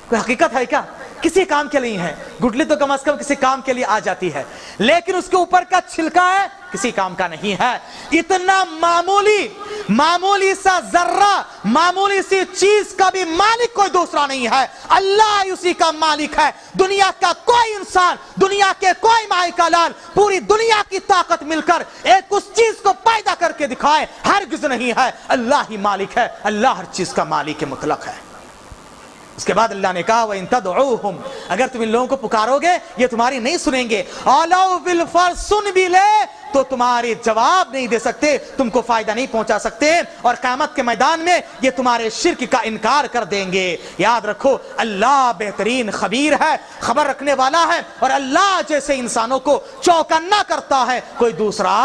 کوئی حقیقت ہے کیا؟ کسی کام کے نہیں ہے۔ گٹلی تو کم از کم کسی کام کے لیے آ جاتی ہے، لیکن اس کے اوپر کا چھلکا ہے کسی کام کا نہیں ہے۔ اتنا معمولی سا ذرہ، معمولی سی چیز کا بھی مالک کوئی دوسرا نہیں ہے، اللہ اسی کا مالک ہے۔ دنیا کا کوئی انسان، دنیا کے کوئی مائکالال، پوری دنیا کی طاقت مل کر ایک اس چیز کو پیدا کر کے دکھائے، ہرگز نہیں ہے۔ اللہ ہی مالک ہے، اللہ ہر چیز کا مالک مطلق ہے۔ اس کے بعد اللہ نے کہا وَإِن تَدْعُوهُمْ، اگر تم ان لوگوں کو پکارو گے یہ تمہاری نہیں سنیں گے، عَلَوْا بِالْفَرْ، سن بھی لے تو تمہارے جواب نہیں دے سکتے، تم کو فائدہ نہیں پہنچا سکتے، اور قیامت کے میدان میں یہ تمہارے شرک کا انکار کر دیں گے۔ یاد رکھو اللہ بہترین خبیر ہے، خبر رکھنے والا ہے، اور اللہ جیسے انسانوں کو چوکنا کرتا ہے کوئی دوسرا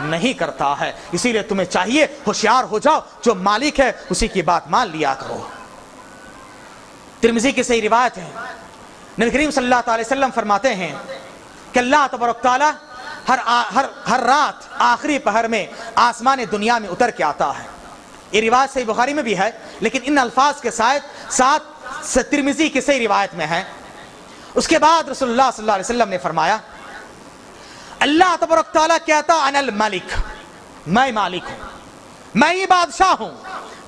نہیں کرتا ہے۔ اسی لیے تمہیں چاہیے ہوشیار ہو جاؤ، جو مالک ہے اسی کی بات مان لیا کرو۔ ترمذی کی صحیح روایت ہے، نبی کریم صلی اللہ علیہ وسلم فرماتے ہیں کہ اللہ تبارک تعالی ہر رات آخری پہر میں آسمان دنیا میں اتر کے آتا ہے۔ یہ روایت صحیح بخاری میں بھی ہے، لیکن ان الفاظ کے ساتھ ترمذی کی صحیح روایت میں ہے۔ اس کے بعد رسول اللہ صلی اللہ علیہ وسلم نے فرمایا اللہ تبارک تعالی کہتا انا الملک، میں مالک ہوں، میں ہی بادشاہ ہوں،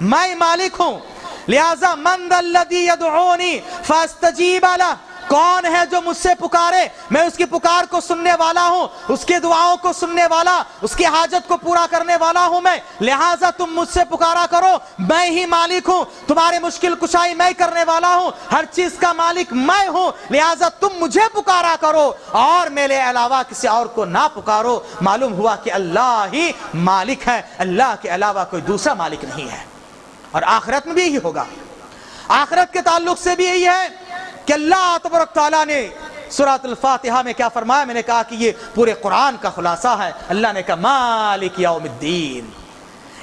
میں مالک ہوں، لہذا من ذا الذی یدعونی فاستجیب لہ، کون ہے جو مجھ سے پکارے، میں اس کی پکار کو سننے والا ہوں، اس کے دعاؤں کو سننے والا، اس کی حاجت کو پورا کرنے والا ہوں میں، لہٰذا تم مجھ سے پکارا کرو، میں ہی مالک ہوں، تمہارے مشکل کشائی میں کرنے والا ہوں، ہر چیز کا مالک میں ہوں، لہٰذا تم مجھے پکارا کرو اور میرے علاوہ کسی اور کو نہ پکارو۔ معلوم ہوا کہ اللہ ہی مالک ہے، اللہ کے علاوہ کوئی دوسرا مالک نہیں ہے۔ اور آخرت میں بھی یہی ہوگا، آخرت کے تعلق سے بھی یہی ہے کہ اللہ تبارک تعالیٰ نے سورۃ الفاتحہ میں کیا فرمایا؟ میں نے کہا کہ یہ پورے قرآن کا خلاصہ ہے۔ اللہ نے کہا مالک یوم الدین،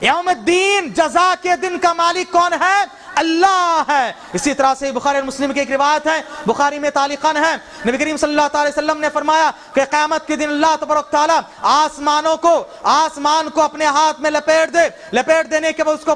یوم الدین جزا کے دن کا مالک کون ہے؟ اللہ ہے۔ اسی طرح سے بخاری اور مسلم کی ایک روایت ہے، بخاری میں تعلیقاً ہے، نبی کریم صلی اللہ علیہ وسلم نے فرمایا کہ قیامت کے دن اللہ تبارک تعالیٰ آسمان کو اپنے ہاتھ میں لپیٹ دینے کے بعد اس کو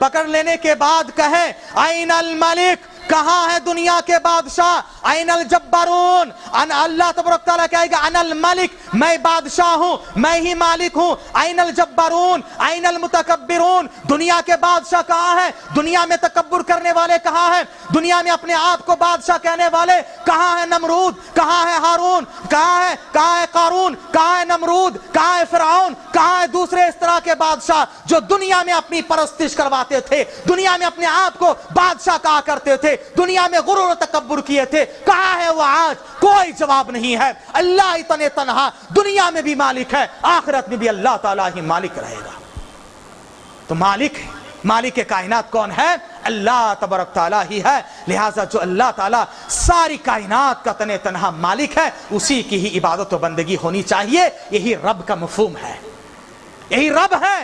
پکڑ لینے کے بعد کہے این الملک، کہاں ہے دنیا کے بادشاہ؟ این الجبارون، اللہ تبارک تعالیٰ کہے گا انا الملک، میں بادشاہ ہوں، میں ہی مالک ہوں، این الجبارون، این المتکبرون، دنیا کے بادشاہ کہاں ہیں؟ دنیا میں تکبر کرنے والے کہاں ہیں؟ دنیا میں اپنے آپ کو بادشاہ کہنے والے کہاں ہے؟ نمرود، کہاں ہے ہارون، کہاں ہے قارون، کہاں ہے نمرود، کہاں ہے فرعون، کہاں ہے دوسرے اس طرح کے بادشاہ جو دنیا میں اپنی پرستش کرواتے تھے، دنیا میں اپنے آپ کو بادشاہ کہا کرتے تھے، دنیا میں غرور و تکبر کیے تھے، کہاں ہے وہ آج؟ کوئی جواب نہیں ہے۔ اللہ اتنے تنہا دنیا میں بھی مالک ہے، آخرت میں بھی اللہ تعالیٰ ہی مالک رہے گا۔ تو مالک کائنات کون ہے؟ اللہ تبارک تعالیٰ ہی ہے، لہٰذا جو اللہ تعالیٰ ساری کائنات کا تنہا مالک ہے اسی کی ہی عبادت و بندگی ہونی چاہیے۔ یہی رب کا مفہوم ہے، یہی رب ہے،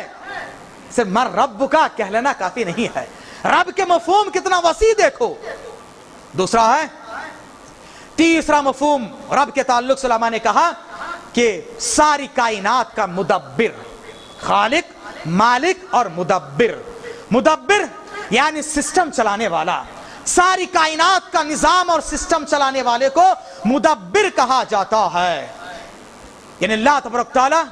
صرف من رب کا کہہ لینا کافی نہیں ہے، رب کے مفہوم کتنا وسیع دیکھو۔ دوسرا ہے، تیسرا مفہوم رب کے تعلق سے علماء نے کہا کہ ساری کائنات کا مدبر، خالق، مالک اور مدبر یعنی سسٹم چلانے والا، ساری کائنات کا نظام اور سسٹم چلانے والے کو مدبر کہا جاتا ہے۔ یعنی اللہ تبارک تعالیٰ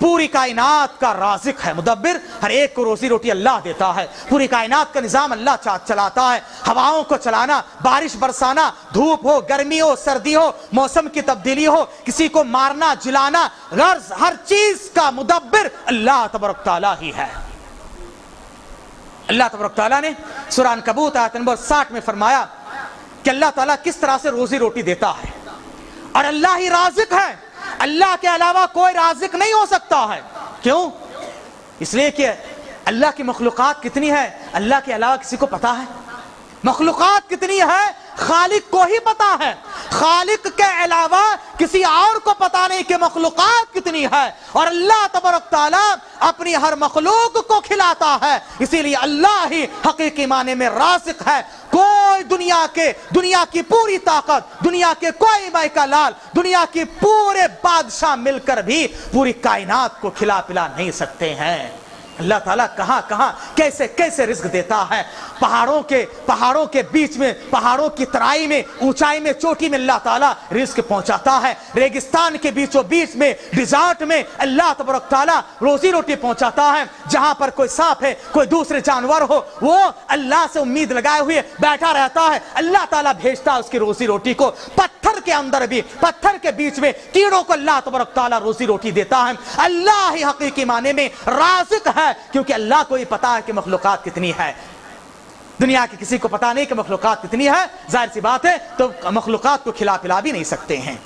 پوری کائنات کا رازق ہے، مدبر، ہر ایک کو روزی روٹی اللہ دیتا ہے، پوری کائنات کا نظام اللہ چلاتا ہے، ہواؤں کو چلانا، بارش برسانا، دھوپ ہو، گرمی ہو، سردی ہو، موسم کی تبدیلی ہو، کسی کو مارنا، جلانا، غرض ہر چیز کا مدبر اللہ تبارک تعالیٰ ہی ہے۔ اللہ تبارک تعالیٰ نے سورہ عنکبوت آیت نمبر 60 میں فرمایا کہ اللہ تعالیٰ کس طرح سے روزی روٹی دیتا ہے۔ اور اللہ ہی رازق ہے، اللہ کے علاوہ کوئی رازق نہیں ہو سکتا ہے۔ کیوں؟ اس لیے کہ اللہ کی مخلوقات کتنی ہے اللہ کے علاوہ کسی کو پتا ہے؟ مخلوقات کتنی ہے خالق کو ہی پتا ہے، خالق کے علاوہ کسی اور کو پتا نہیں کہ مخلوقات کتنی ہے، اور اللہ تبارک تعالیٰ اپنی ہر مخلوق کو کھلاتا ہے، اسی لیے اللہ ہی حقیقی معنی میں رازق ہے۔ کوئی دنیا کی پوری طاقت، دنیا کے کوئی مائکا لال، دنیا کے پورے بادشاہ مل کر بھی پوری کائنات کو کھلا پلا نہیں سکتے ہیں۔ اللہ تعالیٰ کہاں کہاں کیسے کیسے رزق دیتا ہے، پہاڑوں کے بیچ میں، پہاڑوں کی ترائی میں، اونچائی میں، چوٹی میں اللہ تعالیٰ رزق پہنچاتا ہے، ریگستان کے بیچوں بیچ میں، ڈیزرٹ میں اللہ تبارک تعالیٰ روزی روٹی پہنچاتا ہے۔ جہاں پر کوئی سانپ ہے، کوئی دوسرے جانور ہو، وہ اللہ سے امید لگائے ہوئے بیٹھا رہتا ہے، اللہ تعالیٰ بھیجتا ہے اس کی روزی روٹی کو۔ پتھر کے اندر بھی، پتھر کے بیچ میں کیڑوں کو اللہ تبارک تعالیٰ روزی روٹی دیتا ہے۔ اللہ ہی حقیقی معنی میں رازق ہے، کیونکہ اللہ کو ہی پتا ہے کہ مخلوقات کتنی ہے۔ دنیا کی کسی کو پتا نہیں کہ مخلوقات کتنی ہے، ظاہر سی بات ہے تو مخلوقات کو کھلا پلا بھی نہیں سکتے ہیں۔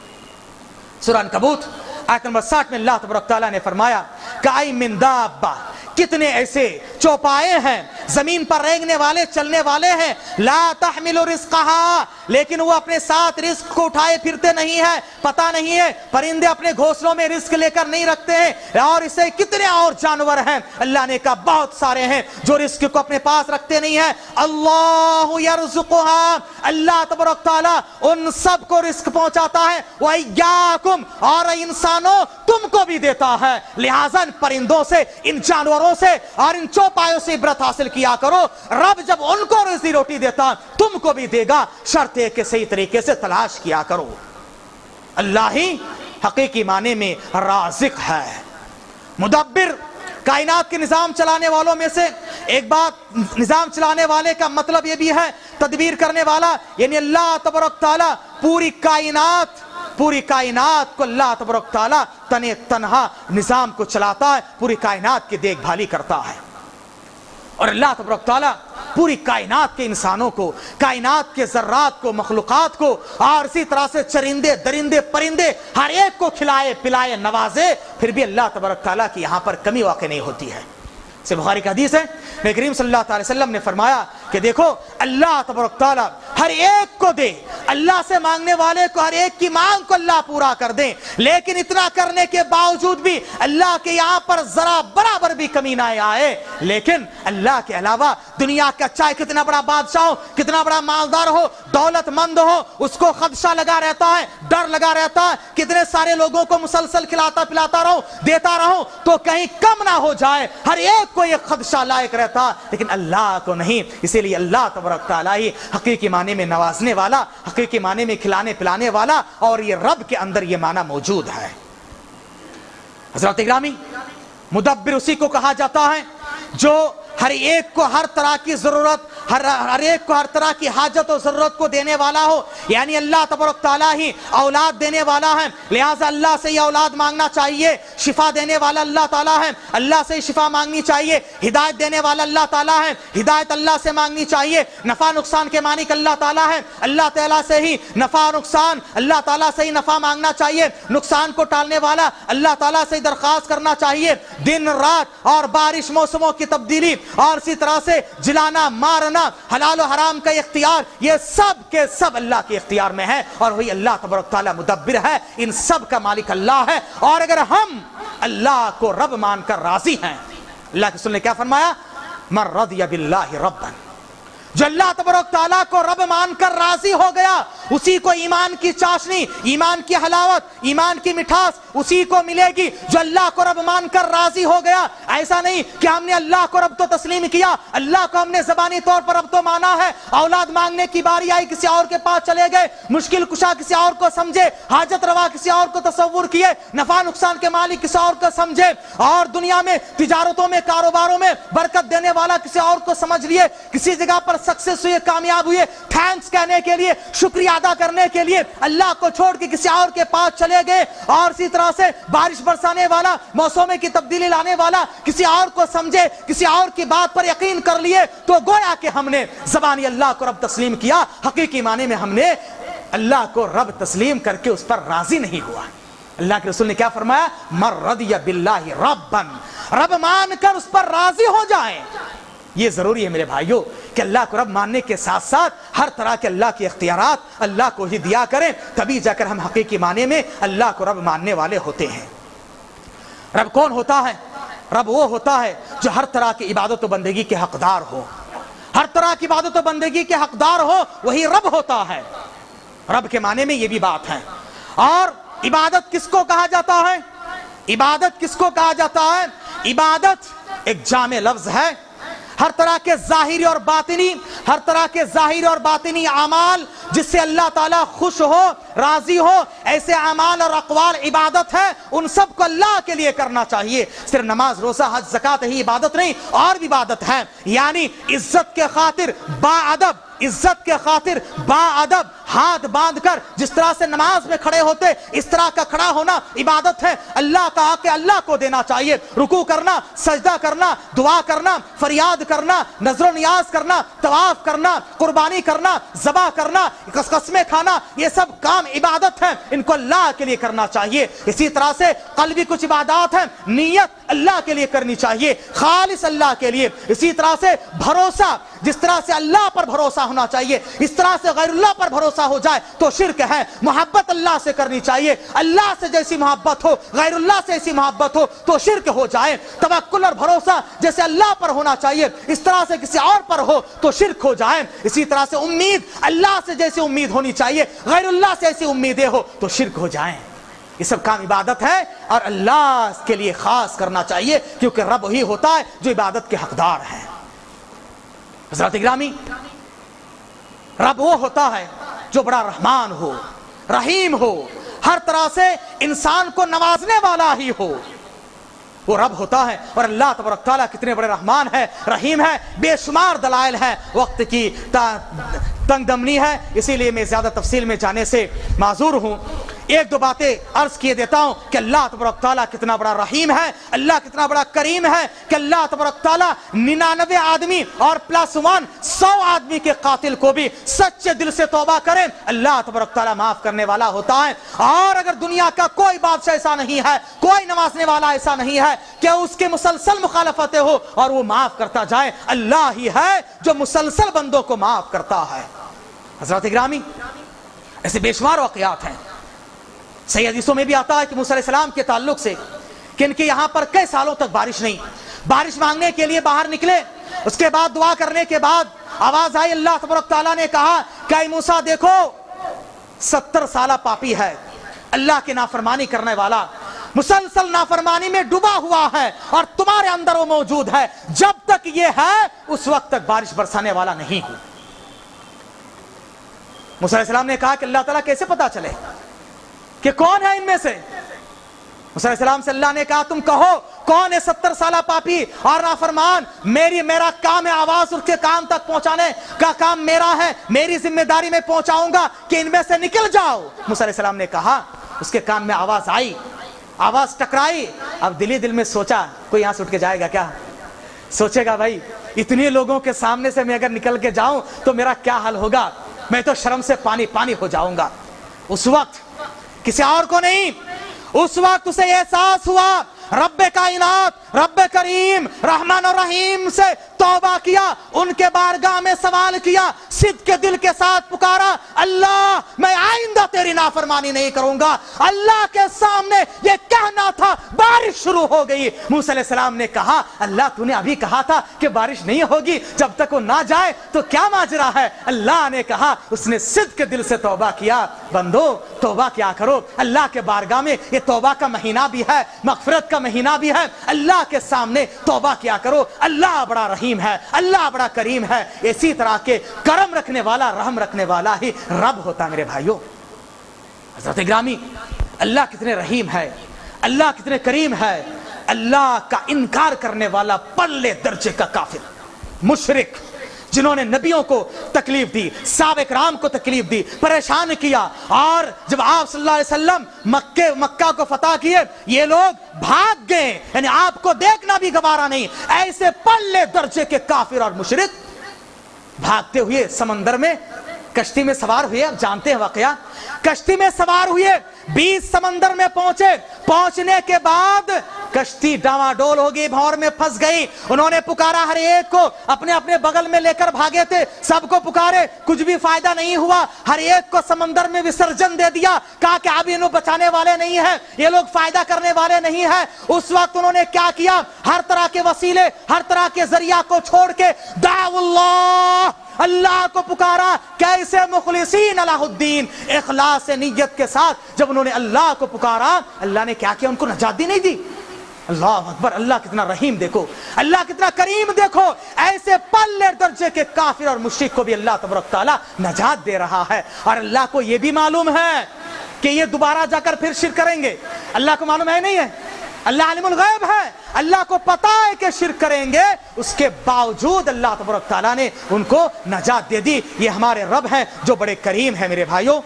سورہ عنکبوت آیت نمبر 60 میں اللہ تبارک تعالیٰ نے فرمایا کَأَيٍّ مِّن دَابَّةٍ، کتنے ایسے چوپائے ہیں، زمین پر رینگنے والے، چلنے والے ہیں، لا تحمل رزقها، لیکن وہ اپنے ساتھ رزق کو اٹھائے پھرتے نہیں ہیں، پتہ نہیں ہے، پرندے اپنے گھونسلوں میں رزق لے کر نہیں رکھتے ہیں، اور اسے کتنے اور جانور ہیں، اللہ نے کہا بہت سارے ہیں جو رزق کو اپنے پاس رکھتے نہیں ہیں۔ اللہ یرزقها، اللہ تبارک تعالیٰ ان سب کو رزق پہنچاتا ہے، وَإِيَّاكُمْ، اور انسانوں تم کو بھی دیتا ہے، لہٰذا ان پرندوں سے، ان جانوروں سے اور ان چوپایوں سے عبرت حاصل کیا کرو۔ رب جب ان کو روزی روٹی دیتا تم کو بھی دے گا، شرط ہے کہ صحیح طریقے سے تلاش کیا کرو۔ اللہ ہی حقیقی معنی میں رازق ہے، مدبر، کائنات کے نظام چلانے والوں میں سے ایک بات، نظام چلانے والے کا مطلب یہ بھی ہے تدبیر کرنے والا، یعنی اللہ تبارک تعالیٰ پوری کائنات کو اللہ تبارک تعالیٰ تنہا نظام کو چلاتا ہے، پوری کائنات کی دیکھ بھالی کرتا ہے۔ اور اللہ تبارک تعالیٰ پوری کائنات کے انسانوں کو، کائنات کے ذرات کو، مخلوقات کو، اور اسی طرح سے چرندے، درندے، پرندے، ہر ایک کو کھلائے پلائے نوازے، پھر بھی اللہ تبارک تعالیٰ کی یہاں پر کمی واقع نہیں ہوتی ہے۔ سے بخاری کا حدیث ہے، نبی کریم صلی اللہ علیہ وسلم نے فرمایا کہ دیکھو اللہ تبارک تعالیٰ ہر ایک کو دے، اللہ سے مانگنے والے کو ہر ایک کی مانگ کو اللہ پورا کر دے، لیکن اتنا کرنے کے باوجود بھی اللہ کے یہاں پر ذرا برابر بھی کمی نہ آئے۔ لیکن اللہ کے علاوہ دنیا کا چاہے کتنا بڑا بادشاہ ہو، کتنا بڑا مالدار ہو، دولت مند ہو، اس کو خدشہ لگا رہتا ہے، ڈر لگا رہتا ہے، کتنے سارے لوگوں کو مسلسل کھلاتا پلاتا رہو، دیتا رہو تو کہیں کم نہ ہو جائے، ہر ایک کو یہ خدشہ لائق رہتا، لیکن اللہ کو نہیں۔ اسی لیے اللہ تبارک تعالیٰ ہی حقیقی معنی میں نوازنے والا، حقیقی معنی میں کھلانے پلانے والا، اور یہ رب کے اندر یہ معنی موجود ہے۔ حضرات گرامی، مدبر اسی کو کہا جاتا ہے جو ہر ایک کو ہر طرح کی ضرورت، ہر ایک کو ہر طرح کی حاجت و ضرورت کو دینے والا ہو، یعنی اللہ تبارک تعالیٰ ہی اولاد دینے والا ہے، لہٰذا اللہ سے یہ اولاد مانگنا چاہیے۔ شفا دینے والا اللہ تعالیٰ ہے، اللہ سے شفا مانگنی چاہیے۔ ہدایت دینے والا اللہ تعالیٰ ہے، ہدایت اللہ سے مانگنی چاہیے۔ نفع نقصان کے مالک اللہ تعالیٰ ہے، اللہ تعالیٰ سے ہی نفع نقصان، اللہ تعالیٰ سے ہی نفع مانگنا چاہیے۔ نقصان کو ٹالنے والا اللہ تعالیٰ سے درخواست کرنا چاہیے۔ دن رات اور بارش، موسموں کی تبدیلی، اور اسی طرح سے جلانا مارنا، حلال و حرام کا اختیار، یہ سب کے سب اللہ کے اختیار میں ہے، اور وہی اللہ تبارک تعالیٰ مدبر ہے، ان سب کا مالک اللہ ہے۔ اور اگر ہم اللہ کو رب مان کر راضی ہیں، اللہ کے رسول نے کیا فرمایا؟ من رضی باللہ ربا، جو اللہ تبارک تعالیٰ کو رب مان کر راضی ہو گیا، اسی کو ایمان کی چاشنی، ایمان کی حلاوت، ایمان کی مٹھاس اسی کو ملے گی جو اللہ کو رب مان کر راضی ہو گیا۔ ایسا نہیں کہ ہم نے اللہ کو رب تو تسلیم کیا، اللہ کو ہم نے زبانی طور پر رب تو مانا ہے، اولاد مانگنے کی باری آئی کسی اور کے پاس چلے گئے، مشکل کشا کسی اور کو سمجھے، حاجت روا کسی اور کو تصور کیے، نفع نقصان کے مالک کسی اور کو سمجھے، اور دنیا میں تجارتوں میں، کاروباروں میں برکت دینے والا کسی اور کو سمجھ لیے، کسی جگہ پر سکسیس ہوئے، کامیاب ہوئے، تھینکس کہنے کے لیے، شکریہ ادا کرنے کے لیے اللہ کو چھوڑ کے کسی اور کے پاس چلے گئے، اور اسی طرح سے بارش برسانے والا، موسموں کی تبدیلی لانے والا کسی اور کو سمجھے، کسی اور کی بات پر یقین کر لیے، تو گویا کہ ہم نے زبانی اللہ کو رب تسلیم کیا، حقیقی معنی میں ہم نے اللہ کو رب تسلیم کر کے اس پر راضی نہیں ہوا. اللہ کے رسول نے کیا فرمایا؟ من رضی باللہ ربا، رب مان کر اس پر راضی ہو جائیں. یہ ضروری ہے میرے بھائیوں کہ اللہ کو رب ماننے کے ساتھ ساتھ ہر طرح کے اللہ کے اختیارات اللہ کو ہی دیا کریں، تبھی جا کر ہم حقیقی معنی میں اللہ کو رب ماننے والے ہوتے ہیں. رب کون ہوتا ہے؟ رب وہ ہوتا ہے جو ہر طرح کی عبادت و بندگی کے حقدار ہو. ہر طرح کی عبادت و بندگی کے حقدار ہو وہی رب ہوتا ہے. رب کے معنی میں یہ بھی بات ہے. اور عبادت کس کو کہا جاتا ہے؟ عبادت کس کو کہا جاتا ہے؟ عبادت ایک جامع لفظ ہے. ہر طرح کے ظاہری اور باطنی، ہر طرح کے ظاہری اور باطنی اعمال جس سے اللہ تعالیٰ خوش ہو، راضی ہو، ایسے اعمال اور اقوال عبادت ہے. ان سب کو اللہ کے لیے کرنا چاہیے. صرف نماز، روزہ، حج، زکوٰۃ ہی عبادت نہیں، اور بھی عبادت ہے. یعنی عزت کے خاطر با ادب، عزت کے خاطر با ادب ہاتھ باندھ کر جس طرح سے نماز میں کھڑے ہوتے اس طرح کا کھڑا ہونا عبادت ہے. اللہ کا حق اللہ کو دینا چاہیے. رکوع کرنا، سجدہ کرنا، دعا کرنا، فریاد کرنا، نظر و نیاز کرنا، طواف کرنا، قربانی کرنا، ذبح کرنا، قسمیں کھانا، یہ سب کام عبادت ہیں. ان کو اللہ کے لیے کرنا چاہیے. اسی طرح سے قلبی کچھ عبادات ہیں، نیت اللہ کے لیے کرنی چاہیے، خالص اللہ کے لیے. اسی طرح سے بھروسہ، جس طرح سے اللہ پر بھروسہ ہونا چاہیے اس طرح سے غیر اللہ پر بھروسہ ہو جائے تو شرک ہے. محبت اللہ سے کرنی چاہیے، اللہ سے جیسی محبت ہو غیر اللہ سے ایسی محبت ہو تو شرک ہو جائے. توکل اور بھروسہ جیسے اللہ پر ہونا چاہیے اس طرح سے کسی اور پر ہو تو شرک ہو جائے. اسی طرح سے امید اللہ سے جیسی امید ہونی چاہیے غیر اللہ سے ایسی امیدیں ہو تو شرک ہو جائیں. یہ سب کام عبادت ہے اور اللہ کے لیے خاص کرنا چاہیے کیونکہ رب ہی ہوتا ہے جو عبادت کے حقدار ہے. حضرات گرامی، رب وہ ہوتا ہے جو بڑا رحمان ہو، رحیم ہو، ہر طرح سے انسان کو نوازنے والا ہی ہو. وہ رب ہوتا ہے. اور اللہ تبارک تعالیٰ کتنے بڑے رحمان ہے، رحیم ہے. بے شمار دلائل ہے، وقت کی تنگ دمنی ہے اسی لیے میں زیادہ تفصیل میں جانے سے معذور ہوں. ایک دو باتیں عرض کیے دیتا ہوں کہ اللہ تبارک تعالیٰ کتنا بڑا رحیم ہے، اللہ کتنا بڑا کریم ہے کہ اللہ تبارک تعالیٰ 99 آدمی اور +1 100 آدمی کے قاتل کو بھی سچے دل سے توبہ کریں اللہ تبارک تعالیٰ معاف کرنے والا ہوتا ہے. اور اگر دنیا کا کوئی بادشاہ ایسا نہیں ہے، کوئی نوازنے والا ایسا نہیں ہے کہ اس کے مسلسل مخالفتیں ہو اور وہ معاف کرتا جائے، اللہ ہی ہے جو مسلسل بندوں کو معاف کرتا ہے. حضرات گرامی، ایسے بے شمار واقعات ہیں. صحیح حدیثوں میں بھی آتا ہے کہ موسیٰ علیہ السلام کے تعلق سے کہ ان کے یہاں پر کئی سالوں تک بارش نہیں. بارش مانگنے کے لیے باہر نکلے، اس کے بعد دعا کرنے کے بعد آواز آئی. اللہ تبارک تعالیٰ نے کہا کہ اے موسیٰ دیکھو 70 سالہ پاپی ہے، اللہ کی نافرمانی کرنے والا، مسلسل نافرمانی میں ڈوبا ہوا ہے اور تمہارے اندر وہ موجود ہے. جب تک یہ ہے اس وقت تک بارش برسانے والا نہیں ہوں. موسیٰ علیہ السلام نے کہا کہ اللہ تعالیٰ کیسے پتا چلے کہ کون ہے ان میں سے؟ موسیٰ علیہ السلام سے اللہ نے کہا تم کہو کون ہے 70 سالہ پاپی اور نافرمان. میرا کام ہے آواز اس کے کام تک پہنچانے کا کام میرا ہے، میری ذمہ داری میں پہنچاؤں گا کہ ان میں سے نکل جاؤ. موسیٰ علیہ السلام نے کہا، اس کے کان میں آواز آئی، آواز ٹکرائی. اب دل میں سوچا کوئی یہاں سے اٹھ کے جائے گا کیا؟ سوچے گا بھائی اتنے لوگوں کے سامنے سے میں اگر نکل کے جاؤں تو میرا کیا حال ہوگا، میں تو شرم سے پانی ہو جاؤں گا. اس وقت کسی اور کو نہیں، اس وقت اسے احساس ہوا رب کائنات، رب کریم، رحمان اور رحیم سے توبہ کیا، ان کے بارگاہ میں سوال کیا، صدق کے دل کے ساتھ پکارا اللہ میں آئندہ تیری نافرمانی نہیں کروں گا. اللہ کے سامنے یہ کہنا تھا، بارش شروع ہو گئی. موسیٰ علیہ السلام نے کہا اللہ تو نے ابھی کہا تھا کہ بارش نہیں ہوگی، جب تک وہ نہ جائے تو کیا ماجرا ہے؟ اللہ نے کہا اس نے صدق کے دل سے توبہ کیا. بندو توبہ کیا کرو، اللہ کے بارگاہ میں یہ توبہ کا مہینہ بھی ہے، مغفرت کا مہینہ بھی ہے. اللہ کے سامنے توبہ کیا کرو. اللہ بڑا رحیم ہے، اللہ بڑا کریم ہے. اسی طرح کے کرم رکھنے والا، رحم رکھنے والا ہی رب ہوتا میرے بھائیوں. حضرت گرامی، اللہ کتنے رحیم ہے، اللہ کتنے کریم ہے. اللہ کا انکار کرنے والا پلے درجے کا کافر، مشرک، جنہوں نے نبیوں کو تکلیف دی، صحابہ کرام کو تکلیف دی، پریشان کیا، اور جب آپ صلی اللہ علیہ وسلم مکہ کو فتح کیے یہ لوگ بھاگ گئے، یعنی آپ کو دیکھنا بھی گوارا نہیں. ایسے پلے درجے کے کافر اور مشرک بھاگتے ہوئے سمندر میں کشتی میں سوار ہوئے، اب جانتے ہیں واقعہ، کشتی میں سوار ہوئے، 20 سمندر میں پہنچنے کے بعد کشتی ڈاواڈول ہو گئی، بھور میں پھنس گئی۔ انہوں نے پکارا ہر ایک کو، اپنے اپنے بغل میں لے کر بھاگے تھے، سب کو پکارے، کچھ بھی فائدہ نہیں ہوا، ہر ایک کو سمندر میں وسرجن دے دیا، کہا کہ اب یہ لوگ بچانے والے نہیں ہیں، یہ لوگ فائدہ کرنے والے نہیں ہیں۔ اس وقت انہوں نے کیا کیا؟ ہر طرح کے وسیلے، ہر طرح کے ذریعہ کو چھوڑ کے دعوا اللہ، اللہ کو پکارا، کیسے؟ مخلصین لہ الدین، اخلاص نیت کے ساتھ جب انہوں نے اللہ کو پکارا، اللہ نے کیا کیا؟ ان کو نجات دی، نہیں دی؟ اللہ اکبر، اللہ کتنا رحیم دیکھو، اللہ کتنا کریم دیکھو، ایسے پلے درجے کے کافر اور مشرک کو بھی اللہ تبارک تعالیٰ نجات دے رہا ہے۔ اور اللہ کو یہ بھی معلوم ہے کہ یہ دوبارہ جا کر پھر شرک کریں گے، اللہ کو معلوم ہے نہیں ہے؟ اللہ عالم الغیب ہے، اللہ کو پتا ہے کہ شرک کریں گے، اس کے باوجود اللہ تبارک تعالیٰ نے ان کو نجات دے دی۔ یہ ہمارے رب ہیں جو بڑے کریم ہیں میرے بھائیوں۔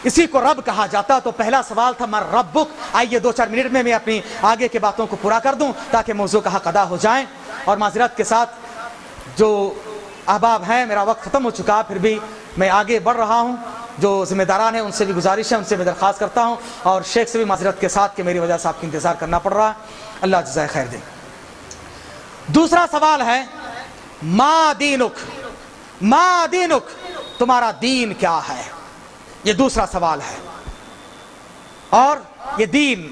اسی کو رب کہا جاتا۔ تو پہلا سوال تھا من ربک۔ آئیے 2-4 منٹ میں اپنی آگے کے باتوں کو پورا کر دوں تاکہ موضوع کا حق ادا ہو جائیں، اور معذرت کے ساتھ جو احباب ہیں، میرا وقت ختم ہو چکا، پھر بھی میں آگے بڑھ رہا ہوں، جو ذمہ داران ہیں ان سے بھی گزارش ہے، ان سے میں درخواست کرتا ہوں، اور شیخ سے بھی معذرت کے ساتھ کہ میری وجہ سے آپ کو انتظار کرنا پڑ رہا ہے، اللہ جزائے خیر دے۔ دوسرا سوال ہے ما دینک، ما دینک، تمہارا دین کیا ہے؟ یہ دوسرا سوال ہے۔ اور یہ دین،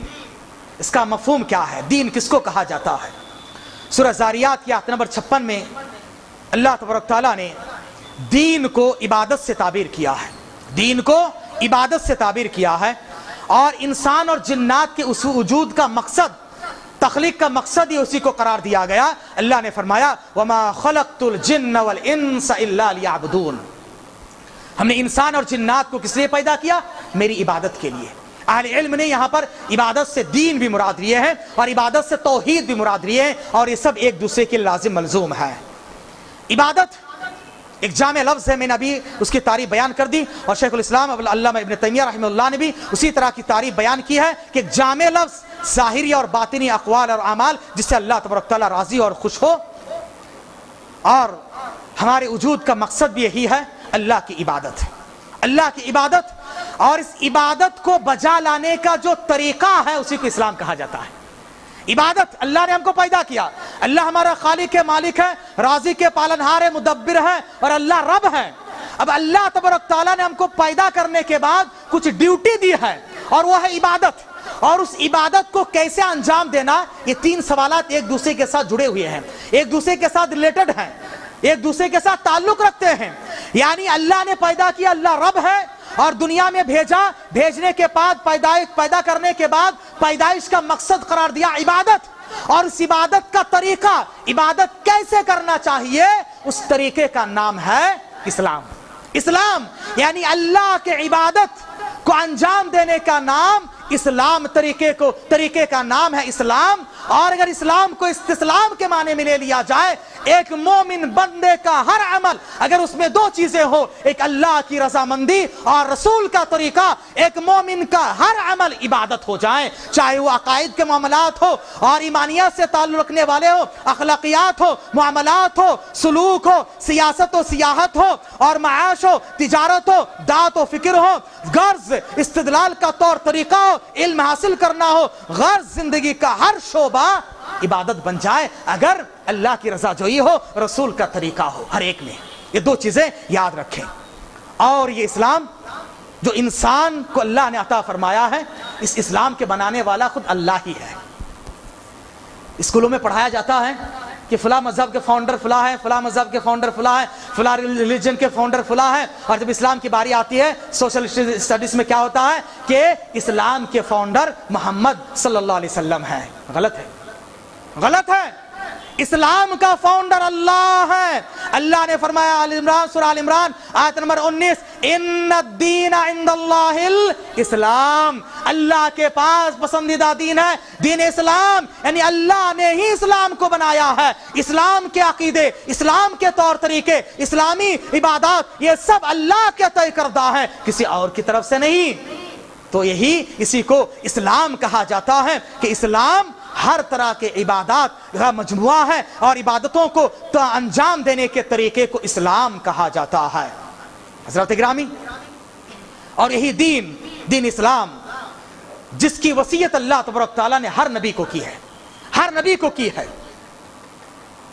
اس کا مفہوم کیا ہے؟ دین کس کو کہا جاتا ہے؟ سورہ زاریات کی آیت نمبر 56 میں اللہ تبارک تعالیٰ نے دین کو عبادت سے تعبیر کیا ہے، دین کو عبادت سے تعبیر کیا ہے، اور انسان اور جنات کے اس وجود کا مقصد، تخلیق کا مقصد ہی اسی کو قرار دیا گیا۔ اللہ نے فرمایا وَمَا خَلَقْتُ الْجِنَّ وَالْإِنسَ إِلَّا لِيَعْبُدُونَ، ہم نے انسان اور جنات کو کس لیے پیدا کیا؟ میری عبادت کے لیے۔ اہل علم نے یہاں پر عبادت سے دین بھی مراد لیے ہیں، اور عبادت سے توحید بھی مراد لیے ہیں، اور یہ سب ایک دوسرے کے لازم ملزوم ہے۔ عبادت ایک جامع لفظ ہے، میں نے ابھی اس کی تعریف بیان کر دی، اور شیخ الاسلام علامہ ابن تیمیہ رحمہ اللہ نے بھی اسی طرح کی تعریف بیان کی ہے کہ ایک جامع لفظ ظاہری اور باطنی اقوال اور اعمال جس سے اللہ تبارک تعالیٰ راضی اور خوش ہو، اور ہمارے وجود کا مقصد بھی یہی ہے، اللہ کی عبادت ہے، اللہ کی عبادت، اور اس عبادت کو بجا لانے کا جو طریقہ ہے اسی کو اسلام کہا جاتا ہے۔ عبادت، اللہ نے ہم کو پیدا کیا، اللہ ہمارا خالق ہے، مالک ہے، رازق ہے، پالنہار ہے، مدبر ہے، اور اللہ رب ہے۔ اب اللہ تبارک تعالیٰ نے ہم کو پیدا کرنے کے بعد کچھ ڈیوٹی دی ہے، اور وہ ہے عبادت، اور اس عبادت کو کیسے انجام دینا، یہ 3 سوالات ایک دوسرے کے ساتھ جڑے ہوئے ہیں، ایک دوسرے کے ساتھ ریلیٹڈ ہیں، ایک دوسرے کے ساتھ تعلق رکھتے ہیں۔ یعنی اللہ نے پیدا کیا، اللہ رب ہے، اور دنیا میں بھیجا، بھیجنے کے بعد پیدا کرنے کے بعد پیدائش کا مقصد قرار دیا عبادت، اور اس عبادت کا طریقہ، عبادت کیسے کرنا چاہیے، اس طریقے کا نام ہے اسلام۔ اسلام یعنی اللہ کے عبادت کو انجام دینے کا نام اسلام، طریقے کا نام ہے اسلام۔ اور اگر اسلام کو استسلام کے معنی میں لے لیا جائے، ایک مومن بندے کا ہر عمل اگر اس میں 2 چیزیں ہو، ایک اللہ کی رضامندی اور رسول کا طریقہ، ایک مومن کا ہر عمل عبادت ہو جائے، چاہے وہ عقائد کے معاملات ہو اور ایمانیات سے تعلق رکھنے والے ہو، اخلاقیات ہو، معاملات ہو، سلوک ہو، سیاست و سیاحت ہو، اور معاش ہو، تجارت ہو، دعوت و فکر ہو، غرض استدلال کا طور طریقہ ہو، علم حاصل کرنا ہو، غرض زندگی کا ہر شعبہ عبادت بن جائے اگر اللہ کی رضا جوئی ہو، رسول کا طریقہ ہو، ہر ایک میں یہ 2 چیزیں یاد رکھیں۔ اور یہ اسلام جو انسان کو اللہ نے عطا فرمایا ہے، اس اسلام کے بنانے والا خود اللہ ہی ہے۔ اسکولوں میں پڑھایا جاتا ہے کہ فلاں مذہب کے فاؤنڈر فلاں ہے، فلاں مذہب کے فاؤنڈر فلاں ہے، فلاں ریلیجن کے فاؤنڈر فلاں ہے، اور جب اسلام کی باری آتی ہے سوشل اسٹڈیز میں کیا ہوتا ہے کہ اسلام کے فاؤنڈر محمد صلی اللہ علیہ وسلم ہے۔ غلط ہے، غلط ہے۔ اسلام کا فاؤنڈر اللہ ہے۔ اللہ نے فرمایا آل عمران، سورہ آل عمران آیت نمبر 19، ان الدین عند اللہ الاسلام، اللہ کے پاس پسندیدہ دین ہے دین اسلام، یعنی اللہ نے ہی اسلام کو بنایا ہے۔ اسلام کے عقیدے، اسلام کے طور طریقے، اسلامی عبادات، یہ سب اللہ کے طے کردہ ہیں، کسی اور کی طرف سے نہیں۔ تو اسی کو اسلام کہا جاتا ہے کہ اسلام ہر طرح کے عبادات کا مجموعہ ہے، اور عبادتوں کو انجام دینے کے طریقے کو اسلام کہا جاتا ہے۔ حضرات گرامی، اور یہی دین اسلام جس کی وصیت اللہ تبارک تعالیٰ نے ہر نبی کو کی ہے، ہر نبی کو کی ہے،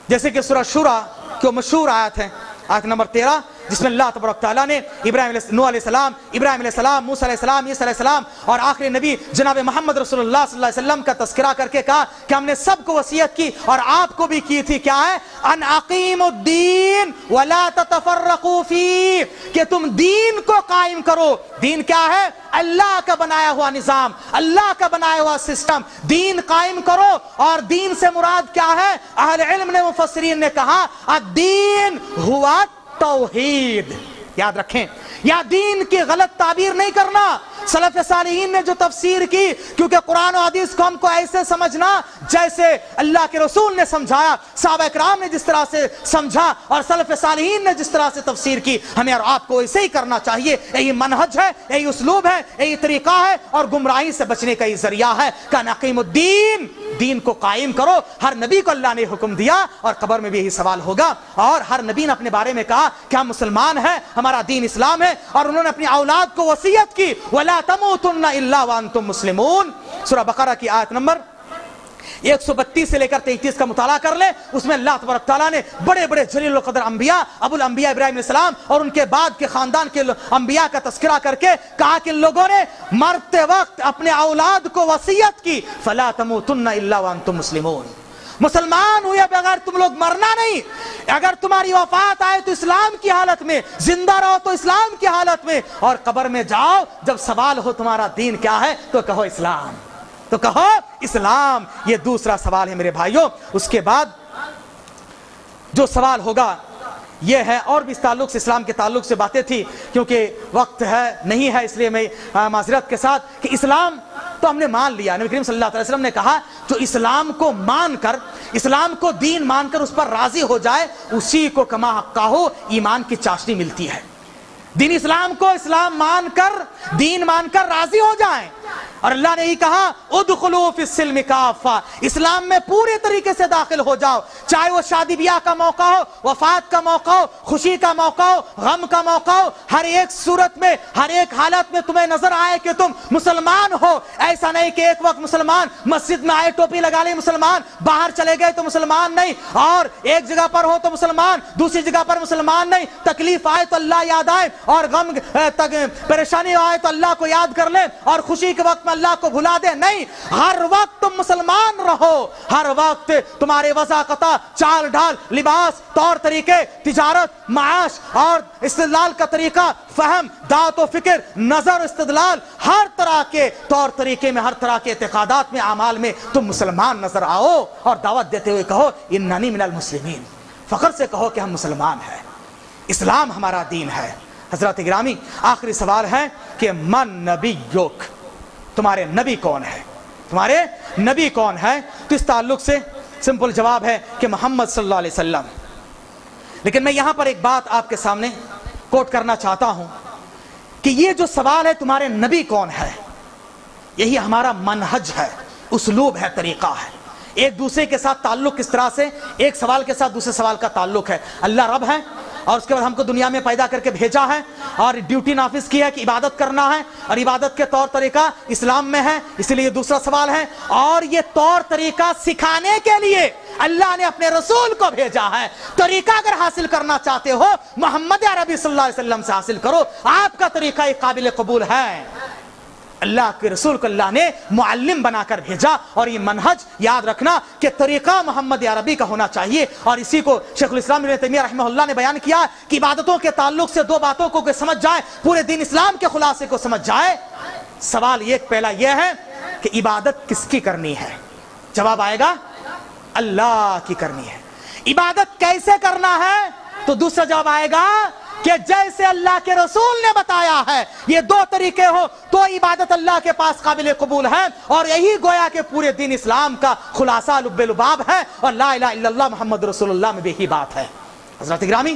جیسے کہ سورہ شورى کی مشہور آیت ہے، آیت نمبر 13، جس میں اللہ تبارک تعالیٰ نے نوح علیہ السلام، ابراہیم علیہ السلام، موسیٰ علیہ السلام، عیسیٰ علیہ السلام اور آخری نبی جناب محمد رسول اللہ صلی اللہ علیہ وسلم کا تذکرہ کر کے کہا کہ ہم نے سب کو وصیت کی اور آپ کو بھی کی تھی، کیا ہے؟ ان اقیموا الدین ولا تتفرقوا فیہ، کہ تم دین کو قائم کرو۔ دین کیا ہے؟ اللہ کا بنایا ہوا نظام، اللہ کا بنایا ہوا سسٹم، دین قائم کرو۔ اور دین سے مراد کیا ہے؟ اہل علم نے، مفسرین نے کہا الدین ہوا توحید۔ یاد رکھیں، یا دین کی غلط تعبیر نہیں کرنا۔ سلف صالحین نے جو تفسیر کی، کیونکہ قرآن و حدیث کو ہم کو ایسے سمجھنا جیسے اللہ کے رسول نے سمجھایا، صحابہ اکرام نے جس طرح سے سمجھا اور سلف صالحین نے جس طرح سے تفسیر کی، ہمیں اور آپ کو ایسے ہی کرنا چاہیے۔ یہی منہج ہے، یہی اسلوب ہے، یہی طریقہ ہے، اور گمراہی سے بچنے کا یہ ذریعہ ہے کہ اقیموا الدین، دین کو قائم کرو۔ ہر نبی کو اللہ نے حکم دیا، اور قبر میں بھی یہی سوال ہوگا، اور ہر نبی نے اپنے بارے میں کہا کہ ہم مسلمان ہیں، ہمارا دین اسلام ہے، اور انہوں نے اپنی اولاد کو وصیت کی وَلَا تَمُوتُنَّ إِلَّا وَأَنْتُمْ مُسْلِمُونَ۔ سورہ بقرہ کی آیت نمبر 132 سے لے کر 33 کا مطالعہ کر لیں، اس میں اللہ تبارک تعالیٰ نے بڑے بڑے جلیل القدر انبیاء، ابو الانبیاء ابراہیم علیہ السلام اور ان کے بعد کے خاندان کے انبیاء کا تذکرہ کر کے کہا کہ ان لوگوں نے مرتے وقت اپنے اولاد کو وصیت کی فَلَا تَمُوتُنَّ إِلَّا وَأَنْتُمْ مُسْلِمُونَ۔ مسلمان ہوئے بغیر تم لوگ مرنا نہیں، اگر تمہاری وفات آئے تو اسلام کی حالت میں، زندہ رہو تو اسلام کی حالت میں، اور قبر میں جاؤ جب سوال ہو تمہارا دین کیا ہے تو کہو اسلام، تو کہو اسلام۔ یہ دوسرا سوال ہے میرے بھائیوں۔ اس کے بعد جو سوال ہوگا یہ ہے، اور بھی اس تعلق سے، اسلام کے تعلق سے باتیں تھی، کیونکہ وقت ہے نہیں ہے، اس لیے میں معذرت کے ساتھ، کہ اسلام تو ہم نے مان لیا۔ نبی کریم صلی اللہ علیہ وسلم نے کہا جو اسلام کو مان کر، اسلام کو دین مان کر اس پر راضی ہو جائے، اسی کو کما حقہ ہو ایمان کی چاشنی ملتی ہے۔ دین اسلام کو اسلام مان کر، دین مان کر راضی ہو جائیں، اور اللہ نے ہی کہا ادخلوا فی السلم کافہ، اسلام میں پورے طریقے سے داخل ہو جاؤ، چاہے وہ شادی بیاہ کا موقع ہو، وفات کا موقع ہو، خوشی کا موقع ہو، غم کا موقع ہو، ہر ایک صورت میں، ہر ایک حالت میں تمہیں نظر آئے کہ تم مسلمان ہو۔ ایسا نہیں کہ ایک وقت مسلمان مسجد میں آئے ٹوپی لگا لے مسلمان، باہر چلے گئے تو مسلمان نہیں، اور ایک جگہ پر ہو تو مسلمان، دوسری جگہ پر مسلمان نہیں، تکلیف آئے تو اللہ یاد آئے، اور غم پریشانی آئے تو اللہ کو یاد کر لے، اور خوشی کے وقت میں اللہ کو بھلا دے، نہیں، ہر وقت تم مسلمان رہو، ہر وقت تمہارے وضاقتہ، چال ڈھال، لباس، طور طریقے، تجارت، معاش اور استدلال کا طریقہ، فہم، دعوت و فکر، نظر، استدلال، ہر طرح کے طور طریقے میں، ہر طرح کے اعتقادات میں، اعمال میں تم مسلمان نظر آؤ، اور دعوت دیتے ہوئے کہو اننی من المسلمین، فخر سے کہو کہ ہم مسلمان ہیں، اسلام ہمارا دین ہے۔ حضرات گرامی، آخری سوال ہے کہ من نبیک، تمہارے نبی کون ہے؟ تمہارے نبی کون ہے؟ تو اس تعلق سے سمپل جواب ہے کہ محمد صلی اللہ علیہ وسلم۔ لیکن میں یہاں پر ایک بات آپ کے سامنے کوٹ کرنا چاہتا ہوں کہ یہ جو سوال ہے تمہارے نبی کون ہے، یہی ہمارا منہج ہے، اسلوب ہے، طریقہ ہے۔ ایک دوسرے کے ساتھ تعلق کس طرح سے، ایک سوال کے ساتھ دوسرے سوال کا تعلق ہے۔ اللہ رب ہے، اور اس کے بعد ہم کو دنیا میں پیدا کر کے بھیجا ہے، اور ڈیوٹی نافذ کی ہے کہ عبادت کرنا ہے، اور عبادت کے طور طریقہ اسلام میں ہے، اسی لیے یہ دوسرا سوال ہے۔ اور یہ طور طریقہ سکھانے کے لیے اللہ نے اپنے رسول کو بھیجا ہے۔ طریقہ اگر حاصل کرنا چاہتے ہو محمد عربی صلی اللہ علیہ وسلم سے حاصل کرو، آپ کا طریقہ ایک قابل قبول ہے۔ اللہ کے رسول کو اللہ نے معلم بنا کر بھیجا، اور یہ منہج یاد رکھنا کہ طریقہ محمد عربی کا ہونا چاہیے۔ اور اسی کو شیخ الاسلام ابن تیمیہ رحمہ اللہ نے بیان کیا کہ عبادتوں کے تعلق سے دو باتوں کو سمجھ جائے، پورے دین اسلام کے خلاصے کو سمجھ جائے۔ سوال یہ پہلا یہ ہے کہ عبادت کس کی کرنی ہے؟ جواب آئے گا اللہ کی کرنی ہے۔ عبادت کیسے کرنا ہے؟ تو دوسرا جواب آئے گا کہ جیسے اللہ کے رسول نے بتایا ہے، یہ دو طریقے ہو تو عبادت اللہ کے پاس قابل قبول ہے، اور یہی گویا کہ پورے دین اسلام کا خلاصہ لب لباب ہے، اور لا الہ الا اللہ محمد رسول اللہ میں بھی یہی بات ہے۔ حضرات گرامی،